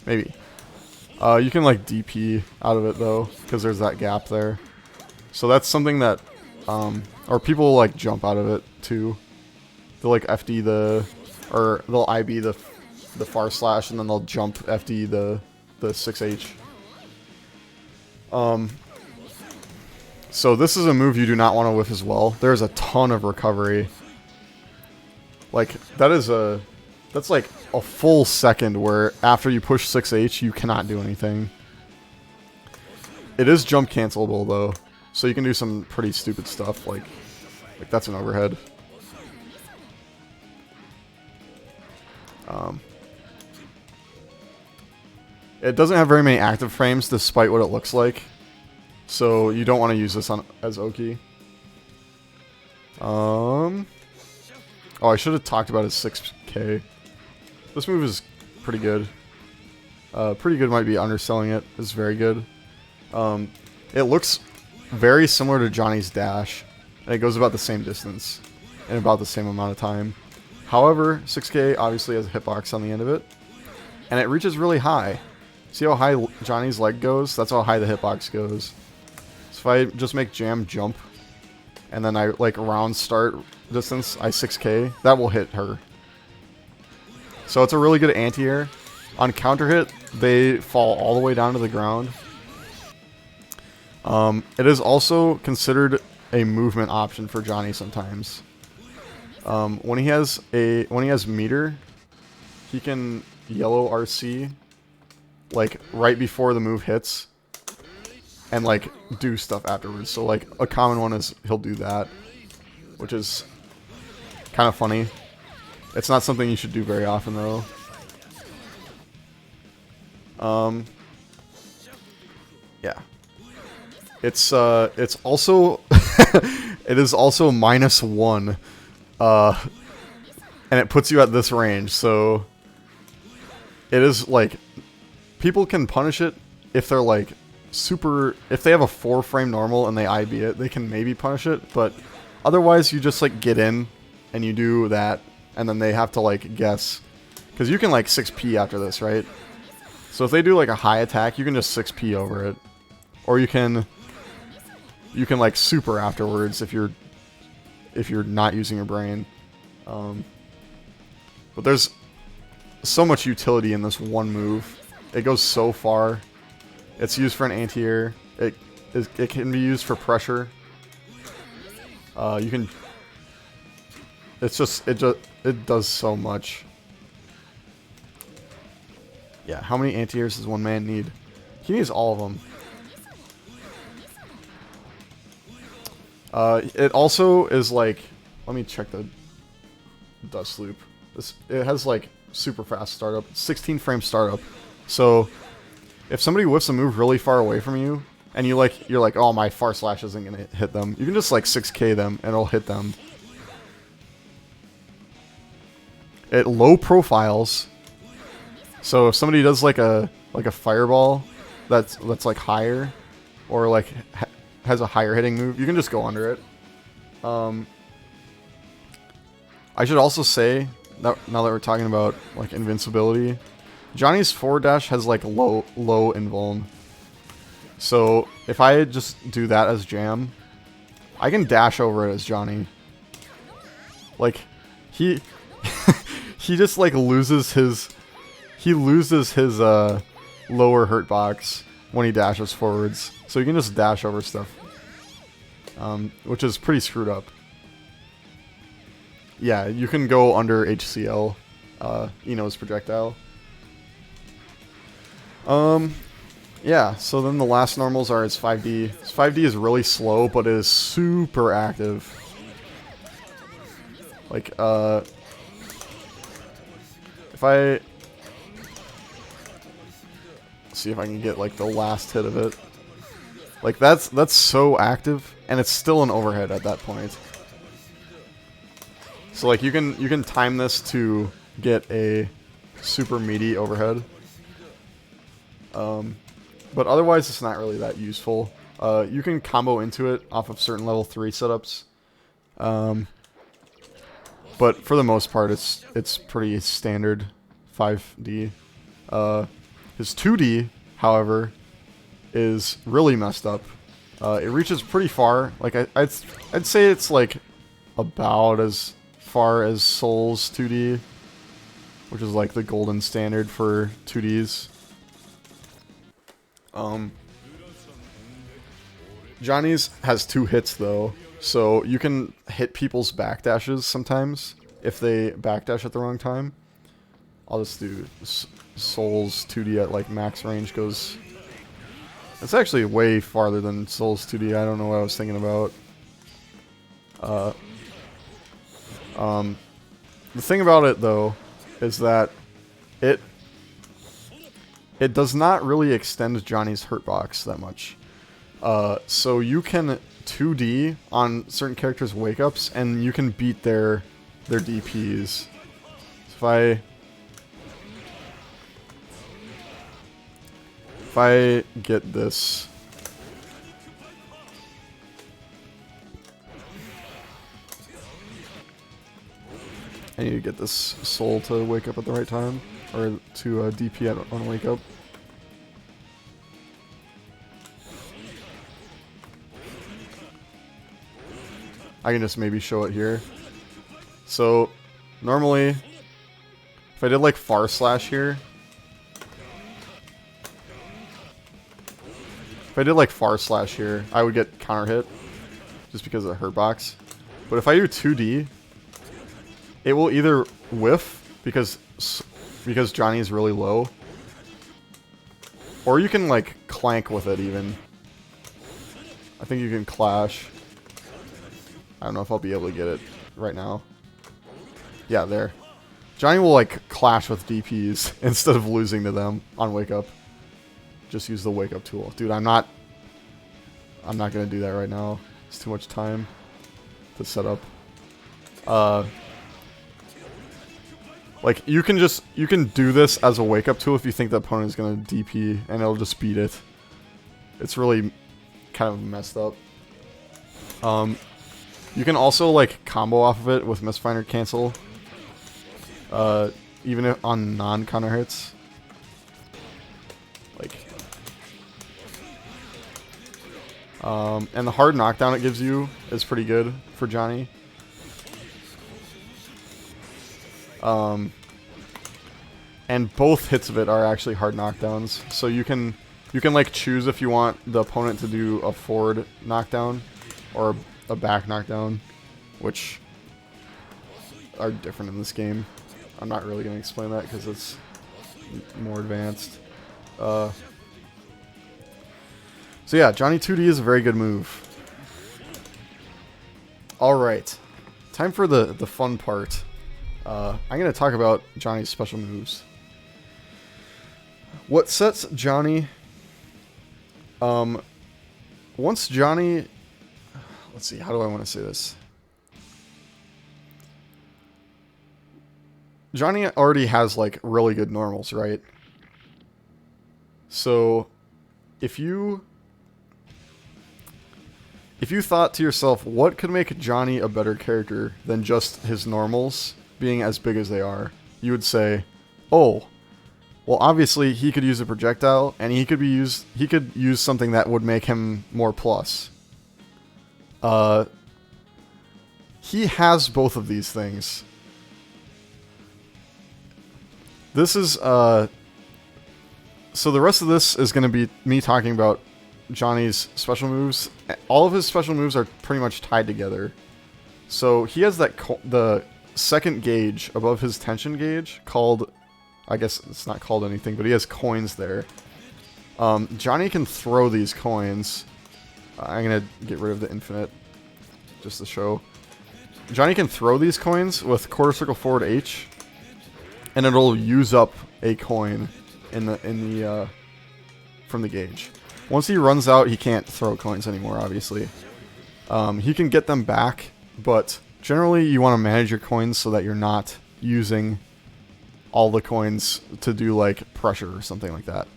Speaker 1: Maybe. You can like DP out of it though, because there's that gap there. So that's something that, or people like jump out of it too. They'll like FD or they'll IB the far slash and then they'll jump FD the 6H. So this is a move you do not want to whiff as well. There's a ton of recovery. Like that's like a full second where after you push 6H you cannot do anything. It is jump cancelable though, so you can do some pretty stupid stuff like that's an overhead. It doesn't have very many active frames despite what it looks like, so you don't want to use this as Oki. Oh, I should have talked about his 6K. This move is pretty good. Pretty good might be underselling it. It's very good. It looks very similar to Johnny's dash, and it goes about the same distance in about the same amount of time. However, 6K obviously has a hitbox on the end of it, and it reaches really high. See how high Johnny's leg goes? That's how high the hitbox goes. So if I just make Jam jump, and then I like round start distance, I 6K, that will hit her. So it's a really good anti-air. On counter hit, they fall all the way down to the ground. It is also considered a movement option for Johnny sometimes. When he has meter, he can yellow RC like right before the move hits and like do stuff afterwards. So like a common one is he'll do that, which is kind of funny. It's not something you should do very often though. Yeah. It's also it is also -1. And it puts you at this range, so it is like people can punish it if they're like if they have a 4-frame normal and they IB it, they can maybe punish it, but otherwise you just like get in and you do that, and then they have to like guess, because you can like 6p after this, right? So if they do like a high attack, you can just 6p over it, or you can like super afterwards if you're not using your brain. But there's so much utility in this one move. It goes so far. It's used for an anti-air. It can be used for pressure. You can. It does so much. Yeah, how many anti-airs does one man need? He needs all of them. It also is like, let me check the dust loop. It has like super fast startup, 16 frame startup. So if somebody whiffs a move really far away from you, and you're like, oh, my far slash isn't gonna hit them, you can just like 6k them and it'll hit them. It low profiles. So if somebody does like a fireball that's like higher, or like has a higher hitting move, you can just go under it. I should also say that now that we're talking about like invincibility, Johnny's forward dash has like low invuln. So if I just do that as jam, I can dash over it as Johnny. Like he he just like loses his lower hurt box when he dashes forwards. So you can just dash over stuff, which is pretty screwed up. Yeah, you can go under HCL, Ino's projectile. Yeah, so then the last normals are its 5D. Its 5D is really slow, but it is super active. Like, if I see if I can get like the last hit of it. Like that's so active, and it's still an overhead at that point. So like you can time this to get a super meaty overhead. But otherwise it's not really that useful. You can combo into it off of certain level 3 setups. But for the most part it's pretty standard 5D. His 2D, however, is really messed up. It reaches pretty far. Like I'd say it's like about as far as Soul's 2D, which is like the golden standard for 2Ds. Johnny's has 2 hits though, so you can hit people's backdashes sometimes if they backdash at the wrong time. I'll just do Soul's 2D at like max range goes. It's actually way farther than Soul's 2D. I don't know what I was thinking about. The thing about it though is that it does not really extend Johnny's hurt box that much. So you can 2D on certain characters' wake ups, and you can beat their DPs. So if I get this, I need to get this Soul to wake up at the right time, or to DP on wake up. I can just maybe show it here. So normally, if I did like far slash here, I would get counter hit just because of the hurt box. But if I do 2D, it will either whiff because Johnny is really low, or you can like clank with it even. I think you can clash. I don't know if I'll be able to get it right now. Yeah, there. Johnny will like clash with DPs instead of losing to them on wake up. just use the wake up tool. Dude, I'm not gonna do that right now. It's too much time to set up. Like, you can do this as a wake up tool if you think the opponent is gonna DP, and it'll just beat it. It's really kind of messed up. You can also, like, combo off of it with Misfire cancel. Even if on non-counter hits. Like, and the hard knockdown it gives you is pretty good for Johnny. And both hits of it are actually hard knockdowns, so you can like choose if you want the opponent to do a forward knockdown or a back knockdown, which are different in this game. I'm not really going to explain that because it's more advanced. So yeah, Johnny 2D is a very good move. Alright, time for the fun part. I'm going to talk about Johnny's special moves. What sets Johnny... once Johnny... Let's see, how do I want to say this? Johnny already has, like, really good normals, right? So, if you thought to yourself, what could make Johnny a better character than just his normals being as big as they are, you would say, oh, well, obviously he could use a projectile, and he could use something that would make him more plus. He has both of these things. This is so the rest of this is going to be me talking about Johnny's special moves. All of his special moves are pretty much tied together. So he has that the second gauge above his tension gauge called, I guess it's not called anything, but he has coins there. Johnny can throw these coins. I'm going to get rid of the infinite just to show. Johnny can throw these coins with quarter circle forward H, and it'll use up a coin in the from the gauge. Once he runs out, he can't throw coins anymore, obviously. He can get them back, but generally you want to manage your coins so that you're not using all the coins to do, like, pressure or something like that.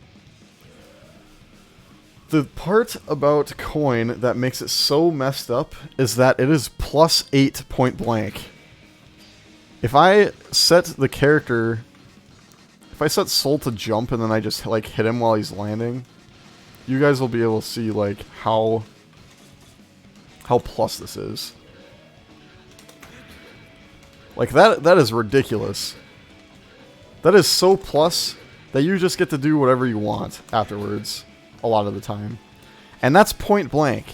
Speaker 1: The part about coin that makes it so messed up is that it is +8 point blank. If I set the character... If I set Soul to jump and then I just, like, hit him while he's landing, you guys will be able to see, like, how plus this is. Like, that is ridiculous. That is so plus that you just get to do whatever you want afterwards a lot of the time. And that's point blank.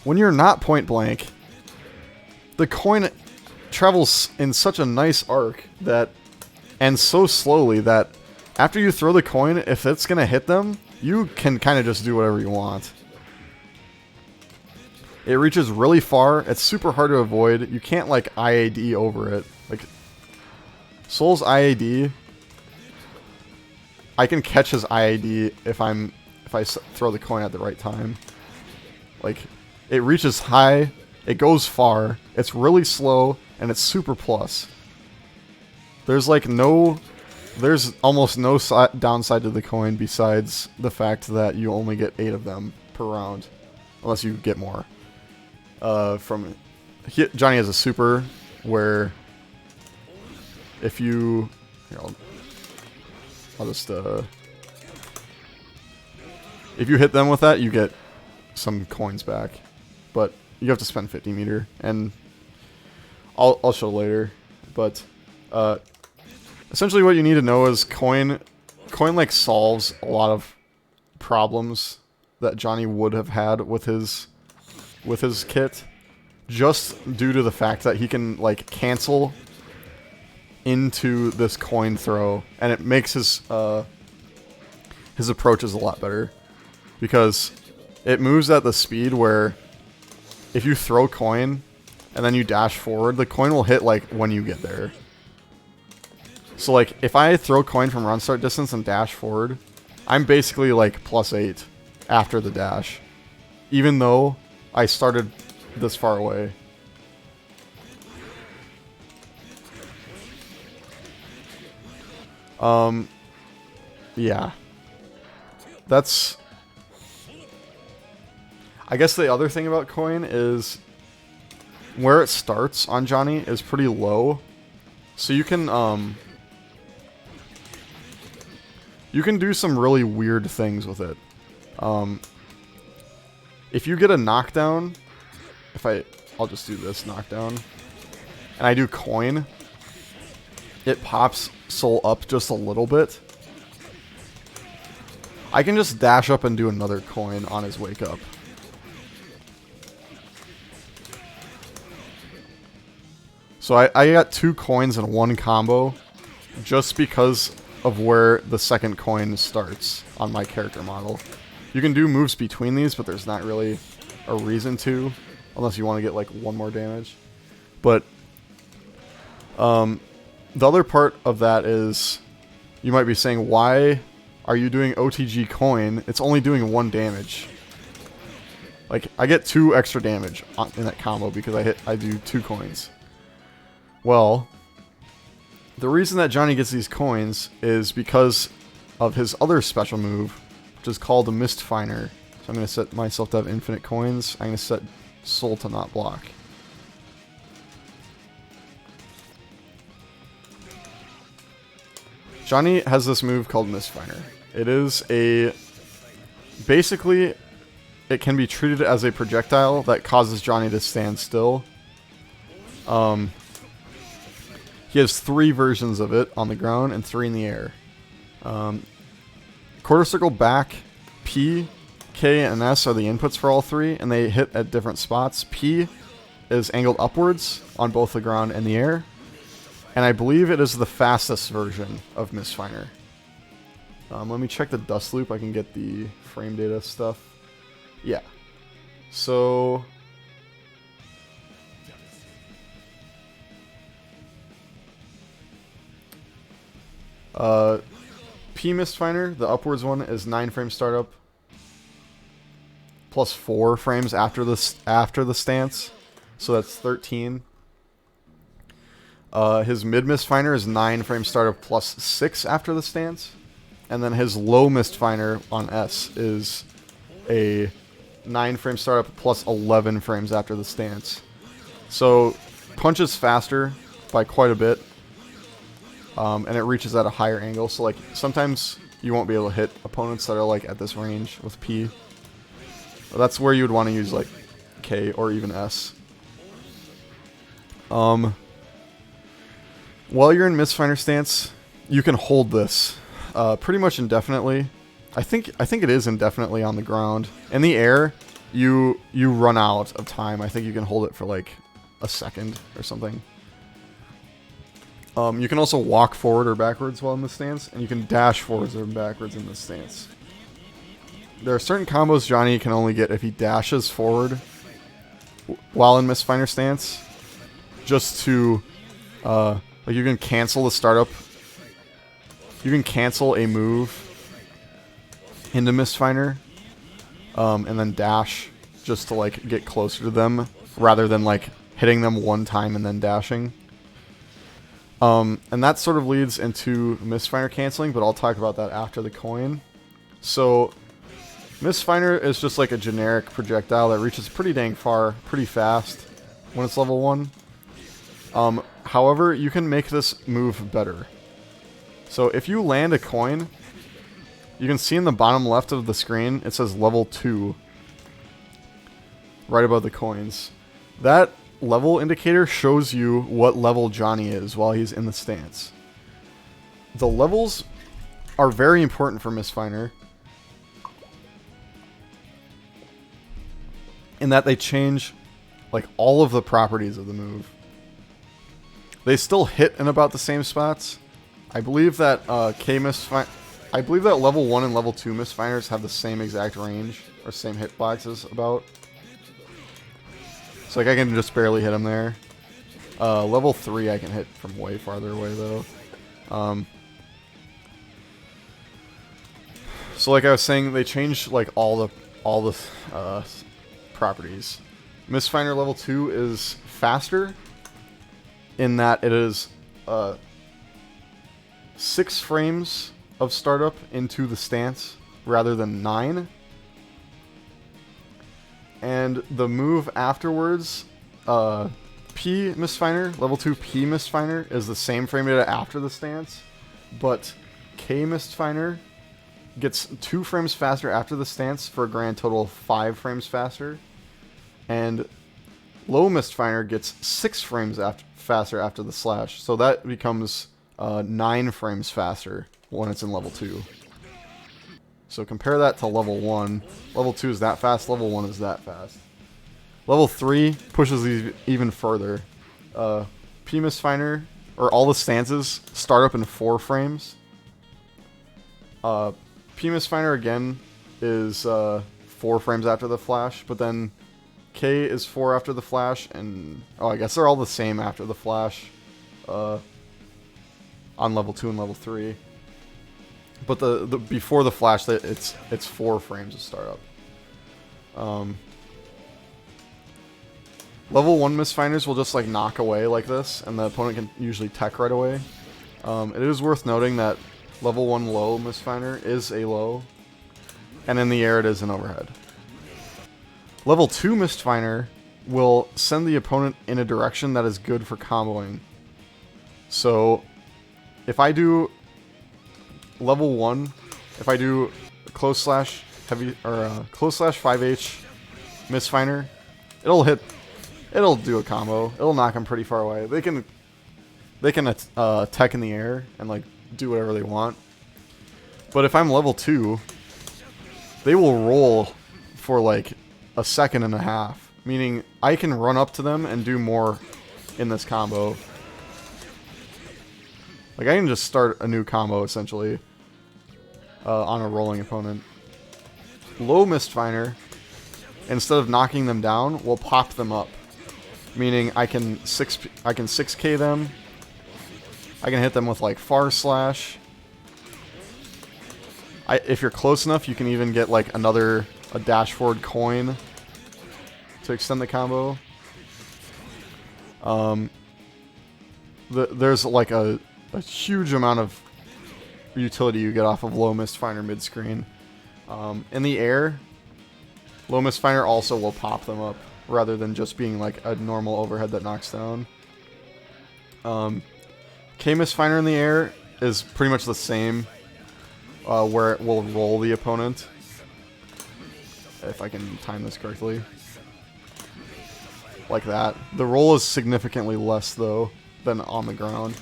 Speaker 1: When you're not point blank, the coin travels in such a nice arc that, and so slowly that after you throw the coin, if it's going to hit them, you can kind of just do whatever you want. It reaches really far. It's super hard to avoid. You can't, like, IAD over it. Like, Soul's IAD, I can catch his IAD if I throw the coin at the right time. Like, it reaches high, it goes far, it's really slow, and it's super plus. There's almost no downside to the coin besides the fact that you only get 8 of them per round, unless you get more. Johnny has a super where if you... Here, I'll just, if you hit them with that, you get some coins back. But you have to spend 50 meter, and I'll show later. But, essentially what you need to know is coin, like, solves a lot of problems that Johnny would have had with his kit, just due to the fact that he can, like, cancel into this coin throw, and it makes his approaches a lot better, because it moves at the speed where if you throw coin and then you dash forward, the coin will hit, like, when you get there. So like if I throw coin from run start distance and dash forward, I'm basically like +8 after the dash, even though I started this far away. Yeah. That's... I guess the other thing about coin is where it starts on Johnny is pretty low. So you can do some really weird things with it. If you get a knockdown, I'll just do this knockdown, and I do coin, it pops Soul up just a little bit. I can just dash up and do another coin on his wake up. So I got 2 coins in one combo just because of where the second coin starts on my character model. You can do moves between these, but there's not really a reason to, unless you want to get like 1 more damage. But the other part of that is, you might be saying, why are you doing OTG coin? It's only doing 1 damage. Like, I get 2 extra damage in that combo because I do 2 coins. Well, the reason that Johnny gets these coins is because of his other special move, which is called the Misfire. So I'm going to set myself to have infinite coins. I'm going to set Soul to not block. Johnny has this move called Misfire. It is basically, it can be treated as a projectile that causes Johnny to stand still. He has 3 versions of it on the ground and 3 in the air. Quarter circle back, P, K, and S are the inputs for all 3, and they hit at different spots. P is angled upwards on both the ground and the air, and I believe it is the fastest version of Misfire. Let me check the dust loop. I can get the frame data stuff. Yeah. So... P Misfire, the upwards one, is 9 frame startup, plus 4 frames after the stance, so that's 13. His mid Misfire is 9 frame startup plus 6 after the stance, and then his low Misfire on S is a 9 frame startup plus 11 frames after the stance. So punches faster by quite a bit. And it reaches at a higher angle, so like sometimes you won't be able to hit opponents that are like at this range with P. That's where you would want to use like K or even S. While you're in Misfire stance, you can hold this pretty much indefinitely. I think it is indefinitely on the ground. In the air, you run out of time. I think you can hold it for like a second or something. You can also walk forward or backwards while in this stance, and you can dash forwards or backwards in this stance. There are certain combos Johnny can only get if he dashes forward while in Misfire stance, just to, like you can cancel the startup. You can cancel a move into Misfire, and then dash just to like get closer to them, rather than like hitting them 1 time and then dashing. And that sort of leads into Misfire canceling, but I'll talk about that after the coin. So, Misfire is just like a generic projectile that reaches pretty dang far, pretty fast, when it's level 1. However, you can make this move better. So, if you land a coin, you can see in the bottom left of the screen, it says level 2, right above the coins. That level indicator shows you what level Johnny is while he's in the stance. The levels are very important for Misfire in that they change like all of the properties of the move. They still hit in about the same spots. I believe that I believe that level 1 and level 2 Misfires have the same exact range or same hitboxes about. So like I can just barely hit him there. Level 3 I can hit from way farther away though. So like I was saying, they changed like all the properties. Misfire level 2 is faster in that it is 6 frames of startup into the stance rather than 9. And the move afterwards, P Misfire, level 2 P Misfire is the same frame data after the stance, but K Misfire gets 2 frames faster after the stance for a grand total of 5 frames faster. And low Misfire gets 6 frames faster after the slash, so that becomes 9 frames faster when it's in level 2. So compare that to level 1. Level 2 is that fast, level 1 is that fast. Level 3 pushes these even further. P Misfire, or all the stances, start up in 4 frames. P Misfire again is 4 frames after the flash, but then K is 4 after the flash, and I guess they're all the same after the flash on level 2 and level 3. But the before the flash, it's 4 frames of startup. Level 1 Misfires will just like knock away like this, and the opponent can usually tech right away. It is worth noting that level 1 low Misfire is a low, and in the air it is an overhead. Level 2 Misfire will send the opponent in a direction that is good for comboing. So if I do level 1, if I do close slash heavy or close slash 5H Misfire, it'll do a combo. It'll knock them pretty far away. They can tech in the air and like do whatever they want. But if I'm level 2, they will roll for like a second and a half, meaning I can run up to them and do more in this combo. Like I can just start a new combo essentially on a rolling opponent. Low Misfire, instead of knocking them down, will pop them up, meaning I can 6K them. I can hit them with like far slash. If you're close enough, you can even get like a dash forward coin to extend the combo. There's like a huge amount of utility you get off of low Misfire mid screen. In the air, low Misfire also will pop them up rather than just being like a normal overhead that knocks down. K Misfire in the air is pretty much the same, where it will roll the opponent. If I can time this correctly. Like that. The roll is significantly less, though, than on the ground.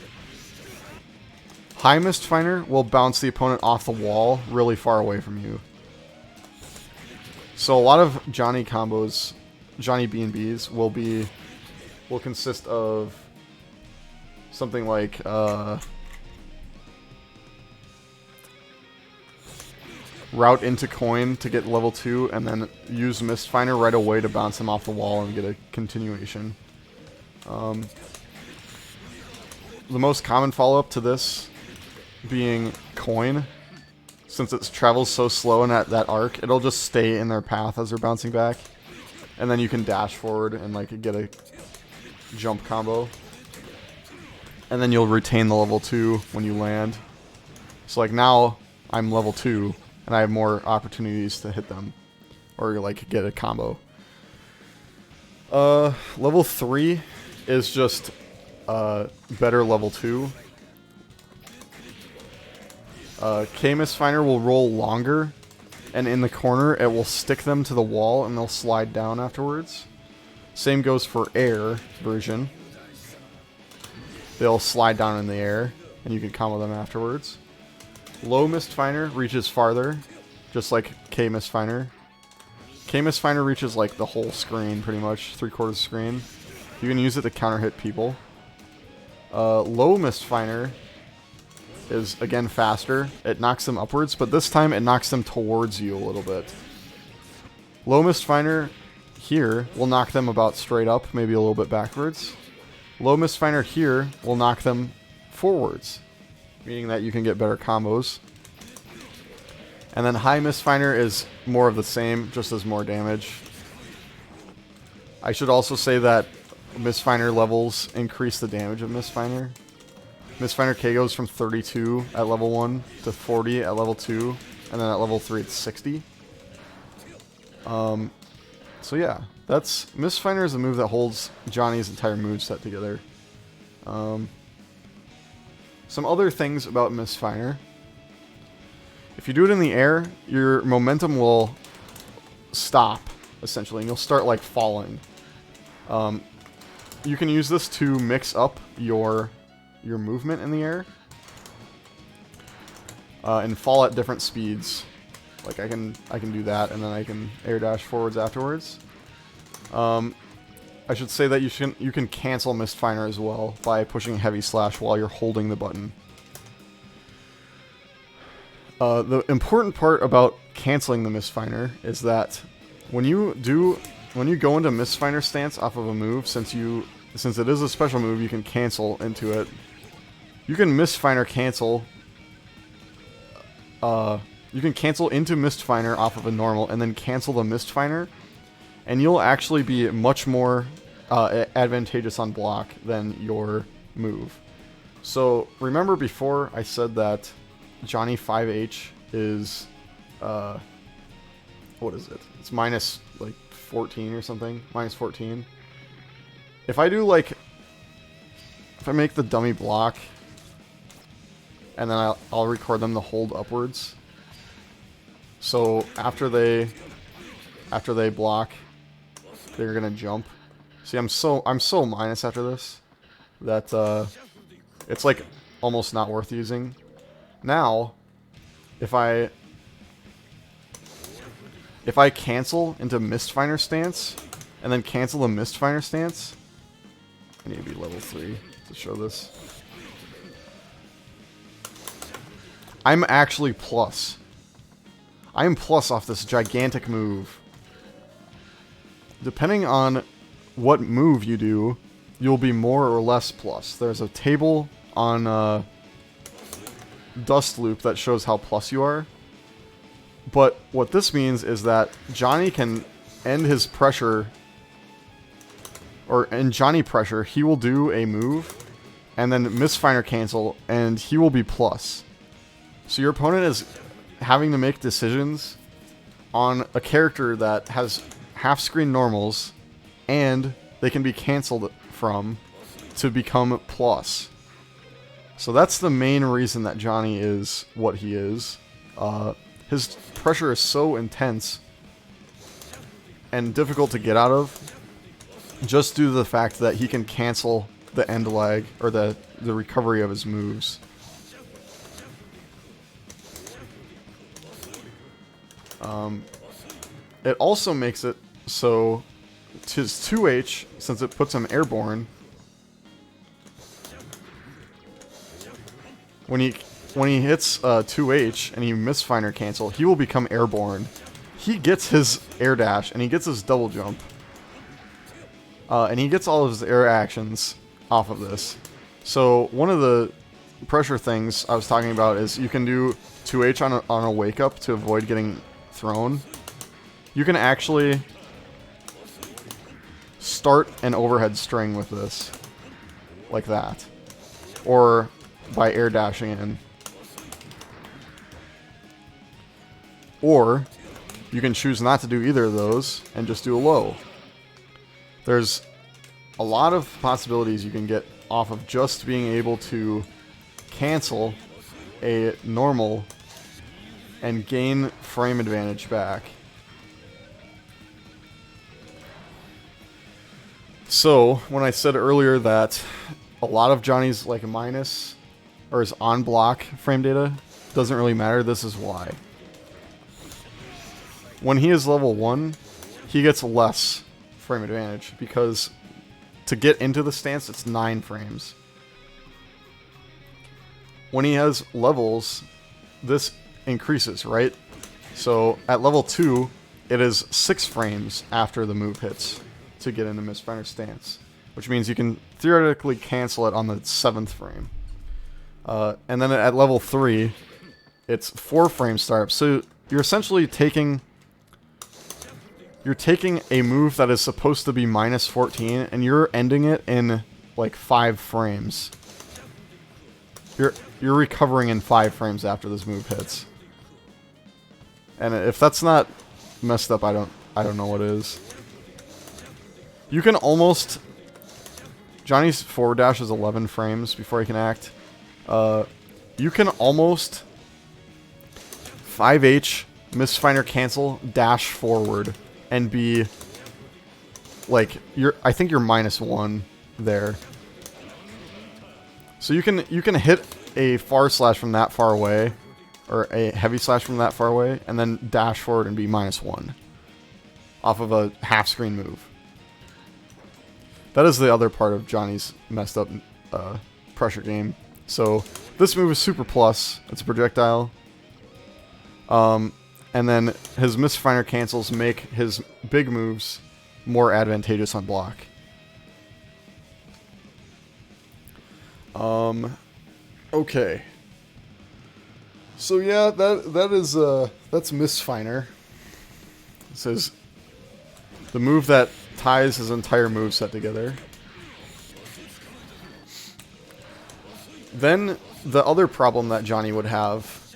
Speaker 1: High Misfire will bounce the opponent off the wall really far away from you. So a lot of Johnny combos, Johnny B&Bs, will consist of something like route into coin to get level 2, and then use Misfire right away to bounce them off the wall and get a continuation. The most common follow-up to this being coin. Since it travels so slow in that arc, it'll just stay in their path as they're bouncing back. And then you can dash forward and like get a jump combo. And then you'll retain the level 2 when you land. So like now I'm level 2 and I have more opportunities to hit them or like get a combo. Level 3 is just better level 2. K Misfire will roll longer, and in the corner it will stick them to the wall and they'll slide down afterwards. Same goes for air version. They'll slide down in the air and you can combo them afterwards. Low Misfire reaches farther, just like K Misfire. K Misfire reaches like the whole screen, pretty much, 3/4 screen. You can use it to counter hit people. Low Misfire is again faster. It knocks them upwards, but this time it knocks them towards you a little bit. Low Misfire here will knock them about straight up, maybe a little bit backwards. Low Misfire here will knock them forwards, meaning that you can get better combos. And then high Misfire is more of the same, just as more damage. I should also say that Misfire levels increase the damage of Misfire. Misfire K goes from 32 at level 1 to 40 at level 2, and then at level 3 it's 60. So yeah, that's Misfire is a move that holds Johnny's entire moveset together. Some other things about Misfire. If you do it in the air, your momentum will stop, essentially, and you'll start, like, falling. You can use this to mix up your movement in the air. And fall at different speeds. Like, I can do that, and then I can air dash forwards afterwards. I should say that you can cancel Misfire as well by pushing Heavy Slash while you're holding the button. The important part about canceling the Misfire is that when you go into Misfire stance off of a move, since it is a special move, you can cancel into it. You can Misfire cancel. You can cancel into Misfire off of a normal, and then cancel the Misfire, and you'll actually be much more advantageous on block than your move. So remember before I said that Johnny 5H is, what is it? It's minus, like, 14 or something. Minus 14. If I do, like, if I make the dummy block, and then I'll record them to hold upwards. So after they block, they're gonna jump. See, I'm so minus after this that it's, like, almost not worth using. Now, if I cancel into Misfire stance, and then cancel the Misfire stance, I need to be level 3 to show this. I'm actually plus. I am plus off this gigantic move. Depending on what move you do, you'll be more or less plus. There's a table on Dust Loop that shows how plus you are. But what this means is that Johnny can end his pressure, or in Johnny pressure, he will do a move, and then Misfire cancel, and he will be plus. So your opponent is having to make decisions on a character that has half-screen normals, and they can be canceled from to become plus. So that's the main reason that Johnny is what he is. His pressure is so intense and difficult to get out of, just due to the fact that he can cancel the end lag, or the recovery of his moves. It also makes it so his 2H, since it puts him airborne, when he hits 2H and he Misfire cancel, he will become airborne. He gets his air dash, and he gets his double jump. And he gets all of his air actions off of this. So one of the pressure things I was talking about is you can do 2H on a wake up to avoid getting thrown. You can actually start an overhead string with this, like that, or by air dashing in. Or you can choose not to do either of those and just do a low. There's a lot of possibilities you can get off of just being able to cancel a normal and gain frame advantage back. So, when I said earlier that a lot of Johnny's, like, minus, or his on-block frame data doesn't really matter, this is why. When he is level 1, he gets less frame advantage, because to get into the stance, it's 9 frames. When he has levels, this increases, right? So at level 2, it is 6 frames after the move hits to get into Misfire stance, which means you can theoretically cancel it on the 7th frame. And then at level 3, it's 4 frame startup. So you're essentially taking a move that is supposed to be minus 14, and you're ending it in like 5 frames. You're recovering in 5 frames after this move hits. And if that's not messed up, I don't know what is. You can almost... Johnny's forward dash is 11 frames before he can act. You can almost 5H, Misfire cancel, dash forward, and be like I think you're -1 there. So you can hit a far slash from that far away, or a heavy slash from that far away, and then dash forward and be -1 off of a half screen move. That is the other part of Johnny's messed up pressure game. So this move is super plus. It's a projectile. And then his Misfire cancels make his big moves more advantageous on block. Okay. So yeah, that's Misfire. This is the move that ties his entire moveset together. Then the other problem that Johnny would have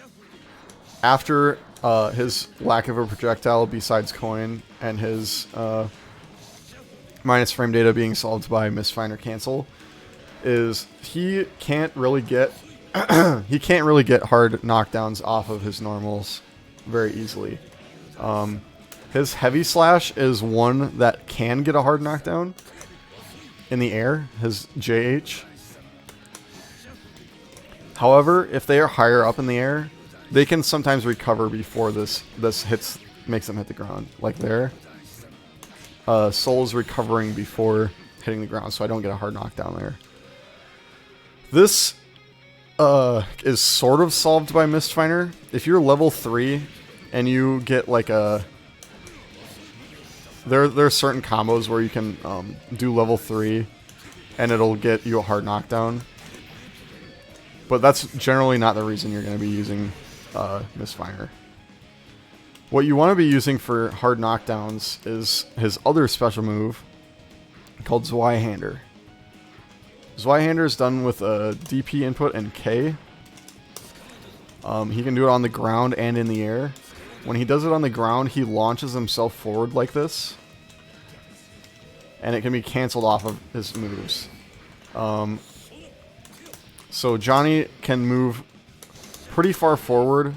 Speaker 1: after his lack of a projectile besides coin and his minus frame data being solved by Misfire cancel is he can't really get hard knockdowns off of his normals very easily. His heavy slash is one that can get a hard knockdown in the air, his JH. However, if they are higher up in the air, they can sometimes recover before this makes them hit the ground. Like there. Soul's recovering before hitting the ground, so I don't get a hard knockdown there. This is sort of solved by Misfire. If you're level 3 and you get like a... There are certain combos where you can do level 3 and it'll get you a hard knockdown. But that's generally not the reason you're going to be using Misfire. What you want to be using for hard knockdowns is his other special move called Zweihander. Zweihander is done with a DP input and K. He can do it on the ground and in the air. When he does it on the ground, he launches himself forward like this. And it can be canceled off of his moves. So Johnny can move pretty far forward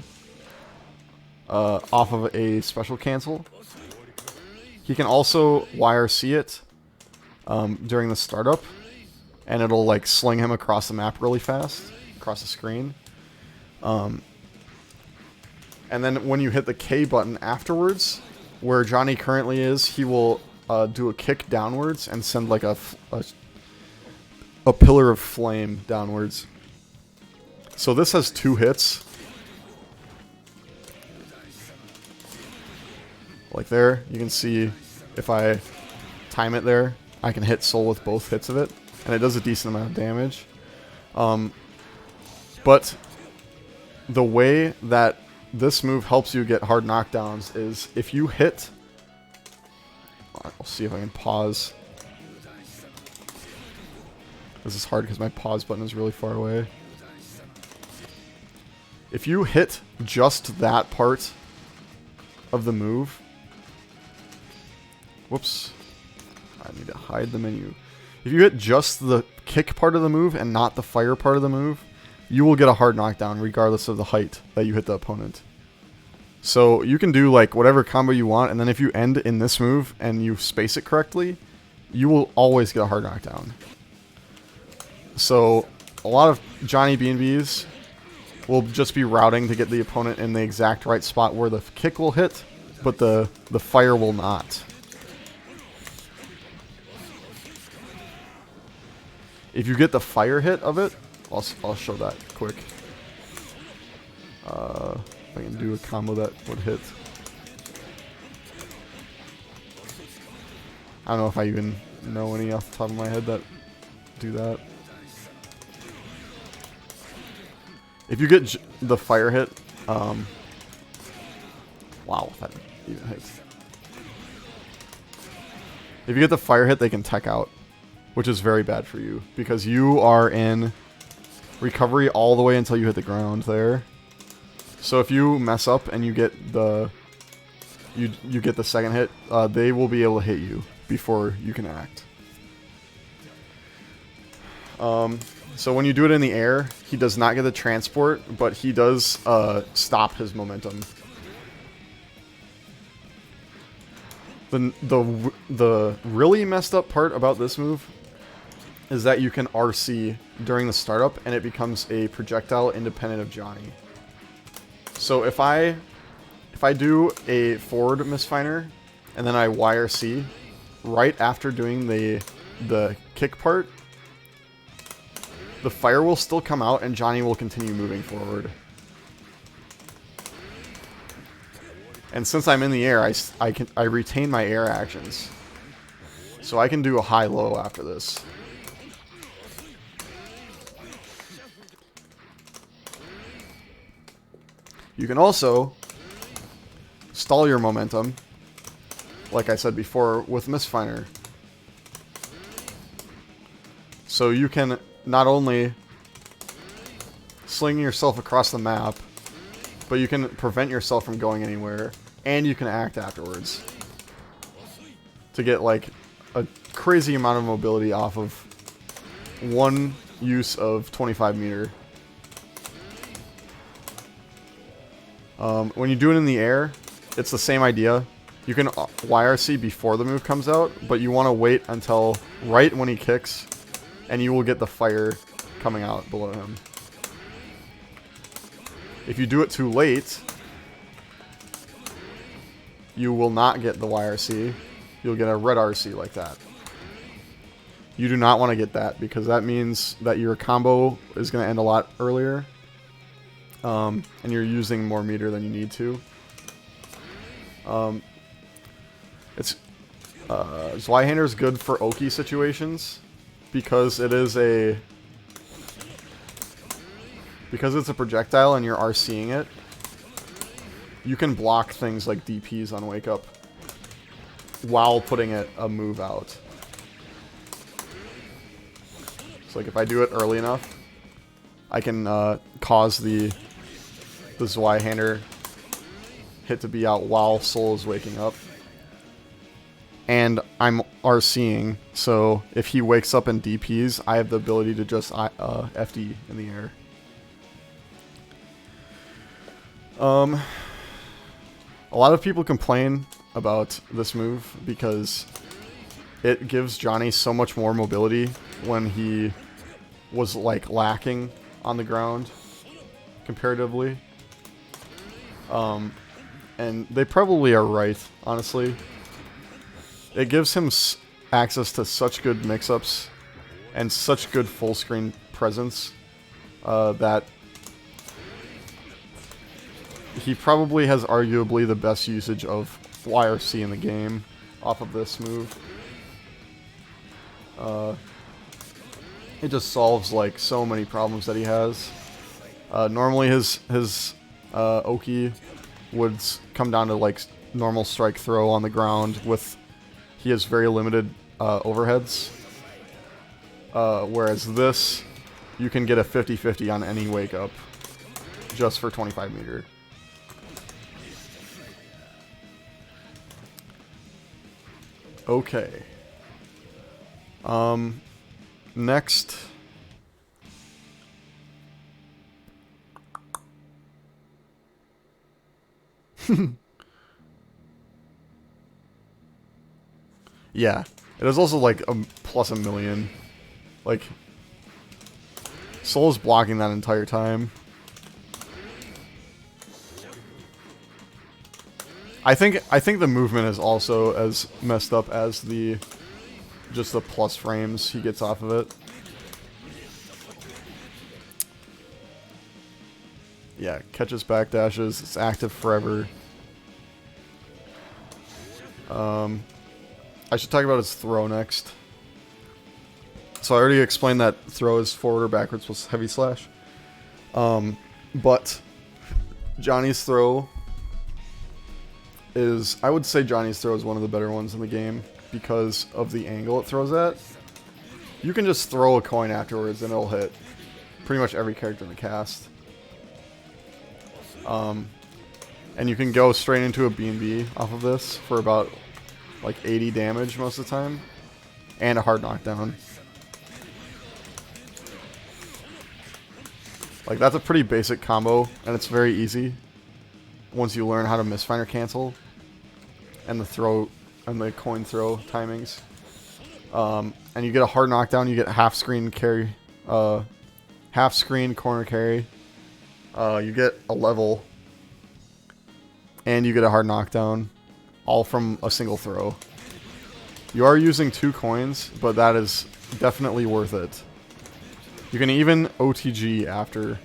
Speaker 1: off of a special cancel. He can also YRC it during the startup. And it'll like sling him across the map really fast. Across the screen. And then when you hit the K button afterwards, where Johnny currently is, he will do a kick downwards and send like a pillar of flame downwards. So this has 2 hits. Like there, you can see if I time it there, I can hit Soul with both hits of it. And it does a decent amount of damage. But the way that this move helps you get hard knockdowns is if you hit... I'll see if I can pause. This is hard because my pause button is really far away. If you hit just that part of the move... Whoops. I need to hide the menu. If you hit just the kick part of the move and not the fire part of the move, you will get a hard knockdown regardless of the height that you hit the opponent. So you can do like whatever combo you want, and then if you end in this move and you space it correctly, you will always get a hard knockdown. So a lot of Johnny B&Bs will just be routing to get the opponent in the exact right spot where the kick will hit, but the fire will not. If you get the fire hit of it, I'll show that quick. If I can do a combo that would hit. I don't know if I even know any off the top of my head that do that. If you get the fire hit, wow, that even hits. If you get the fire hit, they can tech out, which is very bad for you because you are in recovery all the way until you hit the ground there. So if you mess up and you get the you get the second hit, they will be able to hit you before you can act. So when you do it in the air, he does not get the transport, but he does stop his momentum. The really messed up part about this move is that you can RC during the startup and it becomes a projectile independent of Johnny. So if I do a forward Misfire and then I YRC right after doing the kick part, the fire will still come out and Johnny will continue moving forward. And since I'm in the air, I retain my air actions. So I can do a high-low after this. You can also stall your momentum, like I said before, with Misfire. So you can not only sling yourself across the map, but you can prevent yourself from going anywhere, and you can act afterwards to get like a crazy amount of mobility off of one use of 25 meter. When you do it in the air, it's the same idea. You can YRC before the move comes out, but you want to wait until right when he kicks, and you will get the fire coming out below him. If you do it too late, you will not get the YRC. You'll get a red RC like that. You do not want to get that because that means that your combo is going to end a lot earlier. And you're using more meter than you need to. Zweihander is good for Oki situations because it's a projectile and you're RCing it. You can block things like DPs on Wake Up while putting a move out. So like if I do it early enough, I can cause the Zweihander hit to be out while Soul is waking up. And I'm RCing, so if he wakes up and DPs, I have the ability to just FD in the air. A lot of people complain about this move because it gives Johnny so much more mobility when he was like lacking on the ground comparatively. And they probably are right, honestly. It gives him access to such good mix-ups and such good full screen presence that he probably has arguably the best usage of YRC in the game off of this move. It just solves like so many problems that he has. Normally his Oki would come down to like normal strike throw on the ground with he has very limited overheads. Whereas this, you can get a 50-50 on any wake up just for 25 meter. Okay. Next. Yeah. It is also like plus a million. Like, Soul's blocking that entire time. I think the movement is also as messed up as just the plus frames he gets off of it. Yeah, catches backdashes, it's active forever. I should talk about his throw next. So I already explained that throw is forward or backwards plus heavy slash. But Johnny's throw is, I would say Johnny's throw is one of the better ones in the game because of the angle it throws at. You can just throw a coin afterwards and it'll hit pretty much every character in the cast. And you can go straight into a B&B off of this for about like 80 damage most of the time. And a hard knockdown. Like, that's a pretty basic combo, and it's very easy once you learn how to Misfire cancel and the throw and the coin throw timings. And you get a hard knockdown, you get half screen carry, half screen corner carry, you get a level, and you get a hard knockdown, all from a single throw. You are using 2 coins, but that is definitely worth it. You can even OTG after.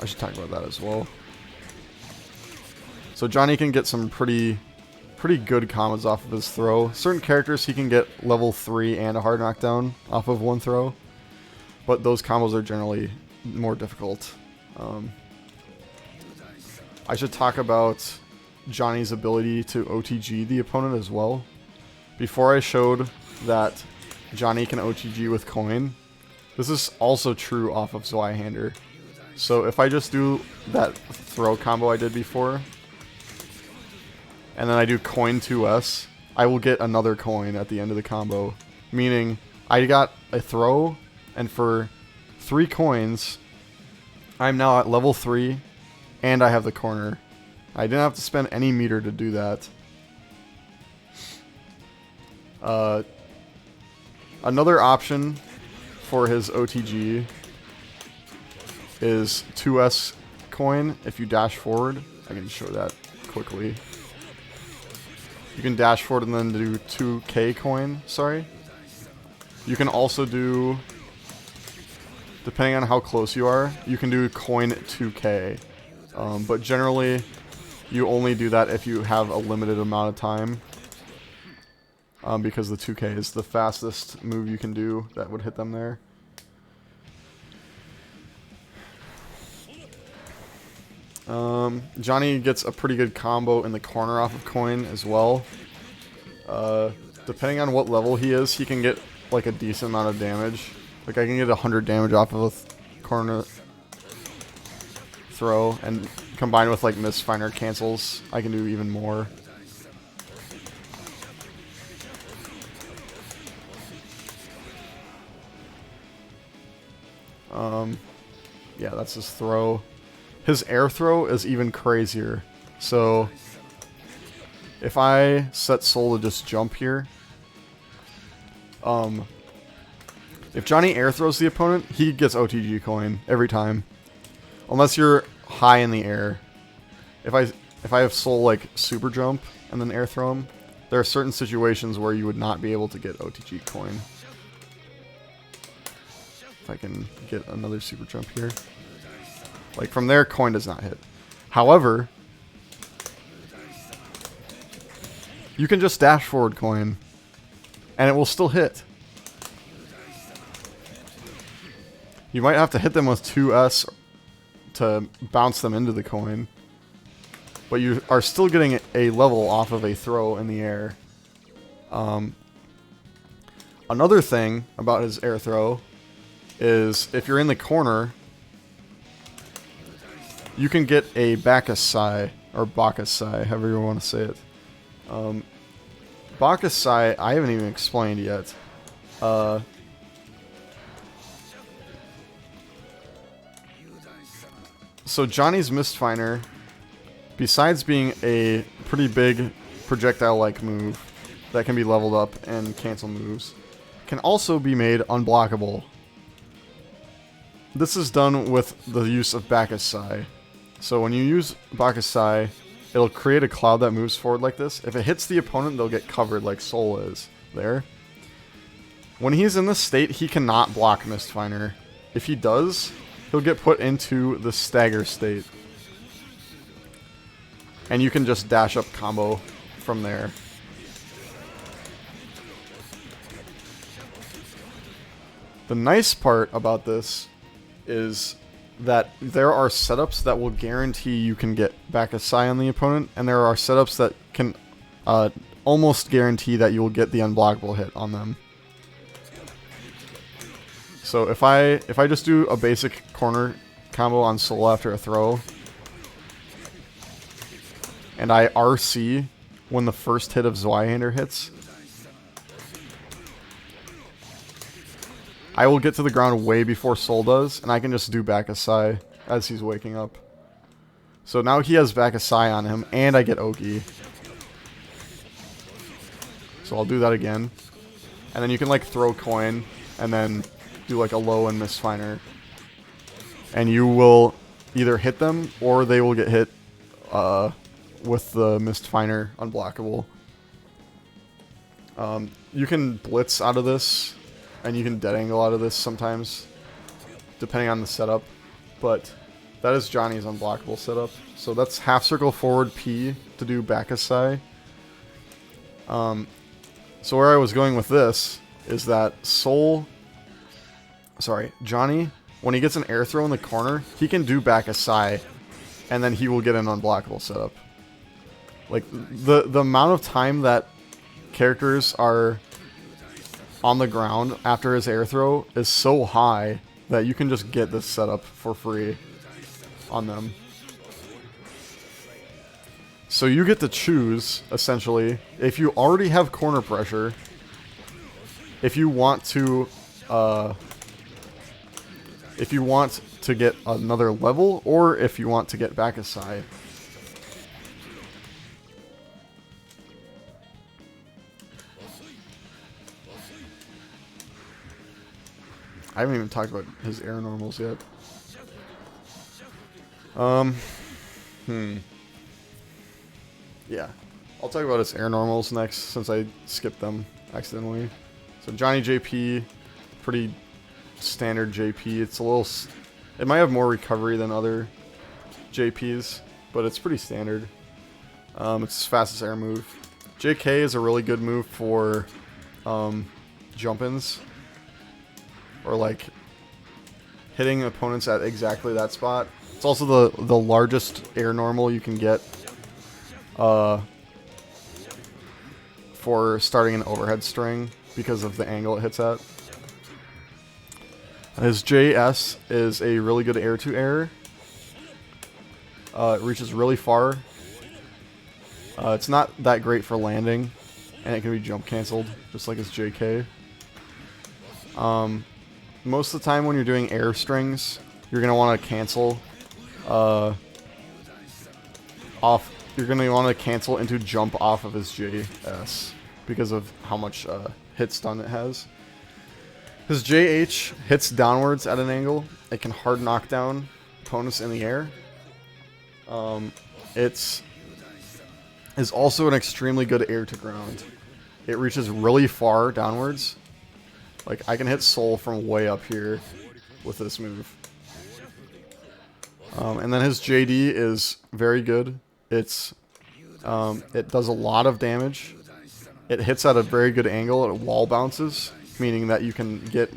Speaker 1: I should talk about that as well. So Johnny can get some pretty good combos off of his throw. Certain characters he can get level 3 and a hard knockdown off of one throw. But those combos are generally more difficult. I should talk about Johnny's ability to OTG the opponent as well. Before I showed that Johnny can OTG with coin, this is also true off of Zweihander. So if I just do that throw combo I did before, and then I do coin 2S, I will get another coin at the end of the combo. Meaning, I got a throw, and for 3 coins, I'm now at level 3, and I have the corner. I didn't have to spend any meter to do that. Another option for his OTG is 2S coin if you dash forward. I can show that quickly. You can dash forward and then do 2K coin, sorry. You can also do, depending on how close you are, you can do coin 2K. But generally, you only do that if you have a limited amount of time. Because the 2K is the fastest move you can do that would hit them there. Johnny gets a pretty good combo in the corner off of coin as well. Depending on what level he is, he can get like a decent amount of damage. Like I can get 100 damage off of a corner throw, and combined with like Misfire cancels, I can do even more. Yeah, that's his throw. His air throw is even crazier. So, if I set Soul to just jump here, if Johnny air throws the opponent, he gets OTG coin every time. Unless you're high in the air. If I have Soul like super jump and then air throw him, there are certain situations where you would not be able to get OTG coin. If I can get another super jump here. Like from there, coin does not hit. However, you can just dash forward coin and it will still hit. You might have to hit them with 2S to bounce them into the coin, but you are still getting a level off of a throw in the air. Another thing about his air throw is if you're in the corner, you can get a Bacchus Sai, or Bacchus Sai, however you want to say it. Bacchus Sai, I haven't even explained yet. So Johnny's Misfire, besides being a pretty big projectile-like move that can be leveled up and cancel moves, can also be made unblockable. This is done with the use of Bacchus Sai. So when you use Bacchus Sai, it'll create a cloud that moves forward like this. If it hits the opponent, they'll get covered like Soul is there. When he's in this state, he cannot block Misfire. If he does, he'll get put into the stagger state. And you can just dash up combo from there. The nice part about this is that there are setups that will guarantee you can get back a Psy on the opponent, and there are setups that can almost guarantee that you will get the unblockable hit on them. So if I just do a basic corner combo on Soul after a throw, and I RC when the first hit of Zweihander hits, I will get to the ground way before Soul does, and I can just do back a Psy as he's waking up. So now he has back a Psy on him, and I get Oki. So I'll do that again. And then you can like throw coin, and then do like a low and Misfire. And you will either hit them, or they will get hit with the Misfire unblockable. You can blitz out of this, and you can dead angle out of this sometimes, depending on the setup. But that is Johnny's unblockable setup. So that's half circle forward P to do back a Psy. So where I was going with this is that Johnny, when he gets an air throw in the corner, he can do back a Psy, and then he will get an unblockable setup. Like, the amount of time that characters are on the ground after his air throw is so high that you can just get this setup for free on them. So you get to choose, essentially, if you already have corner pressure, if you want to get another level, or if you want to get back a Psy. I haven't even talked about his air normals yet. Yeah. I'll talk about his air normals next, since I skipped them accidentally. So Johnny JP, pretty standard JP. It's a little... It might have more recovery than other JPs, but it's pretty standard. It's his fastest air move. JK is a really good move for jump-ins. Or like hitting opponents at exactly that spot. It's also the largest air normal you can get for starting an overhead string because of the angle it hits at. His JS is a really good air-to-air. It reaches really far. It's not that great for landing, and it can be jump canceled, just like his JK. Most of the time when you're doing air strings, you're going to want to cancel off. You're going to want to cancel into jump off of his JS because of how much hit stun it has. His JH hits downwards at an angle. It can hard knock down opponents in the air. It is also an extremely good air to ground. It reaches really far downwards. Like, I can hit Soul from way up here with this move. And then his JD is very good. It does a lot of damage. It hits at a very good angle. It wall bounces, meaning that you can get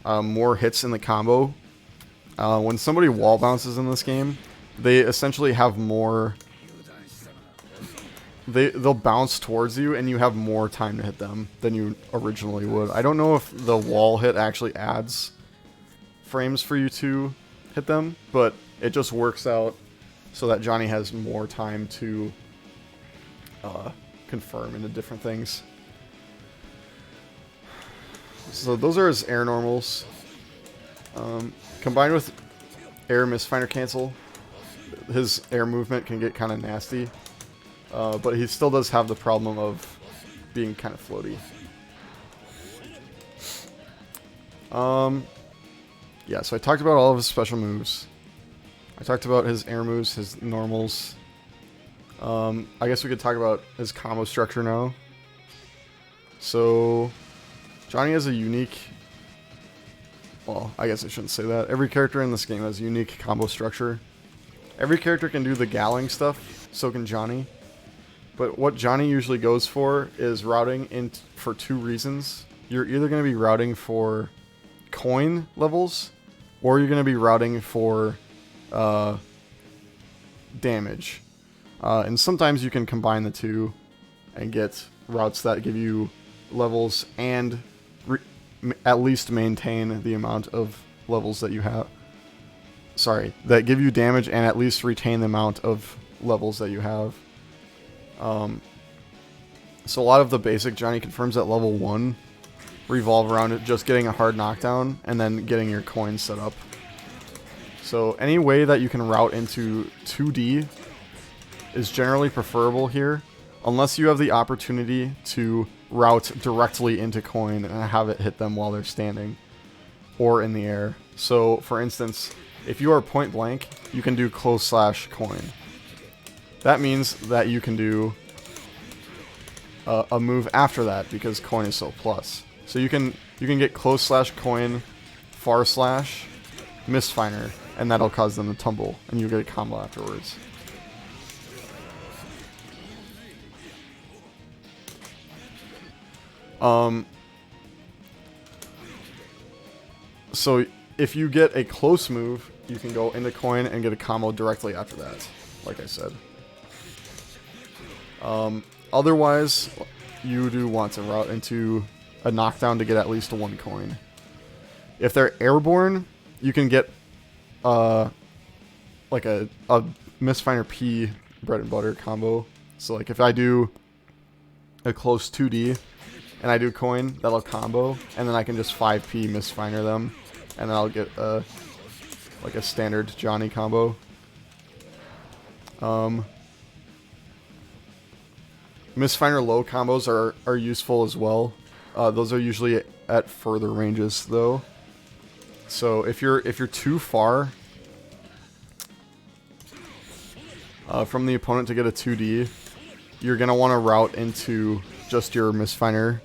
Speaker 1: more hits in the combo. When somebody wall bounces in this game, they essentially have more... They'll bounce towards you, and you have more time to hit them than you originally would. I don't know if the wall hit actually adds frames for you to hit them, but it just works out so that Johnny has more time to confirm into different things. So those are his air normals. Combined with air Misfire cancel, his air movement can get kind of nasty. But he still does have the problem of being kind of floaty. Yeah, so I talked about all of his special moves. I talked about his air moves, his normals. I guess we could talk about his combo structure now. So, Johnny has a unique... Well, I guess I shouldn't say that. Every character in this game has a unique combo structure. Every character can do the galling stuff, so can Johnny. But what Johnny usually goes for is routing in for two reasons. You're either going to be routing for coin levels, or you're going to be routing for damage. And sometimes you can combine the two and get routes that give you levels and at least maintain the amount of levels that you have. Sorry, that give you damage and at least retain the amount of levels that you have. So a lot of the basic Johnny Confirms at level 1 revolve around it just getting a hard knockdown and then getting your coins set up. So any way that you can route into 2D is generally preferable here, unless you have the opportunity to route directly into coin and have it hit them while they're standing or in the air. So for instance, if you are point blank, you can do close slash coin. That means that you can do a move after that because coin is so plus. So you can get close slash coin, far slash, Misfire, and that'll cause them to tumble, and you get a combo afterwards. So if you get a close move, you can go into coin and get a combo directly after that, like I said. Otherwise, you do want to route into a knockdown to get at least one coin. If they're airborne, you can get like a Misfire P bread and butter combo. So like if I do a close 2D and I do coin, that'll combo, and then I can just 5P Misfire them, and then I'll get like a standard Johnny combo. Misfire low combos are useful as well. Those are usually at further ranges though. So if you're too far from the opponent to get a 2D, you're gonna want to route into just your Misfire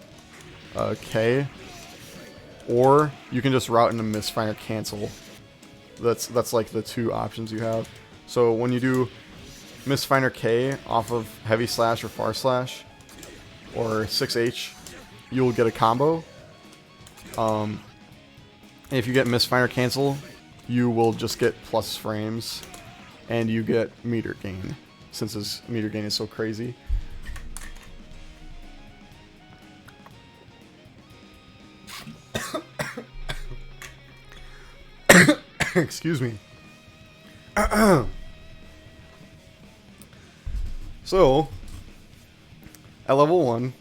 Speaker 1: K, or you can just route into Misfire Cancel. That's like the two options you have. So when you do Misfire K off of Heavy Slash or Far Slash or 6H, you'll get a combo. If you get Misfire Cancel, you will just get plus frames, and you get meter gain, since his meter gain is so crazy. Excuse me. So, at level 1,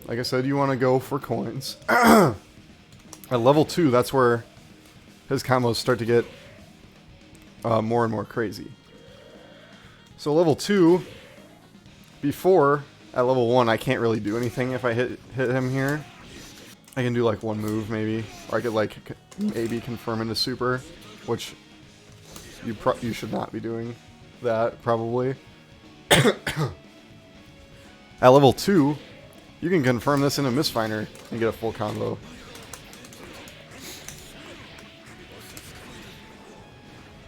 Speaker 1: like I said, you want to go for coins. At level 2, that's where his combos start to get more and more crazy. So level 2, before, at level 1, I can't really do anything if I hit him here. I can do like one move maybe, or I could like maybe confirm into super, which you should not be doing that probably. At level 2, you can confirm this into Misfire and get a full combo.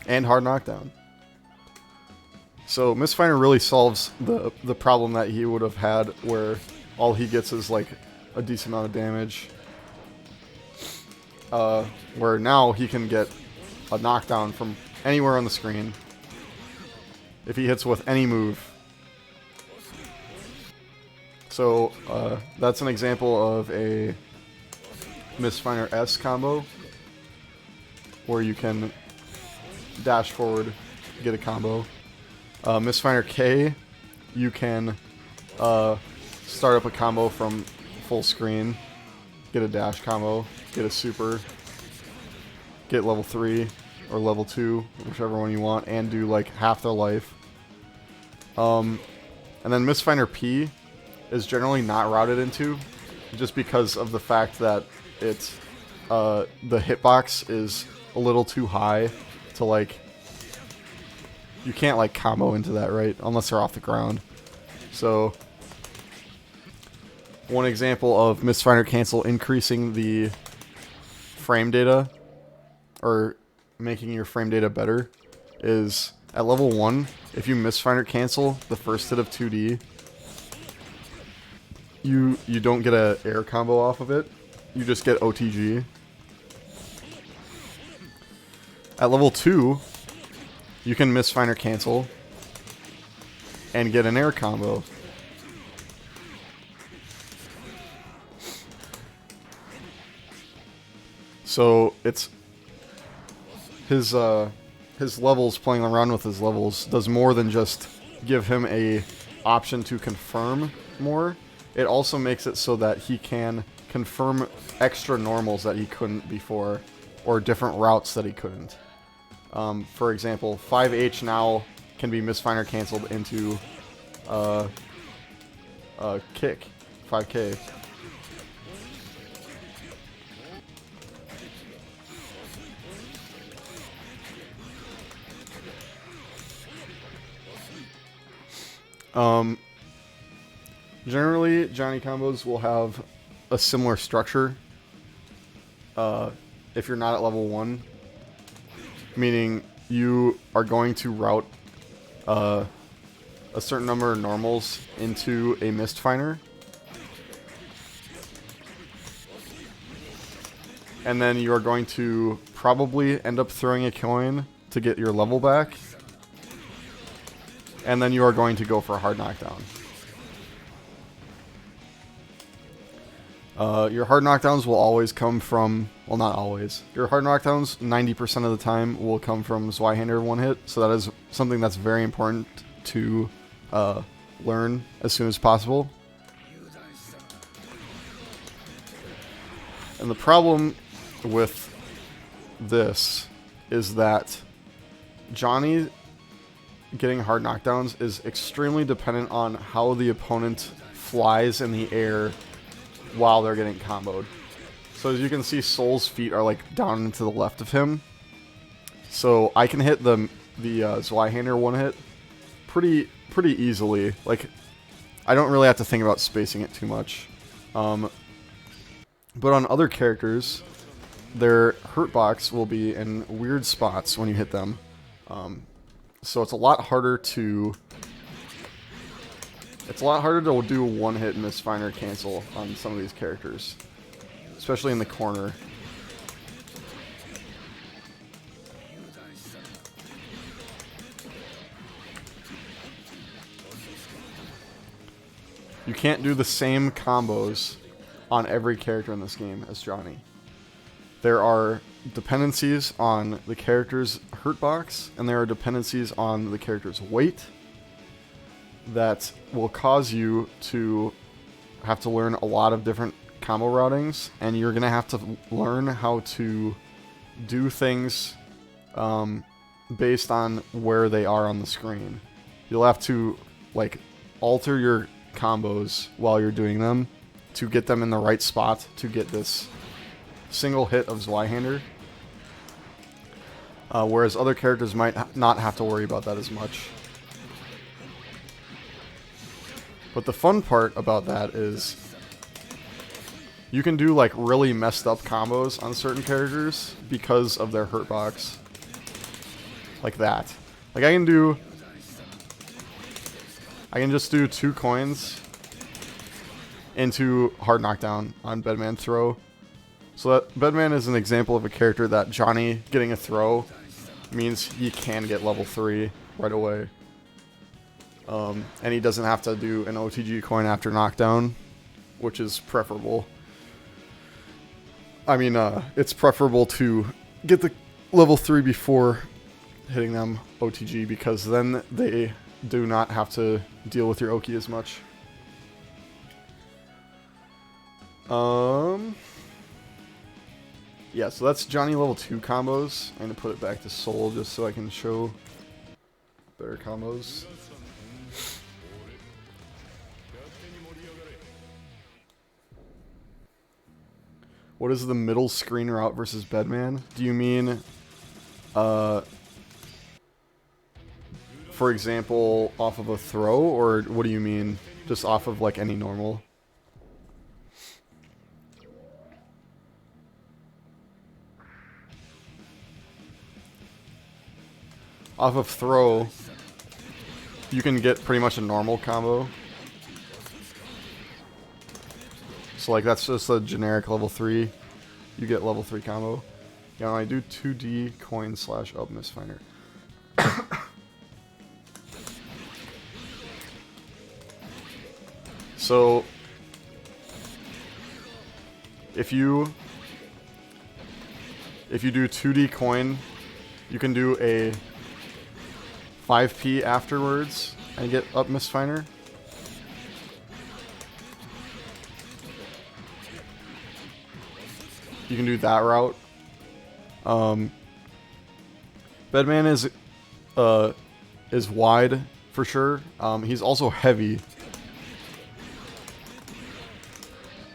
Speaker 1: And hard knockdown. So Misfire really solves the problem that he would have had where all he gets is like a decent amount of damage. Where now he can get a knockdown from anywhere on the screen if he hits with any move. So that's an example of a Misfire S combo where you can dash forward, get a combo. Misfire K, you can start up a combo from full screen, get a dash combo, get a super, get level 3 or level 2, whichever one you want, and do like half their life. And then Misfire P is generally not routed into, just because of the fact that it's the hitbox is a little too high to like, you can't like combo into that, right? Unless they're off the ground. So one example of Misfire Cancel increasing the frame data, or making your frame data better, is at level 1, if you Misfire Cancel the first hit of 2D, you don't get a air combo off of it, you just get OTG. At level 2, you can Misfire cancel and get an air combo. So it's his levels, playing around with his levels does more than just give him a option to confirm more. It also makes it so that he can confirm extra normals that he couldn't before, or different routes that he couldn't. For example, 5H now can be Misfire canceled into kick, 5K. Generally, Johnny combos will have a similar structure. If you're not at level 1, meaning you are going to route a certain number of normals into a Misfire, and then you are going to probably end up throwing a coin to get your level back, and then you are going to go for a hard knockdown. Your hard knockdowns will always come from, well, not always. Your hard knockdowns 90% of the time will come from Zweihander one hit, so that is something that's very important to learn as soon as possible. And the problem with this is that Johnny getting hard knockdowns is extremely dependent on how the opponent flies in the air while they're getting comboed. So as you can see, Soul's feet are like down and to the left of him. So I can hit the Zweihander one hit pretty easily. Like, I don't really have to think about spacing it too much. But on other characters, their hurt box will be in weird spots when you hit them. So it's a lot harder to do a one-hit Misfire cancel on some of these characters, especially in the corner. You can't do the same combos on every character in this game as Johnny. There are dependencies on the character's hurt box, and there are dependencies on the character's weight that will cause you to have to learn a lot of different combo routings, and you're going to have to learn how to do things based on where they are on the screen. You'll have to like alter your combos while you're doing them to get them in the right spot to get this single hit of Zweihander. Whereas other characters might not have to worry about that as much. But the fun part about that is you can do like really messed up combos on certain characters because of their hurt box. Like that. Like I can just do 2 coins into hard knockdown on Bedman throw. So that Bedman is an example of a character that Johnny getting a throw means he can get level 3 right away. And he doesn't have to do an OTG coin after knockdown, which is preferable. I mean, it's preferable to get the level 3 before hitting them OTG, because then they do not have to deal with your Oki as much. Yeah, so that's Johnny level 2 combos. I'm going to put it back to Soul just so I can show better combos. What is the middle screen route versus Bedman? Do you mean, for example, off of a throw, or what do you mean just off of like any normal? Off of throw, you can get pretty much a normal combo. So like that's just a generic level 3. You get level 3 combo. Yeah, I do 2D coin / up Misfire. So if you do 2D coin, you can do a 5p afterwards and get up Misfire. You can do that route. Bedman is wide for sure. He's also heavy,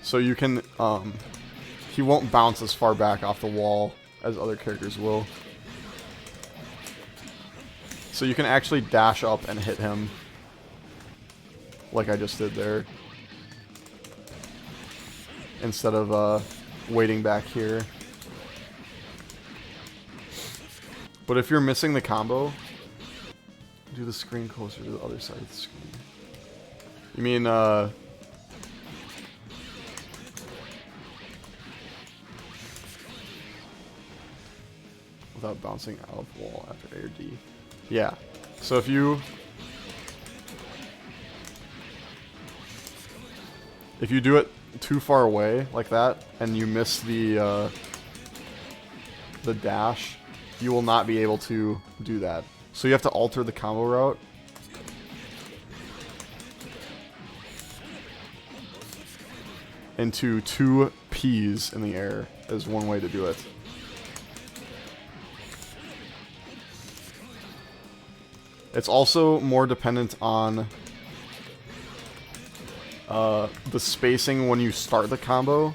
Speaker 1: so you can he won't bounce as far back off the wall as other characters will. So you can actually dash up and hit him, like I just did there, instead of waiting back here. But if you're missing the combo, do the screen closer to the other side of the screen. You mean, without bouncing out of the wall after A or D. Yeah. So if you do it too far away like that and you miss the dash, you will not be able to do that. So you have to alter the combo route. Into 2 P's in the air is one way to do it. It's also more dependent on the spacing when you start the combo.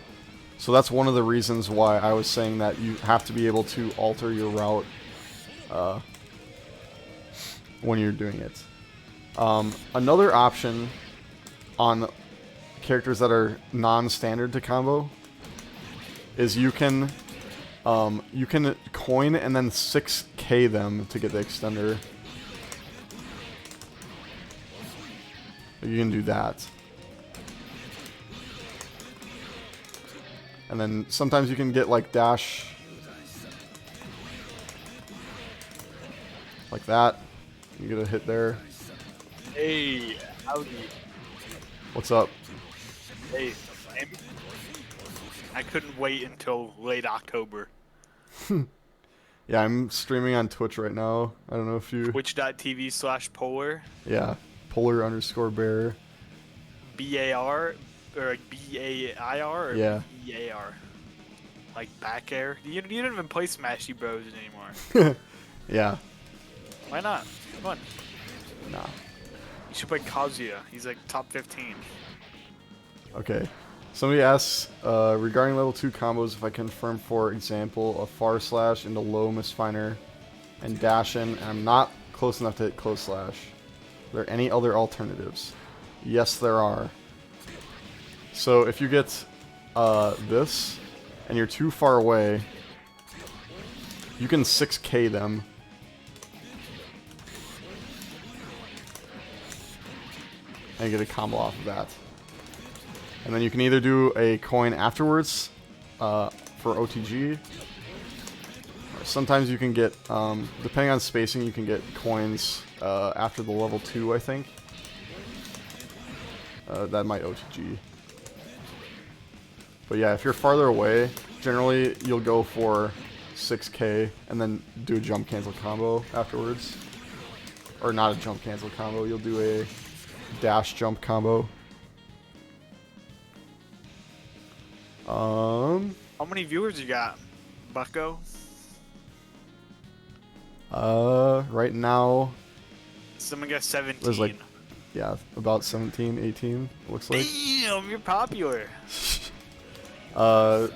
Speaker 1: So that's one of the reasons why I was saying that you have to be able to alter your route when you're doing it. Another option on characters that are non-standard to combo is you can coin and then 6k them to get the extender. You can do that. And then sometimes you can get like dash like that. You get a hit there.
Speaker 2: Hey, howdy.
Speaker 1: What's up?
Speaker 2: Hey, I couldn't wait until late October.
Speaker 1: Yeah, I'm streaming on Twitch right now. I don't know if you...
Speaker 2: Twitch.tv/polar.
Speaker 1: Yeah, polar_bear.
Speaker 2: B-A-R, or like B-A-I-R, or
Speaker 1: Yeah.
Speaker 2: B-A-R. Like back air. You don't even play Smashy Bros anymore.
Speaker 1: Yeah.
Speaker 2: Why not? Come on.
Speaker 1: Nah.
Speaker 2: You should play Kazuya. He's like top 15.
Speaker 1: Okay. Somebody asks, regarding level 2 combos, if I confirm, for example, a far slash into low Misfire and dash in, and I'm not close enough to hit close slash. Are there any other alternatives? Yes, there are. So if you get this, and you're too far away, you can 6k them. And get a combo off of that. And then you can either do a coin afterwards for OTG. Or sometimes you can get, depending on spacing, you can get coins after the level 2, I think. That might OTG. But yeah, if you're farther away, generally you'll go for 6k and then do a jump cancel combo afterwards. Or not a jump cancel combo, you'll do a dash jump combo.
Speaker 2: How many viewers you got, Bucko?
Speaker 1: Right now,
Speaker 2: Someone got 17.
Speaker 1: there's like, yeah, about 17, 18, looks like.
Speaker 2: Damn, you're popular.
Speaker 1: Let's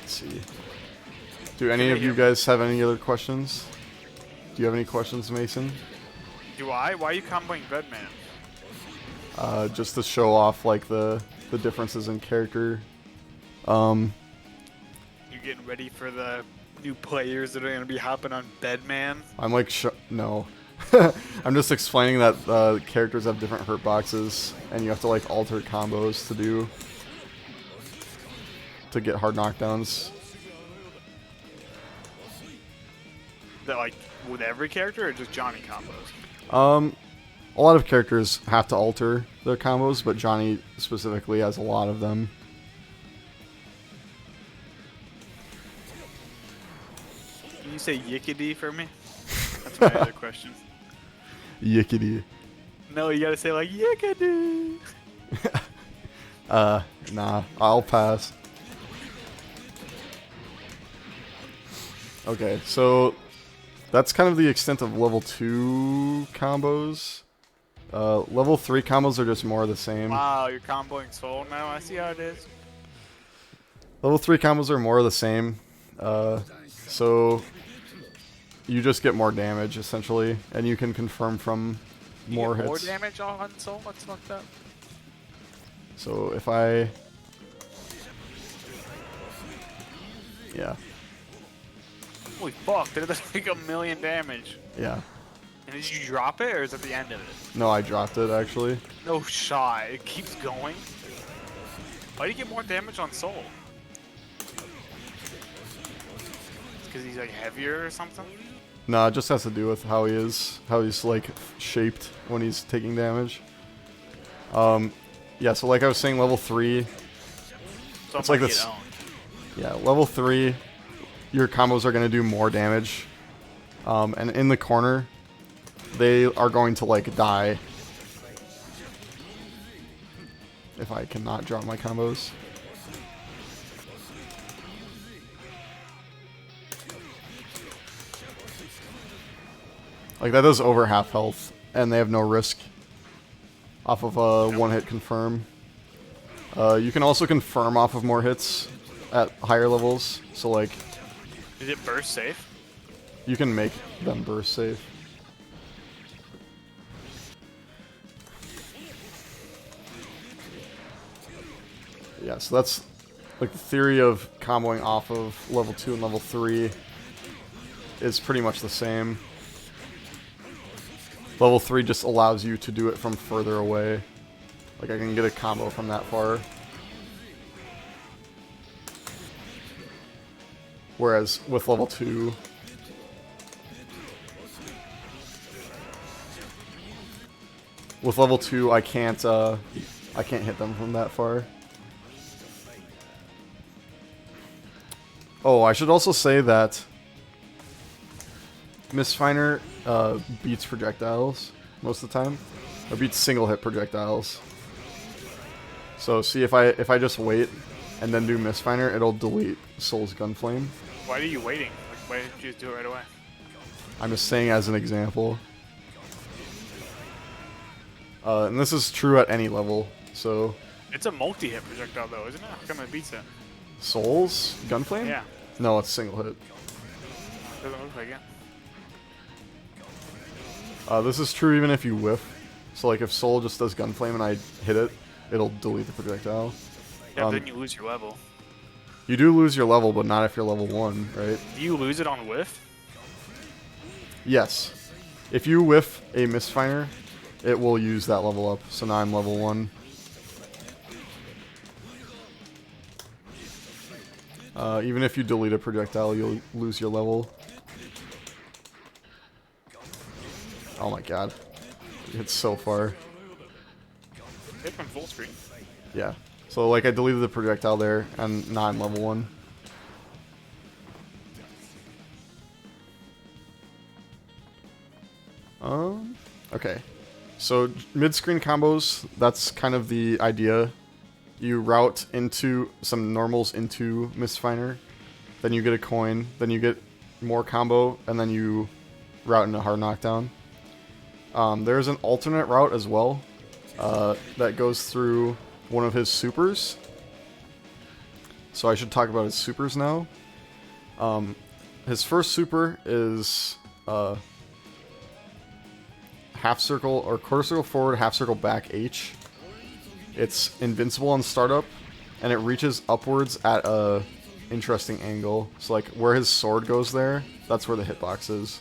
Speaker 1: see. Do any of you guys have any other questions? Do you have any questions, Mason?
Speaker 2: Do I? Why are you comboing Bedman?
Speaker 1: Just to show off like the differences in character.
Speaker 2: You getting ready for the new players that are gonna be hopping on Bedman?
Speaker 1: I'm like, no. I'm just explaining that characters have different hurt boxes, and you have to like alter combos to get hard knockdowns.
Speaker 2: That like with every character or just Johnny combos?
Speaker 1: a lot of characters have to alter their combos, but Johnny specifically has a lot of them.
Speaker 2: Can you say yickety for me? That's my other question.
Speaker 1: Yickety.
Speaker 2: No, you gotta say like yickety.
Speaker 1: Nah, I'll pass. Okay, so that's kind of the extent of level 2 combos. Level 3 combos are just more of the same.
Speaker 2: Wow, you're comboing soul now. I see how it is.
Speaker 1: Level 3 combos are more of the same. So you just get more damage, essentially, and you can confirm from more hits.
Speaker 2: More damage on soul? What's fucked up?
Speaker 1: So if I... Yeah.
Speaker 2: Holy fuck, did that like 1,000,000 damage?
Speaker 1: Yeah.
Speaker 2: And did you drop it, or is it the end of it?
Speaker 1: No, I dropped it, actually.
Speaker 2: No shot. It keeps going? Why do you get more damage on soul? Because he's like heavier or something?
Speaker 1: No, it just has to do with how he is, how he's like shaped when he's taking damage. Yeah, so like I was saying, level 3,
Speaker 2: So
Speaker 1: it's like this. Yeah, level 3, your combos are going to do more damage. And in the corner, they are going to like die. If I cannot drop my combos. Like that does over half health, and they have no risk off of a one-hit confirm. You can also confirm off of more hits at higher levels, so like...
Speaker 2: Is it burst safe?
Speaker 1: You can make them burst safe. Yeah, so that's like the theory of comboing off of level 2 and level 3 is pretty much the same. Level 3 just allows you to do it from further away. Like I can get a combo from that far. Whereas with level 2... With level 2 I can't hit them from that far. Oh, I should also say that Misfire beats projectiles most of the time, or beats single hit projectiles. So see, if I just wait and then do Misfire, it'll delete Soul's Gunflame.
Speaker 2: Why are you waiting? Like, why didn't you just do it right away?
Speaker 1: I'm just saying as an example. And this is true at any level. So
Speaker 2: It's a multi-hit projectile though, isn't it? How come it beats it?
Speaker 1: Soul's Gunflame?
Speaker 2: Yeah.
Speaker 1: No, it's single hit.
Speaker 2: Doesn't look like it.
Speaker 1: This is true even if you whiff. So like if Soul just does Gunflame and I hit it, it'll delete the projectile.
Speaker 2: Yeah, then you lose your level.
Speaker 1: You do lose your level, but not if you're level 1, right?
Speaker 2: Do you lose it on whiff?
Speaker 1: Yes. If you whiff a Misfire, it will use that level up. So now I'm level 1. Even if you delete a projectile, you'll lose your level. Oh my god. It's so far.
Speaker 2: Hit from full screen.
Speaker 1: Yeah. So like I deleted the projectile there, and now I'm level 1. Okay. So mid-screen combos, that's kind of the idea. You route into some normals into Misfire, then you get a coin, then you get more combo, and then you route into hard knockdown. There's an alternate route as well that goes through one of his supers. So I should talk about his supers now. His first super is half circle or quarter circle forward, half circle back H. It's invincible on startup, and it reaches upwards at a interesting angle. So like where his sword goes there, that's where the hitbox is.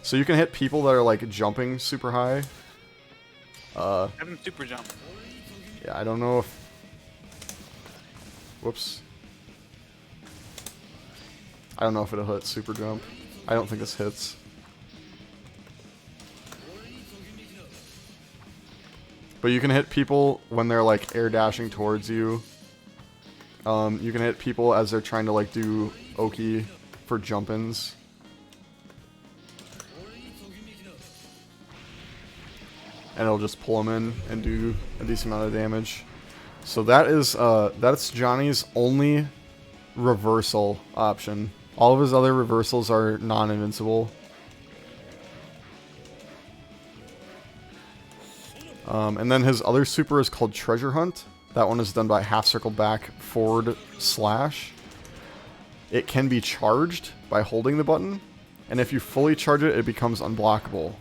Speaker 1: So you can hit people that are like jumping super high.
Speaker 2: Have him super jump.
Speaker 1: Yeah, I don't know if... Whoops. I don't know if it'll hit super jump. I don't think this hits. But you can hit people when they're like air dashing towards you. You can hit people as they're trying to like do Oki for jump-ins. And it'll just pull them in and do a decent amount of damage. So that is that's Johnny's only reversal option. All of his other reversals are non-invincible. And then his other super is called Treasure Hunt. That one is done by half circle back forward slash. It can be charged by holding the button, and if you fully charge it, it becomes unblockable.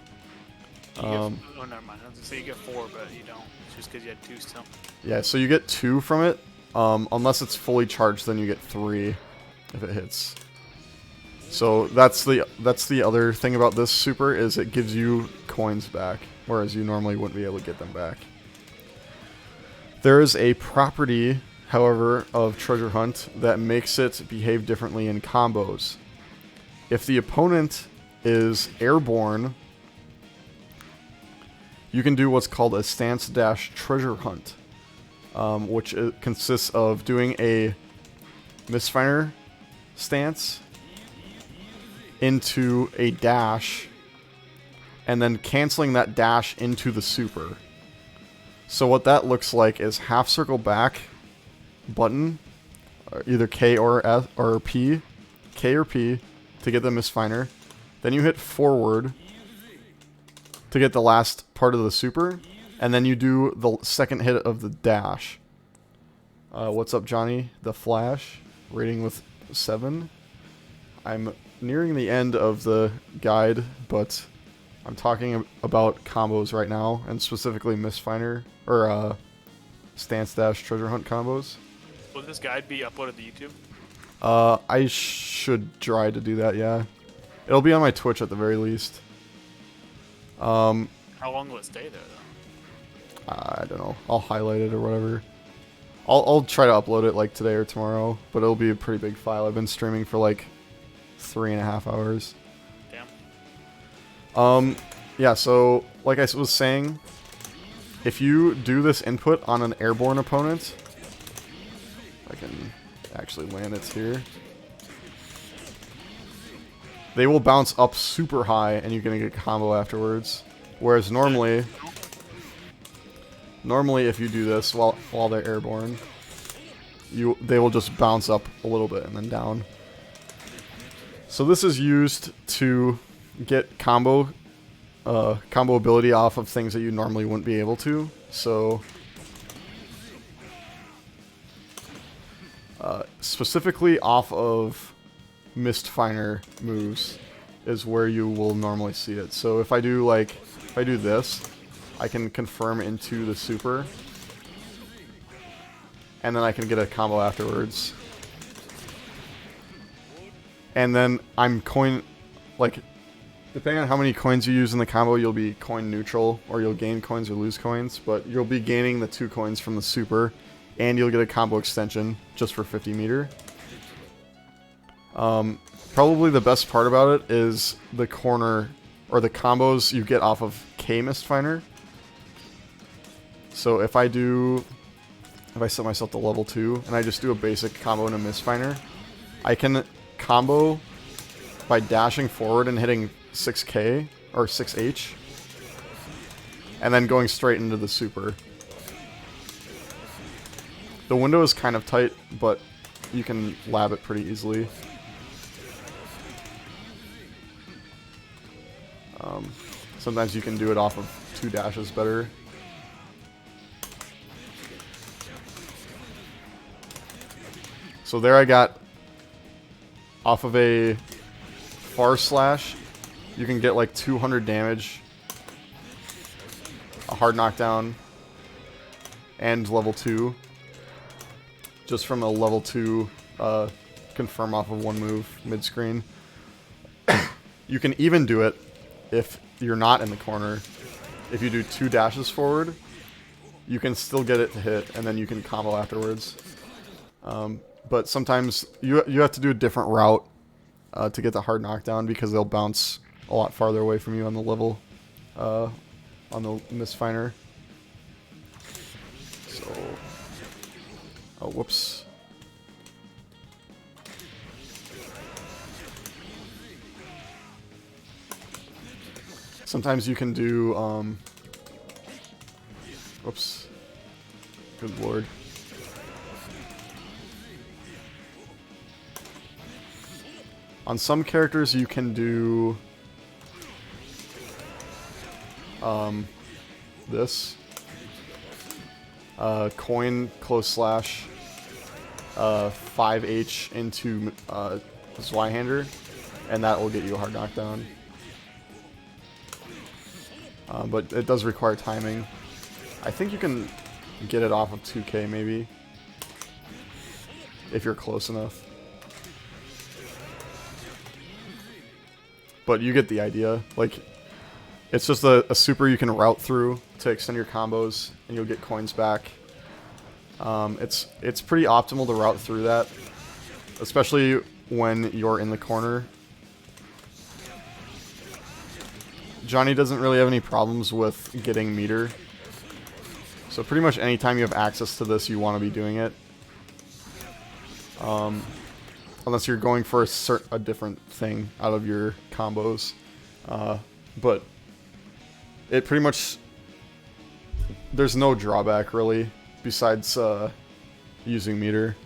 Speaker 2: Oh, never mind. I was gonna say you get 4, but you don't. It's just because you had 2 still.
Speaker 1: Yeah, so you get 2 from it. Unless it's fully charged, then you get 3 if it hits. So that's the other thing about this super is it gives you coins back, whereas you normally wouldn't be able to get them back. There is a property, however, of Treasure Hunt that makes it behave differently in combos. If the opponent is airborne, you can do what's called a stance dash treasure hunt, which consists of doing a Misfire stance into a dash, and then canceling that dash into the super. So what that looks like is half circle back button, either K or S or P, K or P to get the Misfire. Then you hit forward to get the last part of the super, and then you do the second hit of the dash. What's up, Johnny? The Flash, rating with 7. I'm nearing the end of the guide, but I'm talking about combos right now, and specifically Misfire, or stance dash treasure hunt combos.
Speaker 2: Will this guide be uploaded to YouTube?
Speaker 1: I should try to do that, yeah. It'll be on my Twitch at the very least.
Speaker 2: How long will it stay there, though?
Speaker 1: I don't know. I'll highlight it or whatever. I'll try to upload it like today or tomorrow, but it'll be a pretty big file. I've been streaming for like 3.5 hours.
Speaker 2: Damn.
Speaker 1: Yeah, so like I was saying, if you do this input on an airborne opponent, I can actually land it here. They will bounce up super high, and you're gonna get a combo afterwards. Whereas normally if you do this while they're airborne, they will just bounce up a little bit and then down. So this is used to get combo ability off of things that you normally wouldn't be able to. So specifically off of Misfire moves is where you will normally see it. So if I do this, I can confirm into the super, and then I can get a combo afterwards. And then I'm coin, like, depending on how many coins you use in the combo, you'll be coin neutral, or you'll gain coins or lose coins, but you'll be gaining the 2 coins from the super, and you'll get a combo extension just for 50 meter. Probably the best part about it is the corner, or the combos you get off of K Misfire. So if I set myself to level 2, and I just do a basic combo in a Misfire, I can combo by dashing forward and hitting 6K, or 6H, and then going straight into the super. The window is kind of tight, but you can lab it pretty easily. Sometimes you can do it off of 2 dashes better. So there I got off of a far slash, you can get like 200 damage, a hard knockdown, and level 2. Just from a level 2 confirm off of 1 move mid-screen. You can even do it if you're not in the corner. If you do 2 dashes forward, you can still get it to hit, and then you can combo afterwards. But sometimes you have to do a different route to get the hard knockdown, because they'll bounce a lot farther away from you on the level, on the Misfire. Oh, whoops. Sometimes you can do, whoops. Good lord. On some characters you can do, this. Coin close slash 5H into Zweihander, and that will get you a hard knockdown. But it does require timing. I think you can get it off of 2K maybe, if you're close enough. But you get the idea. Like, it's just a super you can route through to extend your combos, and you'll get coins back. It's pretty optimal to route through that, especially when you're in the corner. Johnny doesn't really have any problems with getting meter, so pretty much anytime you have access to this, you want to be doing it. Unless you're going for a different thing out of your combos. But it pretty much... There's no drawback, really, besides using meter.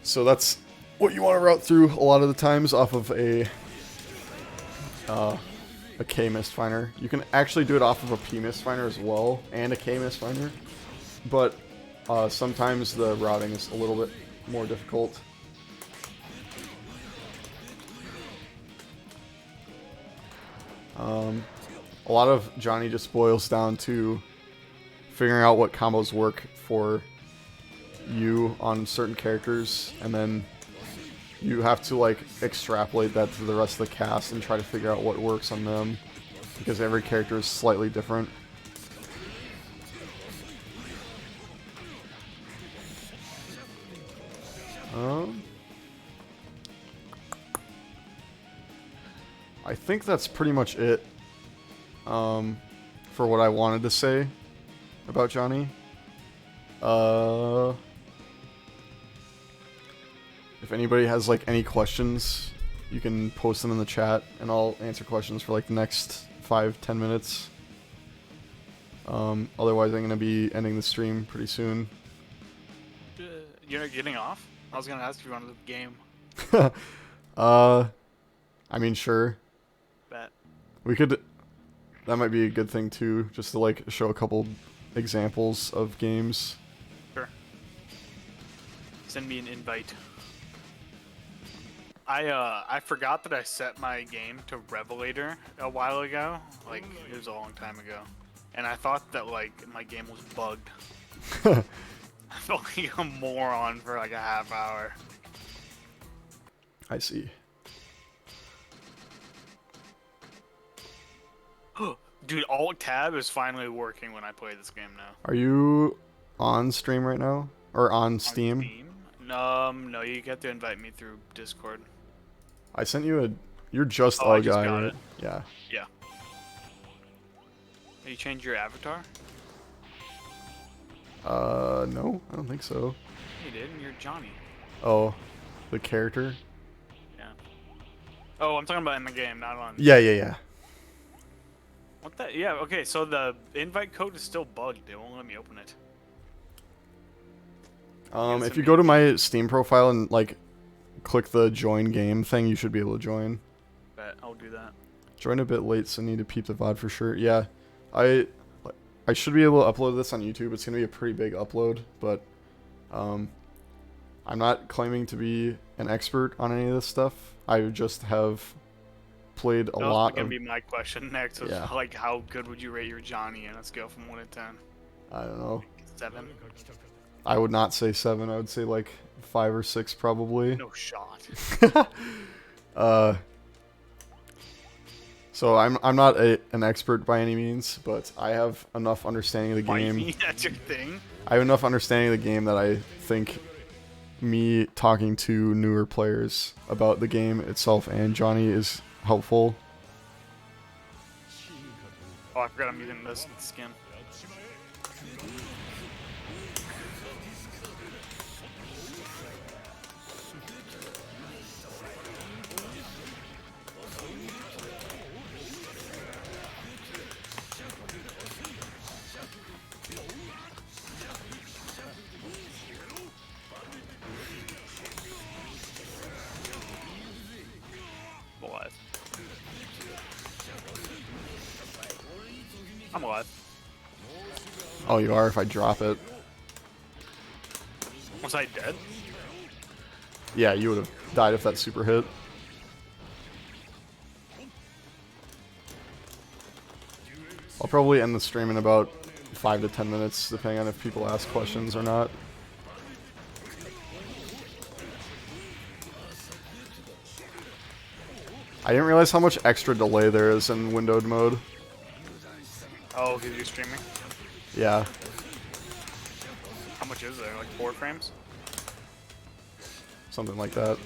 Speaker 1: So that's what you want to route through a lot of the times off of a K Misfire. You can actually do it off of a P Misfire as well, and a K Misfire. But sometimes the routing is a little bit more difficult. A lot of Johnny just boils down to figuring out what combos work for you on certain characters, and then you have to like extrapolate that to the rest of the cast and try to figure out what works on them, because every character is slightly different. I think that's pretty much it for what I wanted to say about Johnny. If anybody has like any questions, you can post them in the chat, and I'll answer questions for like the next 5-10 minutes. Otherwise, I'm gonna be ending the stream pretty soon.
Speaker 2: You're not getting off? I was gonna ask if you wanted the game.
Speaker 1: I mean, sure.
Speaker 2: Bet.
Speaker 1: We could. That might be a good thing too, just to like show a couple examples of games.
Speaker 2: Sure. Send me an invite. I forgot that I set my game to Revelator a while ago. Like, it was a long time ago. And I thought that, like, my game was bugged. I felt like a moron for, like, a half hour.
Speaker 1: I see.
Speaker 2: Dude, Alt-Tab is finally working when I play this game now.
Speaker 1: Are you on stream right now? Or on Steam?
Speaker 2: No, you have to invite me through Discord.
Speaker 1: I sent you a... You're just
Speaker 2: I
Speaker 1: a
Speaker 2: just
Speaker 1: guy,
Speaker 2: got
Speaker 1: right?
Speaker 2: it.
Speaker 1: Yeah.
Speaker 2: Yeah. Have you changed your avatar?
Speaker 1: No, I don't think so.
Speaker 2: You did, you're Johnny.
Speaker 1: Oh, the character?
Speaker 2: Yeah. Oh, I'm talking about in the game, not on...
Speaker 1: Yeah.
Speaker 2: What the... Yeah, okay, so the invite code is still bugged. They won't let me open it.
Speaker 1: If you go to my Steam profile and, like, click the join game thing, you should be able to join.
Speaker 2: Bet, I'll do that.
Speaker 1: Join a bit late, so need to peep the VOD for sure. Yeah, I should be able to upload this on YouTube. It's going to be a pretty big upload, but I'm not claiming to be an expert on any of this stuff. I just have played a lot of...
Speaker 2: That's going to be my question next. Was,
Speaker 1: Yeah.
Speaker 2: like, how good would you rate your Johnny in a scale from 1 to 10?
Speaker 1: I don't know.
Speaker 2: 7?
Speaker 1: I would not say 7. I would say like 5 or 6 probably.
Speaker 2: No shot.
Speaker 1: So I'm not an expert by any means, but I have enough understanding of the game.
Speaker 2: That's your thing?
Speaker 1: I have enough understanding of the game that I think me talking to newer players about the game itself and Johnny is helpful.
Speaker 2: Oh, I forgot I'm using this skin. alive. I'm alive.
Speaker 1: Oh, you are if I drop it.
Speaker 2: Was I dead?
Speaker 1: Yeah, you would have died if that super hit. I'll probably end the stream in about 5 to 10 minutes, depending on if people ask questions or not. I didn't realize how much extra delay there is in windowed mode.
Speaker 2: Oh, because you're streaming?
Speaker 1: Yeah.
Speaker 2: How much is there? Like 4 frames?
Speaker 1: Something like that.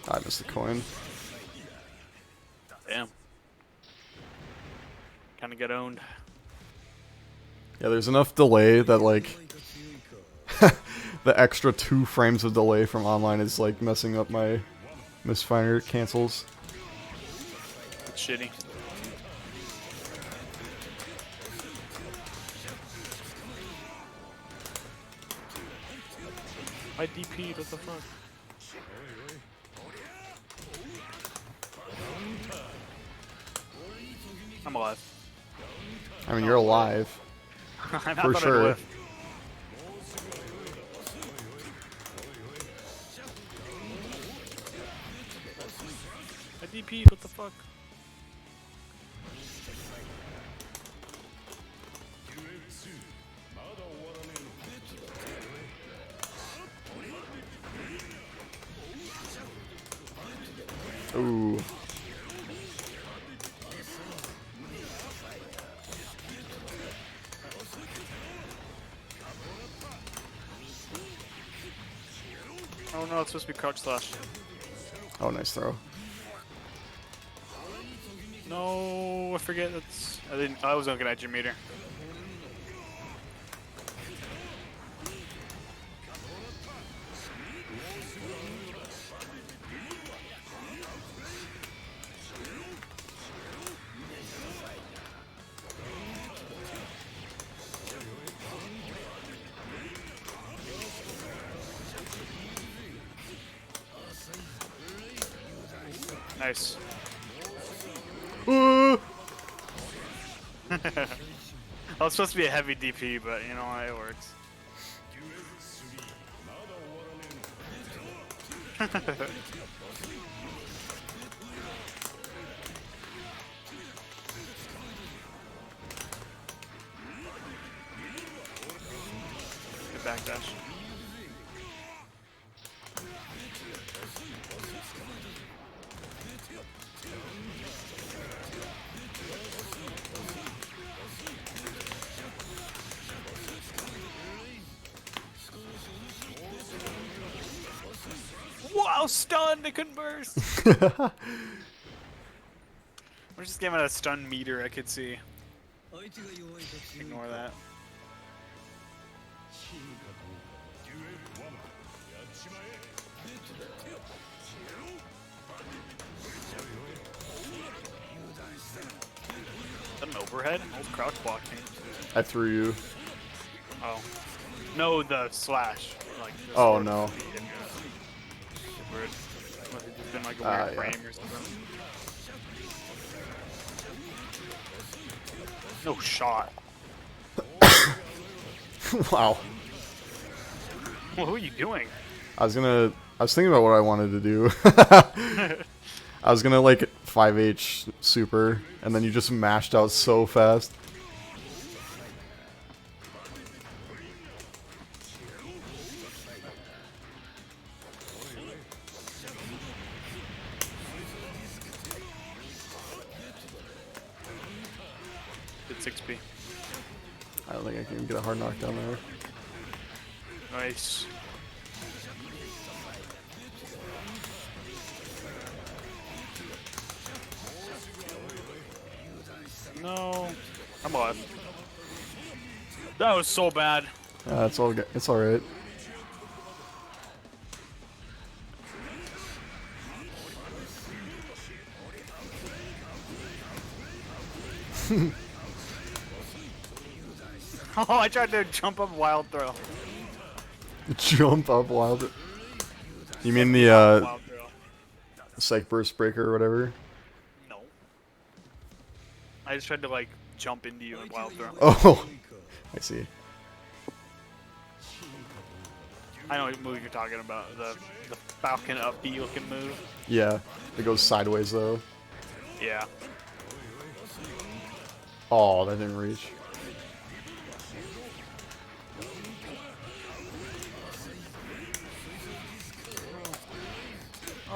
Speaker 1: I missed the coin.
Speaker 2: Damn. Kinda get owned.
Speaker 1: Yeah, there's enough delay that, like, the extra 2 frames of delay from online is, like, messing up my Misfire cancels.
Speaker 2: It's shitty. My DP, what the fuck? I'm alive.
Speaker 1: I mean, you're alive.
Speaker 2: I'm
Speaker 1: For sure.
Speaker 2: My DP, what the fuck?
Speaker 1: Ooh.
Speaker 2: Oh no, it's supposed to be crouch slash.
Speaker 1: Oh, nice throw.
Speaker 2: No, I forget that's. I was looking at your meter. Nice. That was supposed to be a heavy DP, but you know how it works. Good backdash. Wow, stunned! It couldn't burst! We're just giving a stun meter, I could see. Ignore that. Is that an overhead? I was crouch blocking.
Speaker 1: I threw you.
Speaker 2: Oh. No, the slash. Like, the
Speaker 1: Oh,
Speaker 2: sword
Speaker 1: no.
Speaker 2: speed. Weird. Must have just been like a weird
Speaker 1: Yeah.
Speaker 2: frame or something. No shot.
Speaker 1: Wow.
Speaker 2: Well, who are you doing?
Speaker 1: I was thinking about what I wanted to do. I was gonna, like, 5H super, and then you just mashed out so fast.
Speaker 2: Did 6p.
Speaker 1: I don't think I can get a hard knockdown there.
Speaker 2: Nice. No. I'm alive. That was so bad.
Speaker 1: It's all good. It's all right.
Speaker 2: Oh, I tried to jump up wild throw.
Speaker 1: Jump up wild. You mean the
Speaker 2: Wild throw.
Speaker 1: Psych Burst Breaker or whatever?
Speaker 2: No. I just tried to like jump into you and wild throw.
Speaker 1: Oh, I see.
Speaker 2: I know what move you're talking about. The Falcon upbeat looking move.
Speaker 1: Yeah, it goes sideways though.
Speaker 2: Yeah.
Speaker 1: Oh, that didn't reach.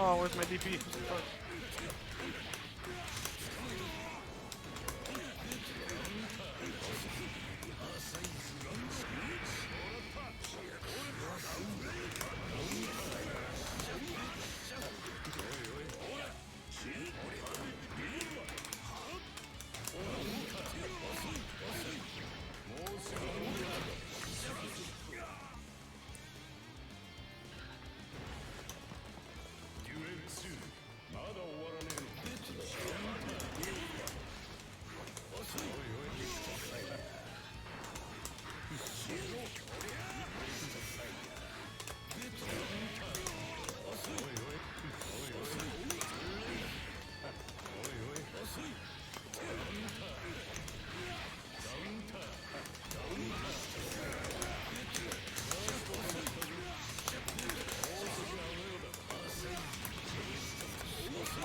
Speaker 2: Oh, where's my DP?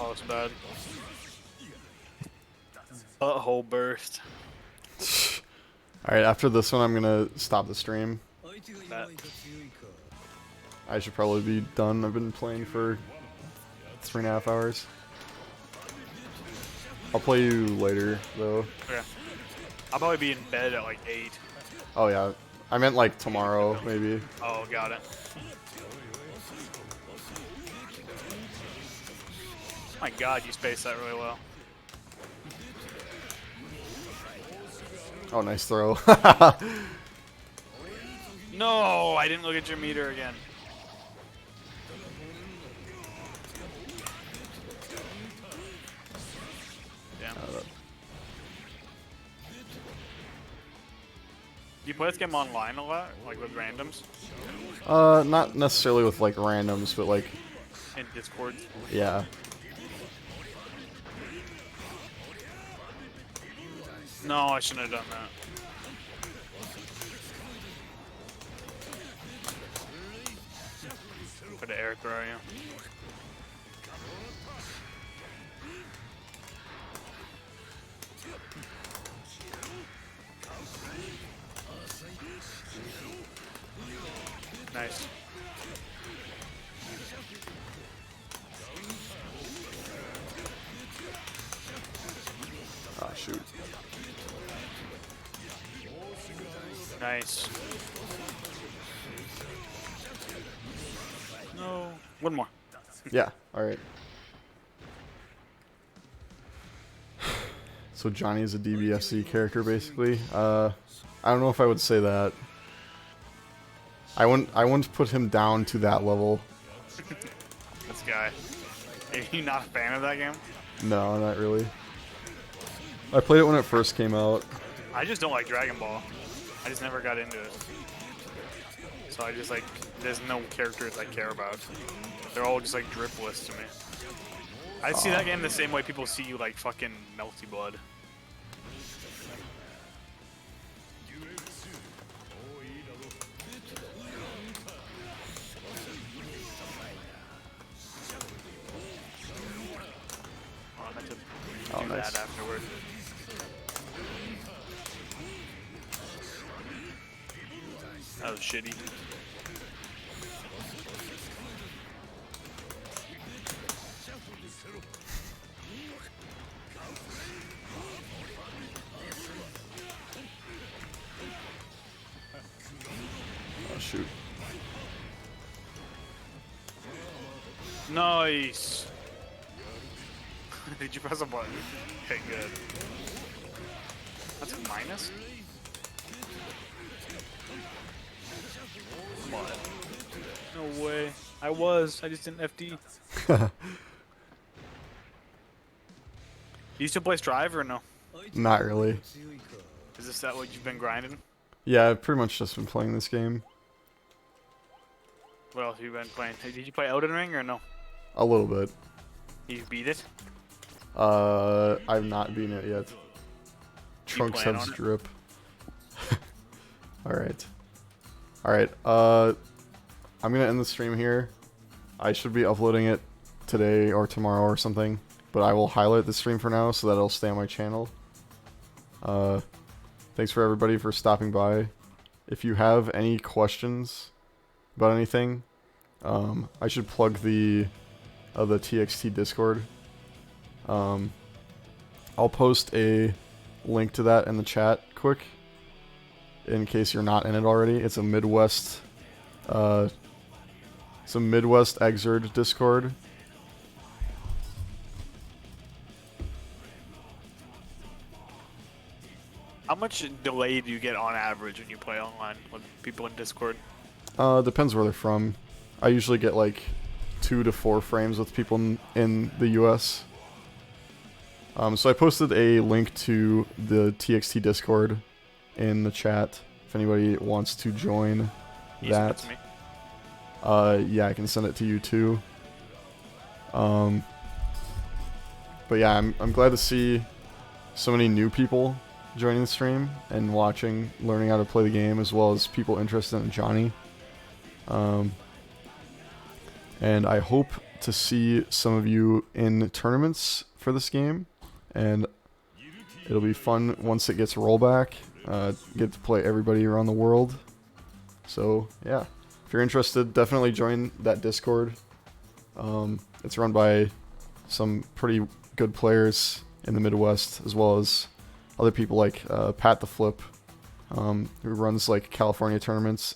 Speaker 2: Oh, it's bad. Butthole burst.
Speaker 1: Alright, after this one, I'm gonna stop the stream.
Speaker 2: That.
Speaker 1: I should probably be done. I've been playing for 3.5 hours. I'll play you later, though.
Speaker 2: Okay. I'll probably be in bed at like 8.
Speaker 1: Oh, yeah. I meant like tomorrow, maybe.
Speaker 2: Oh, got it. My god, you spaced that really well.
Speaker 1: Oh, nice throw.
Speaker 2: No, I didn't look at your meter again. Damn. Do you play this game online a lot? Like with randoms?
Speaker 1: Not necessarily with like randoms, but like,
Speaker 2: In Discord?
Speaker 1: yeah.
Speaker 2: No, I shouldn't have done that. Put an air throw you. Nice.
Speaker 1: Oh, shoot.
Speaker 2: Nice. No. One more.
Speaker 1: Yeah, alright. So Johnny's a DBFC character, basically. I don't know if I would say that. I wouldn't put him down to that level.
Speaker 2: This guy. Are you not a fan of that game?
Speaker 1: No, not really. I played it when it first came out.
Speaker 2: I just don't like Dragon Ball. I just never got into it. So I just like, there's no characters I care about. They're all just like dripless to me. I see that game the same way people see you like fucking Melty Blood. Oh, I meant to do
Speaker 1: nice.
Speaker 2: that afterward. That was shitty.
Speaker 1: Oh, shoot.
Speaker 2: Nice. Did you press a button? Okay, good. That's a minus? What? No way. I just didn't FD. You still play Strive or no?
Speaker 1: Not really.
Speaker 2: Is this that what you've been grinding?
Speaker 1: Yeah, I've pretty much just been playing this game.
Speaker 2: What else have you been playing? Did you play Elden Ring or no?
Speaker 1: A little bit.
Speaker 2: You beat it?
Speaker 1: I've not beaten it yet. Trunks
Speaker 2: plan
Speaker 1: have
Speaker 2: on it?
Speaker 1: drip. Alright. Alright, I'm gonna end the stream here. I should be uploading it today or tomorrow or something, but I will highlight the stream for now so that it'll stay on my channel. Thanks for everybody for stopping by. If you have any questions about anything, I should plug the TXT Discord. I'll post a link to that in the chat quick, in case you're not in it already. It's a Midwest Exerd Discord.
Speaker 2: How much delay do you get on average when you play online with people in Discord?
Speaker 1: Depends where they're from. I usually get like 2 to 4 frames with people in the US. So I posted a link to the TXT Discord in the chat if anybody wants to join that.
Speaker 2: To me.
Speaker 1: Yeah, I can send it to you too. But yeah, I'm glad to see so many new people joining the stream and watching, learning how to play the game, as well as people interested in Johnny. And I hope to see some of you in tournaments for this game, and it'll be fun once it gets rollback. Get to play everybody around the world. So yeah, if you're interested, definitely join that Discord. It's run by some pretty good players in the Midwest, as well as other people like Pat the Flip, who runs like California tournaments,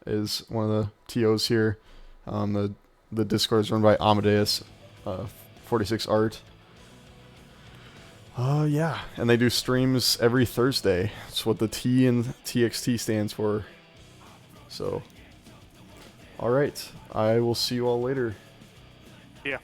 Speaker 1: is one of the TOs here. The Discord is run by Amadeus, 46 Art. Yeah, and they do streams every Thursday. That's what the T in TXT stands for. So, alright, I will see you all later.
Speaker 2: Yeah.